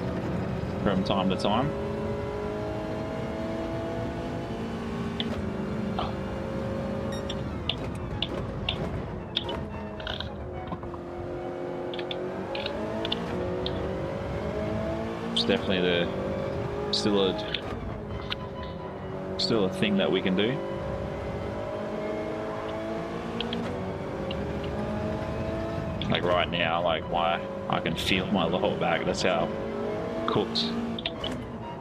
from time to time. It's definitely still a thing that we can do. Like right now, like I can feel my lower back. That's how cooked.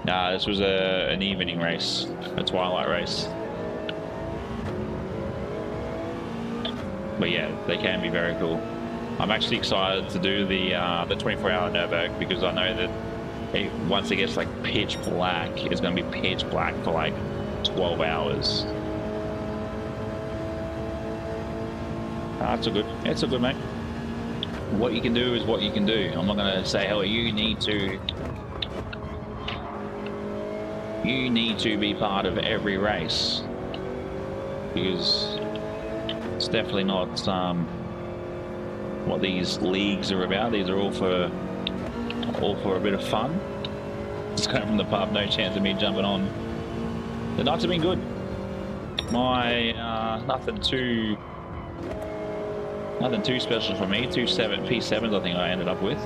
Nah, this was an evening race, a twilight race. But yeah, they can be very cool. I'm actually excited to do the 24-hour Nürburgring because I know that Once it gets like pitch black, it's going to be pitch black for like 12 hours. It's all good. It's all good, mate. What you can do is what you can do. I'm not going to say, oh, you need to be part of every race, because it's definitely not what these leagues are about. These are all for a bit of fun. Just going from the pub, no chance of me jumping on. The nights have been good. My nothing too special for me. P7s I think I ended up with.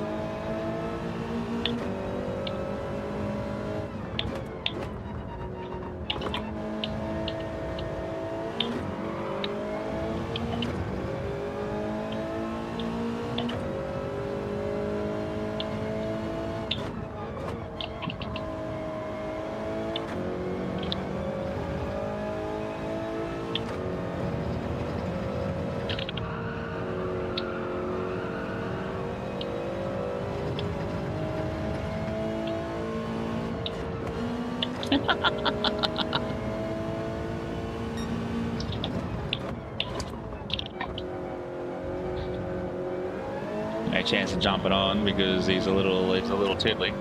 No chance of jumping on because he's a little tiddly.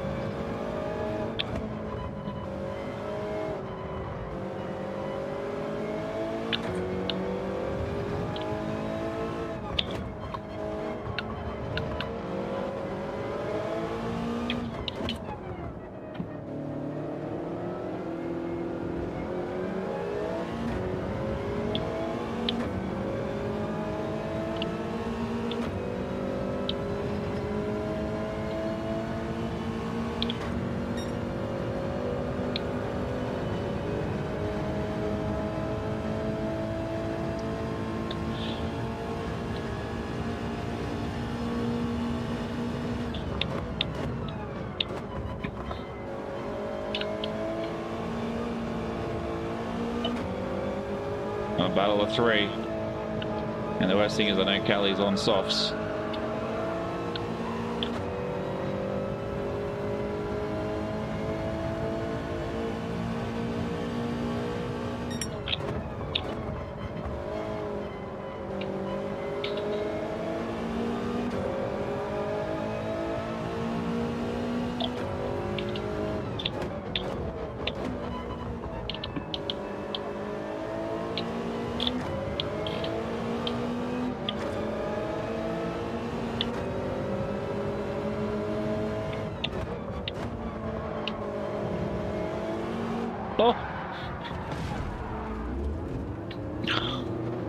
A battle of three. And the worst thing is I know Callie's on softs. Oh.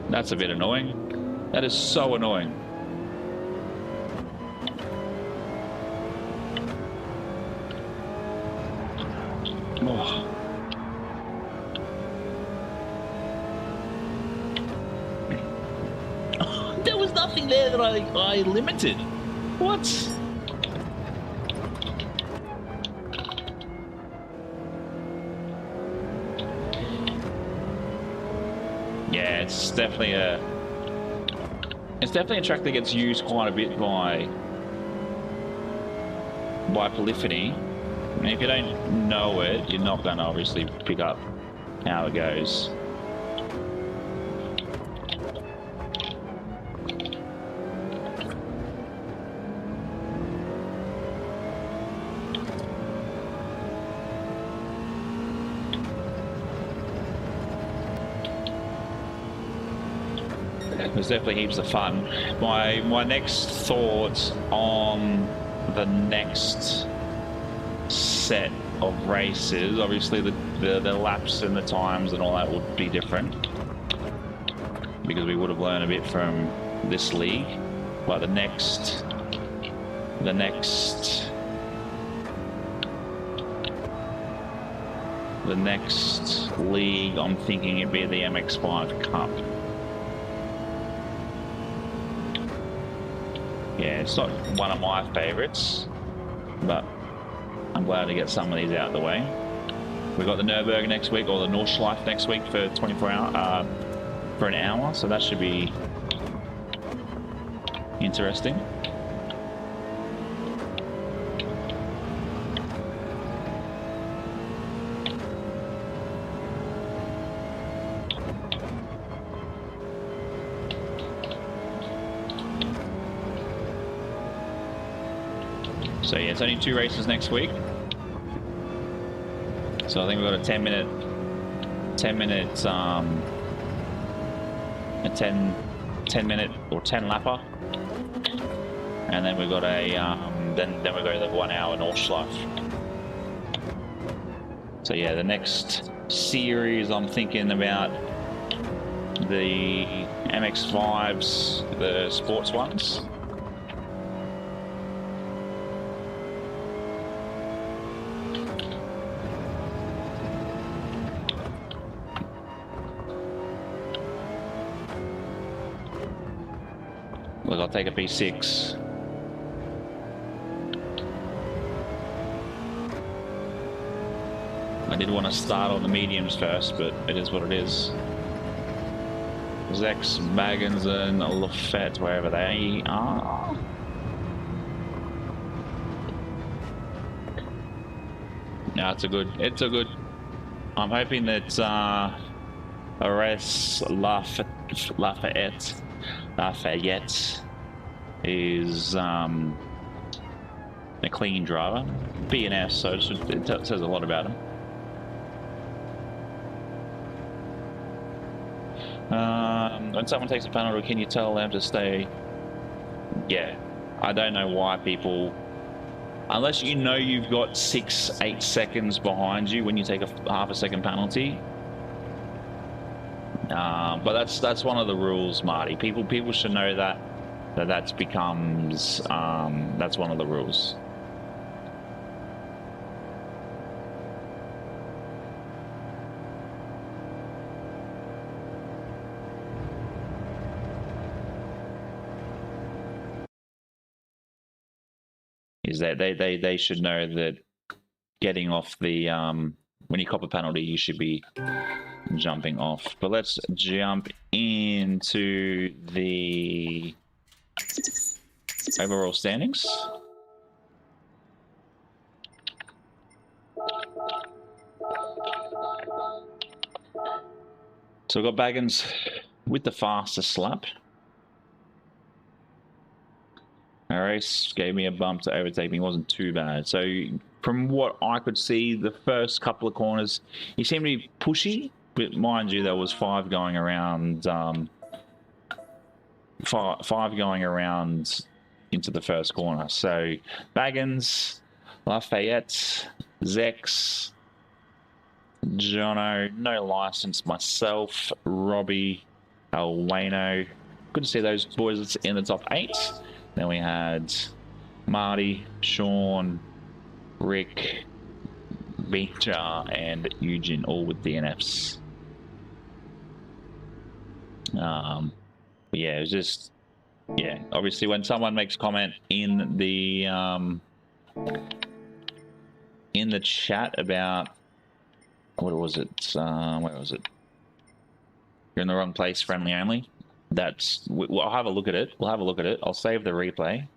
That's a bit annoying. That is so annoying. Oh. There was nothing there that I limited. What? Yeah, it's definitely a track that gets used quite a bit by polyphony. And if you don't know it, you're not going to obviously pick up how it goes. There's definitely heaps of fun. My next thoughts on the next set of races, obviously the laps and the times and all that would be different because we would have learned a bit from this league. But the next league, I'm thinking it'd be the MX-5 Cup. Yeah, it's not one of my favorites, but I'm glad to get some of these out of the way. We've got the Nürburgring next week, or the Nordschleife next week for 24 hour, for an hour, so that should be interesting. So yeah, it's only 2 races next week. So I think we've got a 10 minute, a 10 minute or 10 lapper. And then we've got a, then we go to the 1 hour Nordschleife. So yeah, the next series I'm thinking about the MX-5s, the sports ones. Look, I'll take a P6. I did want to start on the mediums first, but it is what it is. Zex, Baggins, and Lafette, wherever they are. No, it's a good. I'm hoping that Ares Lafayette is a clean driver. B&S, so it says a lot about him. When someone takes a penalty, can you tell them to stay? Yeah, I don't know why people, unless you know you've got 6-8 seconds behind you when you take a half a second penalty. But that's one of the rules, Marty. People should know that becomes that's one of the rules. Is that they should know that getting off the when you cop a penalty, you should be jumping off. But let's jump into the overall standings. So we've got Baggins with the fastest lap. Race gave me a bump to overtake me. It wasn't too bad. So from what I could see, the first couple of corners, he seemed to be pushy. But mind you, there was 5 going around, 5 going around into the first corner. So Baggins, Lafayette, Zex, Jono, no license myself, Robbie, Elwano. Good to see those boys in the top 8. Then we had Marty, Sean, Rick, Beecher, and Eugene, all with DNFs. But yeah, it was just, yeah, obviously when someone makes comment in the chat about, what was it, where was it? You're in the wrong place, friendly only. That's, I'll have a look at it. We'll have a look at it. I'll save the replay.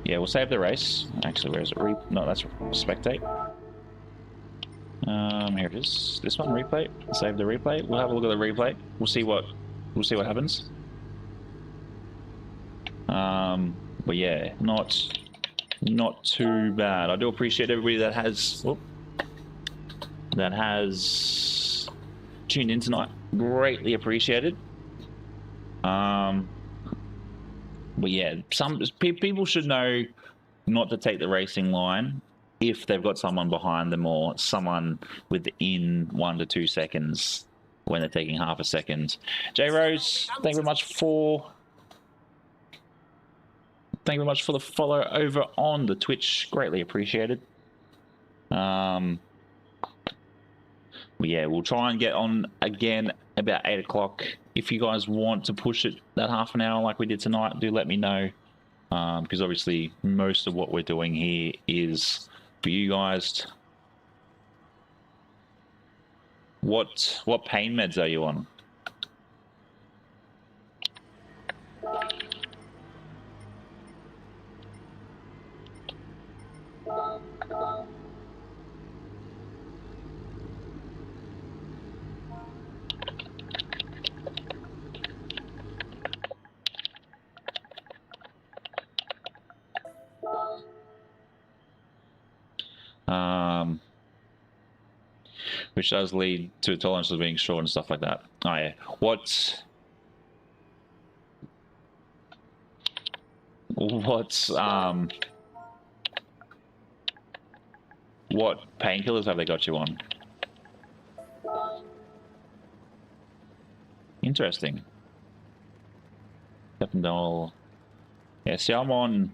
Yeah, we'll save the race. Actually, where is it? No, that's spectate. Here it is. This one, replay. Save the replay. We'll have a look at the replay. We'll see what happens. But yeah, not too bad. I do appreciate everybody that has tuned in tonight. Greatly appreciated. But yeah, some people should know not to take the racing line if they've got someone behind them or someone within 1 to 2 seconds when they're taking half a second. J Rose, thank you very much for the follow over on the Twitch. Greatly appreciated. But yeah, we'll try and get on again about 8 o'clock. If you guys want to push it that half an hour like we did tonight, do let me know. Because obviously most of what we're doing here is for you guys. What pain meds are you on? Which does lead to tolerances being short and stuff like that. Oh yeah. What painkillers have they got you on? Interesting. Epinol. Yeah, see, I'm on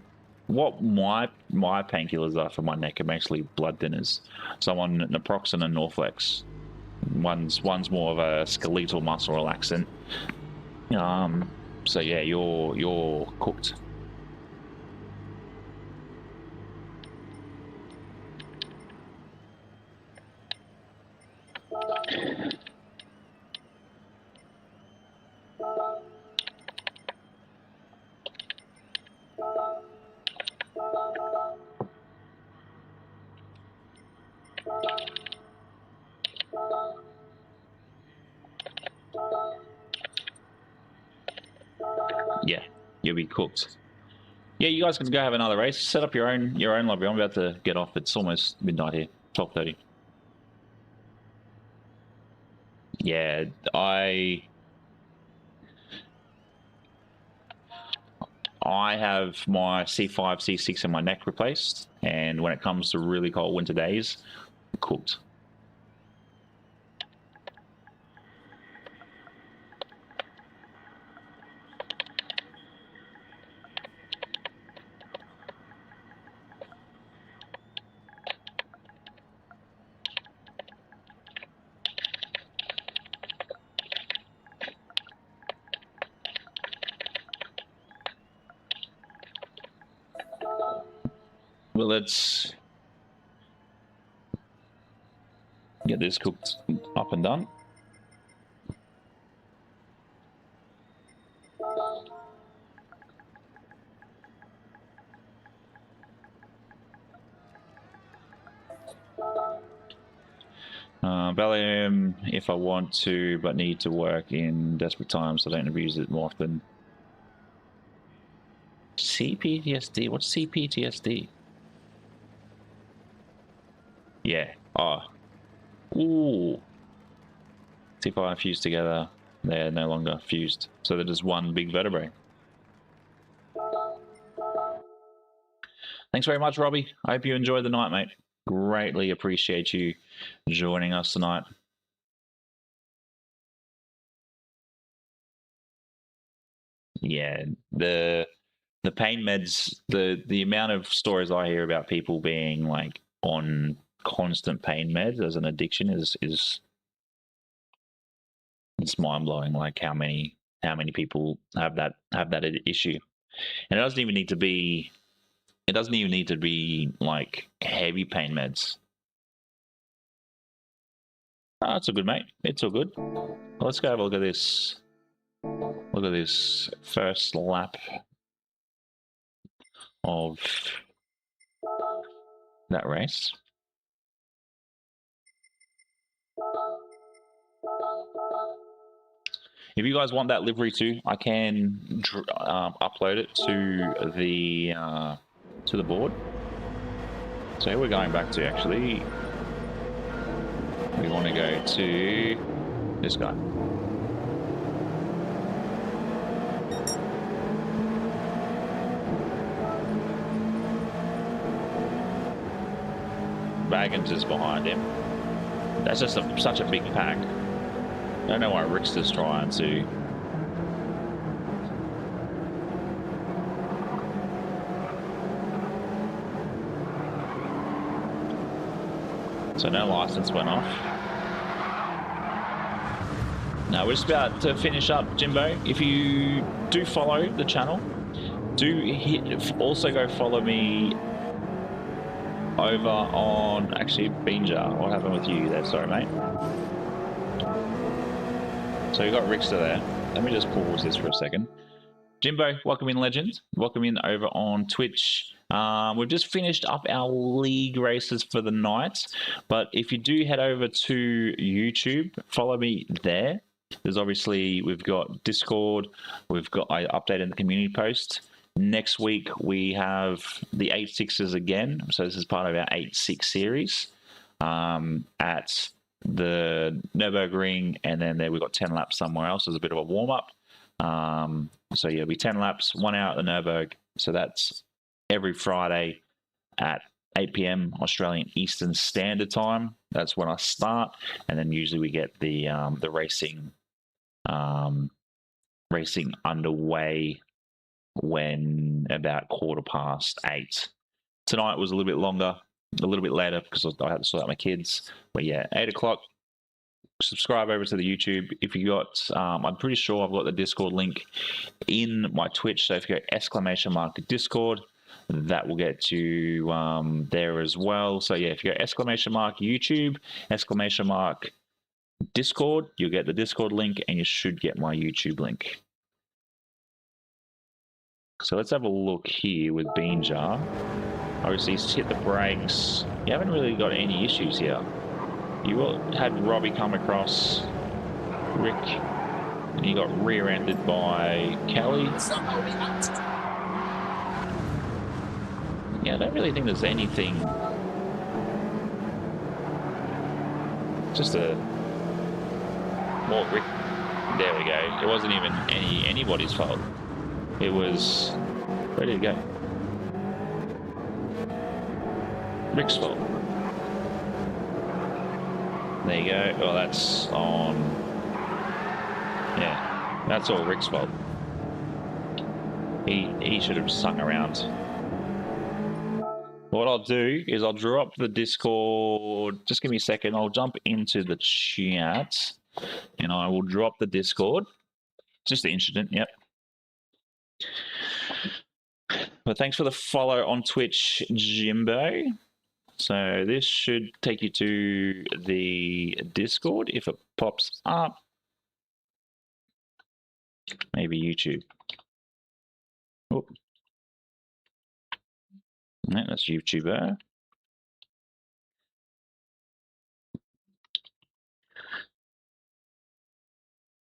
what my painkillers are for my neck are mostly blood thinners. So I'm on naproxen and Norflex. One's more of a skeletal muscle relaxant. So yeah, you're cooked. Yeah, you'll be cooked. Yeah, you guys can go have another race. Set up your own lobby. I'm about to get off. It's almost midnight here. 12:30. Yeah, I have my C5, C6 and my neck replaced, and when it comes to really cold winter days, I'm cooked. Well, let's get this cooked up and done. Valium if I want to, but need to work in desperate times, so I don't abuse it more often. CPTSD? What's CPTSD? Yeah. Oh. Ooh. T5 fused together. They're no longer fused. So they're just one big vertebrae. Thanks very much, Robbie. I hope you enjoyed the night, mate. Greatly appreciate you joining us tonight. Yeah, the pain meds, the amount of stories I hear about people being like on constant pain meds as an addiction is it's mind blowing. Like how many people have that issue, and it doesn't even need to be like heavy pain meds. Oh, it's all good, mate. It's all good. Well, let's go have a look at this. Look at this first lap of that race. If you guys want that livery too, I can upload it to the board. So here we're going back to actually. We want to go to this guy. Baggins is behind him. That's just such a big pack. I don't know why Rickster's trying to. So no license went off. Now we're just about to finish up, Jimbo. If you do follow the channel, also go follow me over on, actually, Binja. What happened with you there? Sorry, mate. So you got Rickster there. Let me just pause this for a second. Jimbo, welcome in, legend. Welcome in over on Twitch. We've just finished up our league races for the night, but if you do head over to YouTube, follow me there. There's obviously, we've got Discord, I updated the community post. Next week we have the 8.6s again, so this is part of our 8.6 series at the Nürburgring, and then there we've got 10 laps somewhere else as a bit of a warm-up. So yeah, it'll be 10 laps, 1 hour at the Nürburg. So that's every Friday at 8 p.m. Australian Eastern Standard Time. That's when I start, and then usually we get the racing underway when about 8:15. Tonight was a little bit longer, a little bit later because I had to sort out my kids. But yeah, 8 o'clock. Subscribe over to the YouTube. If you got, I'm pretty sure I've got the Discord link in my Twitch. So if you go !Discord, that will get you there as well. So yeah, if you go !YouTube, !Discord, you'll get the Discord link, and you should get my YouTube link. So let's have a look here with Bean Jar. Obviously, he's hit the brakes. You haven't really got any issues here. You had Robbie come across Rick, and he got rear-ended by Kelly. Yeah, I don't really think there's anything. Just a more Rick. There we go. It wasn't even anybody's fault. It was. Where did it go? Rick's fault. There you go. Well, that's on. Yeah, that's all Rick's fault. He should have sung around. What I'll do is I'll drop the Discord. Just give me a second. I'll jump into the chat, and I will drop the Discord. Just the incident. Yep. But thanks for the follow on Twitch, Jimbo. So this should take you to the Discord if it pops up. Maybe YouTube. Oh. No, that's YouTuber.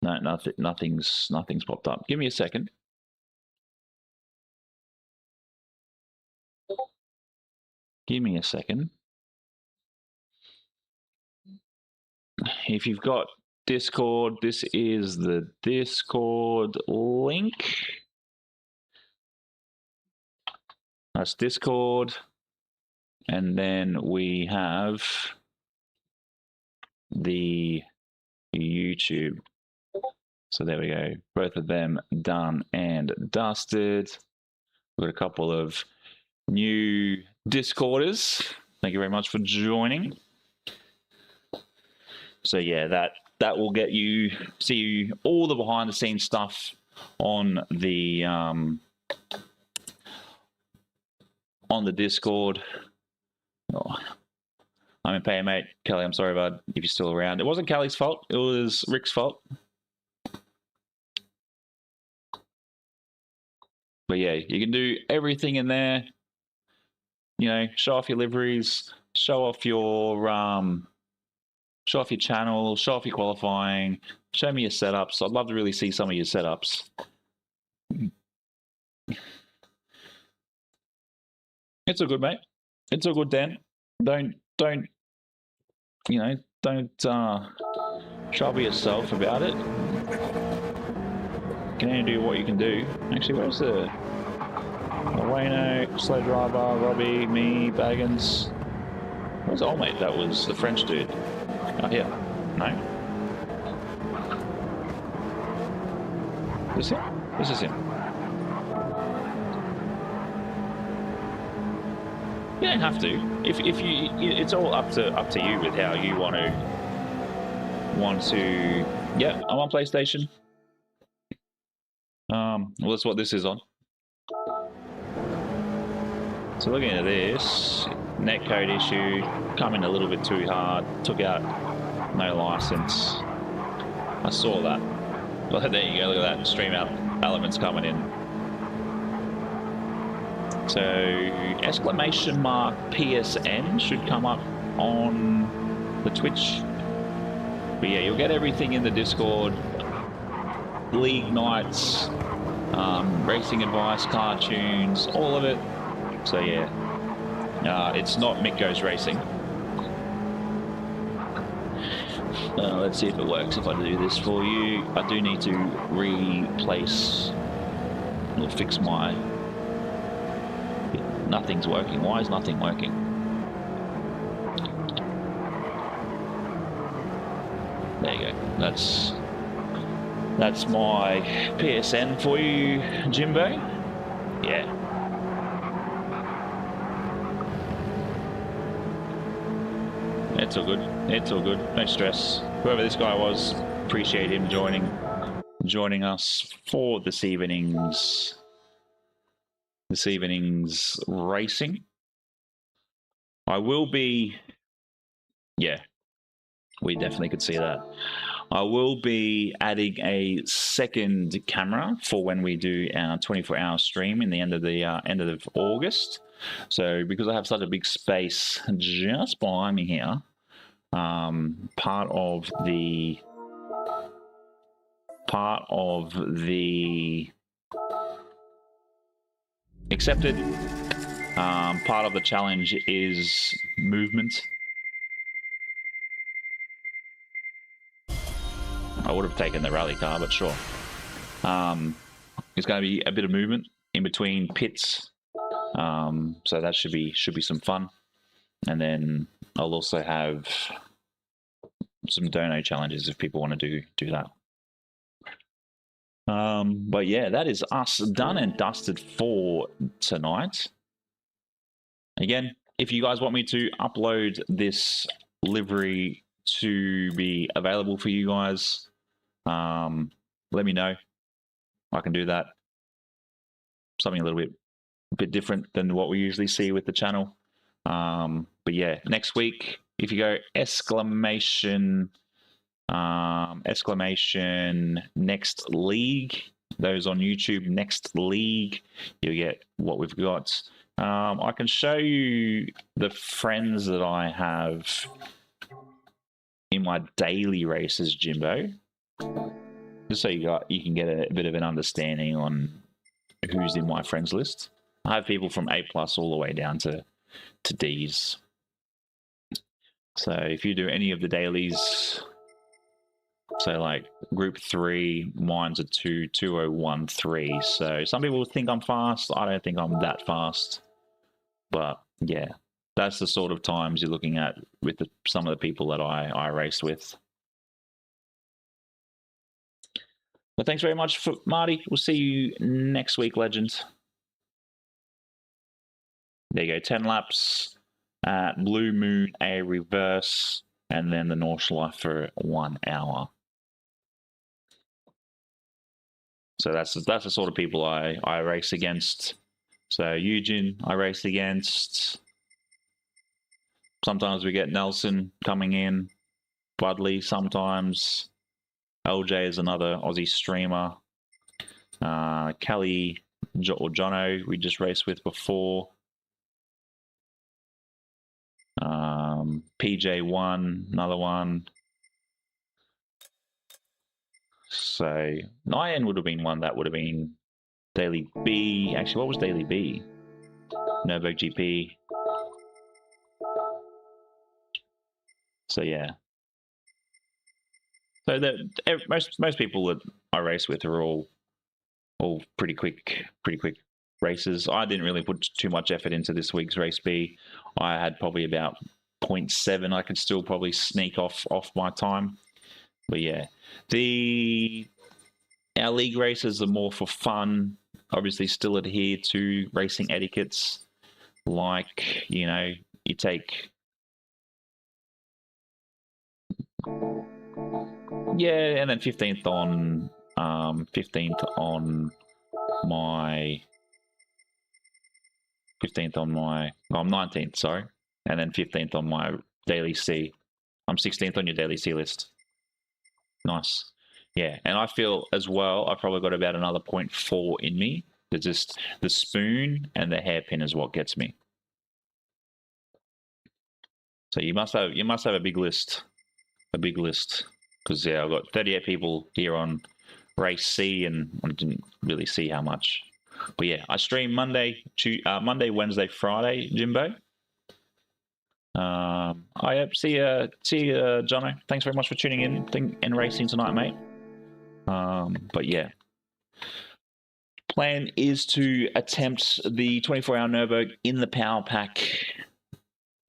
No, nothing's popped up. Give me a second. Give me a second. If you've got Discord, this is the Discord link. That's Discord. And then we have the YouTube. So there we go. Both of them done and dusted. We've got a couple of new Discorders. Thank you very much for joining. So yeah, that will get you see all the behind the scenes stuff on the Discord. Oh, I'm in pain, mate. Kelly, I'm sorry, bud, if you're still around. It wasn't Kelly's fault. It was Rick's fault. But yeah, you can do everything in there. You know, show off your liveries, show off your channel, show off your qualifying, show me your setups. I'd love to really see some of your setups. It's all good, mate. It's all good, Dan. Don't trouble yourself about it. You can only do what you can do. Actually, where's the Wayno, Slow Driver, Robbie, me, Baggins? Where's the old mate? That was the French dude. Oh, here. No. This him? This is him. You don't have to. If you, it's all up to you with how you want to. Yeah, I'm on PlayStation. Well, that's what this is on. So looking at this, netcode issue, come in a little bit too hard, took out no license. I saw that. Well, there you go. Look at that. Stream out elements coming in. So exclamation mark PSN should come up on the Twitch. But yeah, you'll get everything in the Discord. League nights, racing advice, cartoons, all of it. So yeah, it's not Mick Goes Racing. Let's see if it works if I do this for you. I do need to replace or fix my... Nothing's working. Why is nothing working? There you go. That's my PSN for you, Jimbo. Yeah. It's all good. It's all good. No stress. Whoever this guy was, appreciate him joining us for this evening's racing. I will be, yeah, we definitely could see that. I will be adding a second camera for when we do our 24-hour stream in the end of August. So because I have such a big space just behind me here, part of the accepted. Part of the challenge is movement. I would have taken the rally car, but sure. There's going to be a bit of movement in between pits, so that should be some fun. And then I'll also have some dono challenges if people want to do that. But yeah, that is us done and dusted for tonight. Again, if you guys want me to upload this livery to be available for you guys, let me know. I can do that. Something a little bit different than what we usually see with the channel. But yeah, next week, if you go exclamation next league, those on YouTube, next league, you'll get what we've got. I can show you the friends that I have in my daily races, Jimbo, just so you can get a bit of an understanding on who's in my friends list. I have people from A+ all the way down to D's. So if you do any of the dailies, so like group 3, mine's a 2:2013. So some people think I'm fast. I don't think I'm that fast. But yeah, that's the sort of times you're looking at with some of the people that I race with. But thanks very much, for Marty. We'll see you next week, legends. There you go, 10 laps at Blue Moon, a reverse, and then the Nordschleife for 1 hour. So that's the sort of people I race against. So Eugene, I race against. Sometimes we get Nelson coming in, Budley sometimes. LJ is another Aussie streamer. Kelly or Jono, we just raced with before. PJ1, another one. So Nyan would have been one that would have been Daily B. Actually, what was Daily B? Nürburgring GP. So yeah. So most people that I race with are all pretty quick races. I didn't really put too much effort into this week's race B. I had probably about 0.7. I could still probably sneak off my time. But yeah, our league races are more for fun. Obviously, still adhere to racing etiquettes, like you take. Yeah, and then 15th on my 19th, sorry, and then 15th on my daily C. I'm 16th on your daily C list. Nice. Yeah, and I feel as well, I probably got about another 0.4 in me. It's just the spoon and the hairpin is what gets me. So you must have a big list, because yeah, I've got 38 people here on race C, and I didn't really see how much. But yeah, I stream Monday, Wednesday, Friday, Jimbo. See you, Jono. Thanks very much for tuning in racing tonight, mate. But yeah, plan is to attempt the 24-hour Nürburgring in the Power Pack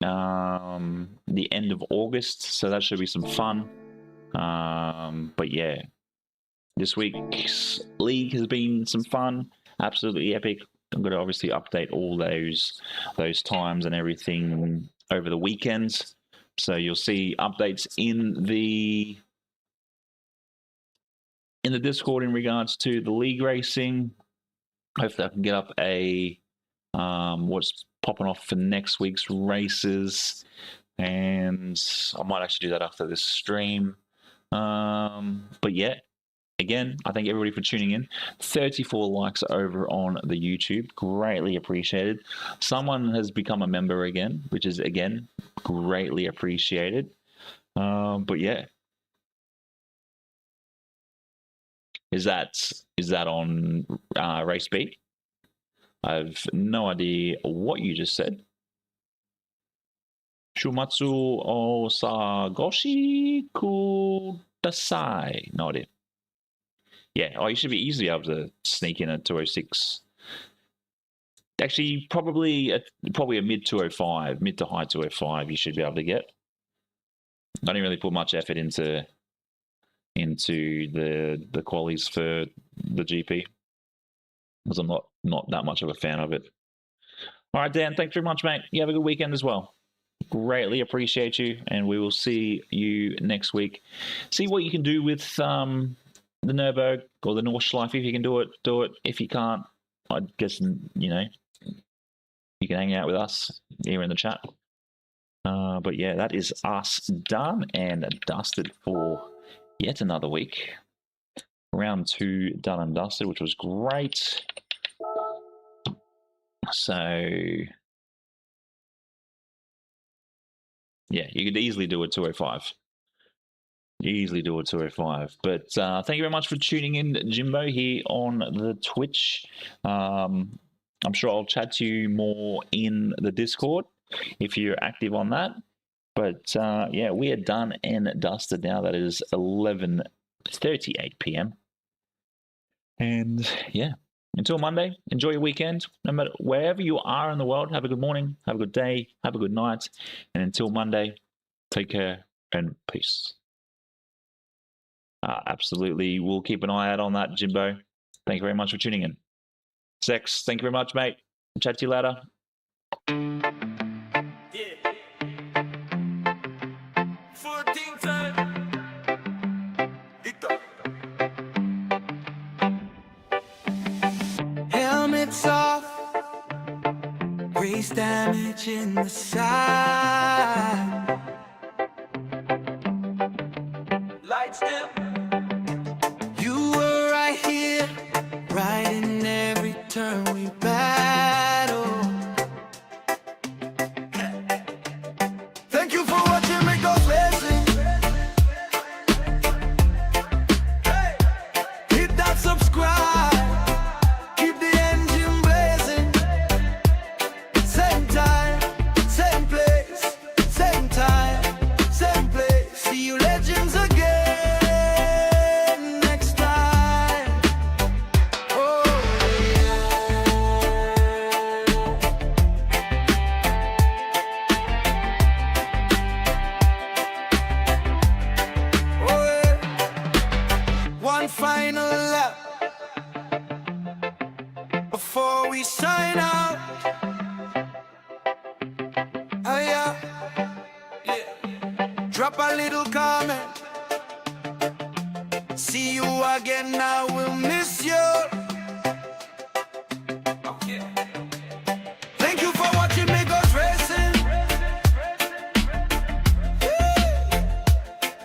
the end of August, so that should be some fun. But yeah, this week's league has been some fun, absolutely epic. I'm going to obviously update all those times and everything over the weekends, so you'll see updates in the Discord in regards to the league racing. Hopefully I can get up a what's popping off for next week's races, and I might actually do that after this stream. But yeah, again, I thank everybody for tuning in. 34 likes over on the YouTube, greatly appreciated. Someone has become a member again, which is again greatly appreciated. But yeah, is that on race B? I've no idea what you just said. Shumatsu Osagoshi Kudasai. No idea. Yeah, you should be easily able to sneak in a 206. Actually, probably a mid 205, mid to high 205. You should be able to get. I didn't really put much effort into the qualies for the GP, because I'm not that much of a fan of it. All right, Dan, thanks very much, mate. You have a good weekend as well. Greatly appreciate you, and we will see you next week. See what you can do with the Nürburgring or the Nordschleife. If you can do it, do it. If you can't, I guess, you know, you can hang out with us here in the chat. But yeah, that is us done and dusted for yet another week. Round 2 done and dusted, which was great. So yeah, you could easily do a 205. Easily do a 205. But thank you very much for tuning in, Jimbo, here on the Twitch. I'm sure I'll chat to you more in the Discord if you're active on that. But yeah, we are done and dusted now. That is 11:38 p.m. And yeah, until Monday, enjoy your weekend. No matter wherever you are in the world, have a good morning, have a good day, have a good night. And until Monday, take care and peace. Absolutely. We'll keep an eye out on that, Jimbo. Thank you very much for tuning in. Sex, thank you very much, mate. Chat to you later. Helmets off, race damage in the side. Lights dim. You were right here, right in every turn we battle. Thank you for watching me go racing. Hey, hit that subscribe. Keep the engine blazing. Same time, same place, same time, same place. See you legends again next time. Oh yeah. Oh yeah. One final lap before we sign out. Oh yeah, yeah. Drop a little comment. See you again, I will miss you. Okay. Thank you for watching me go racing.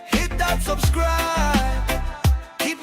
Hit that subscribe. Keep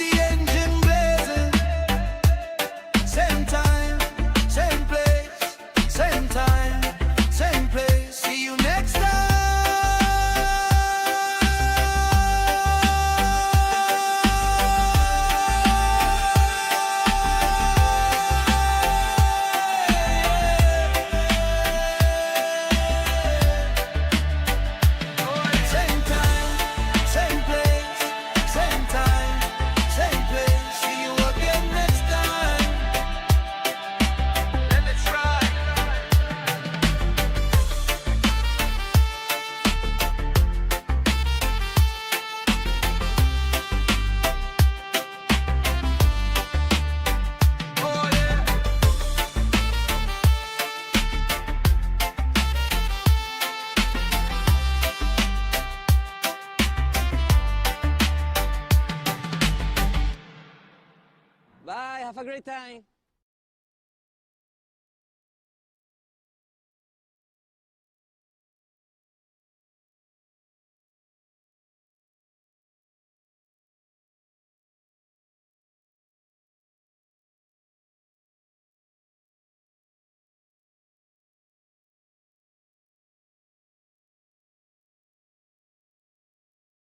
great time.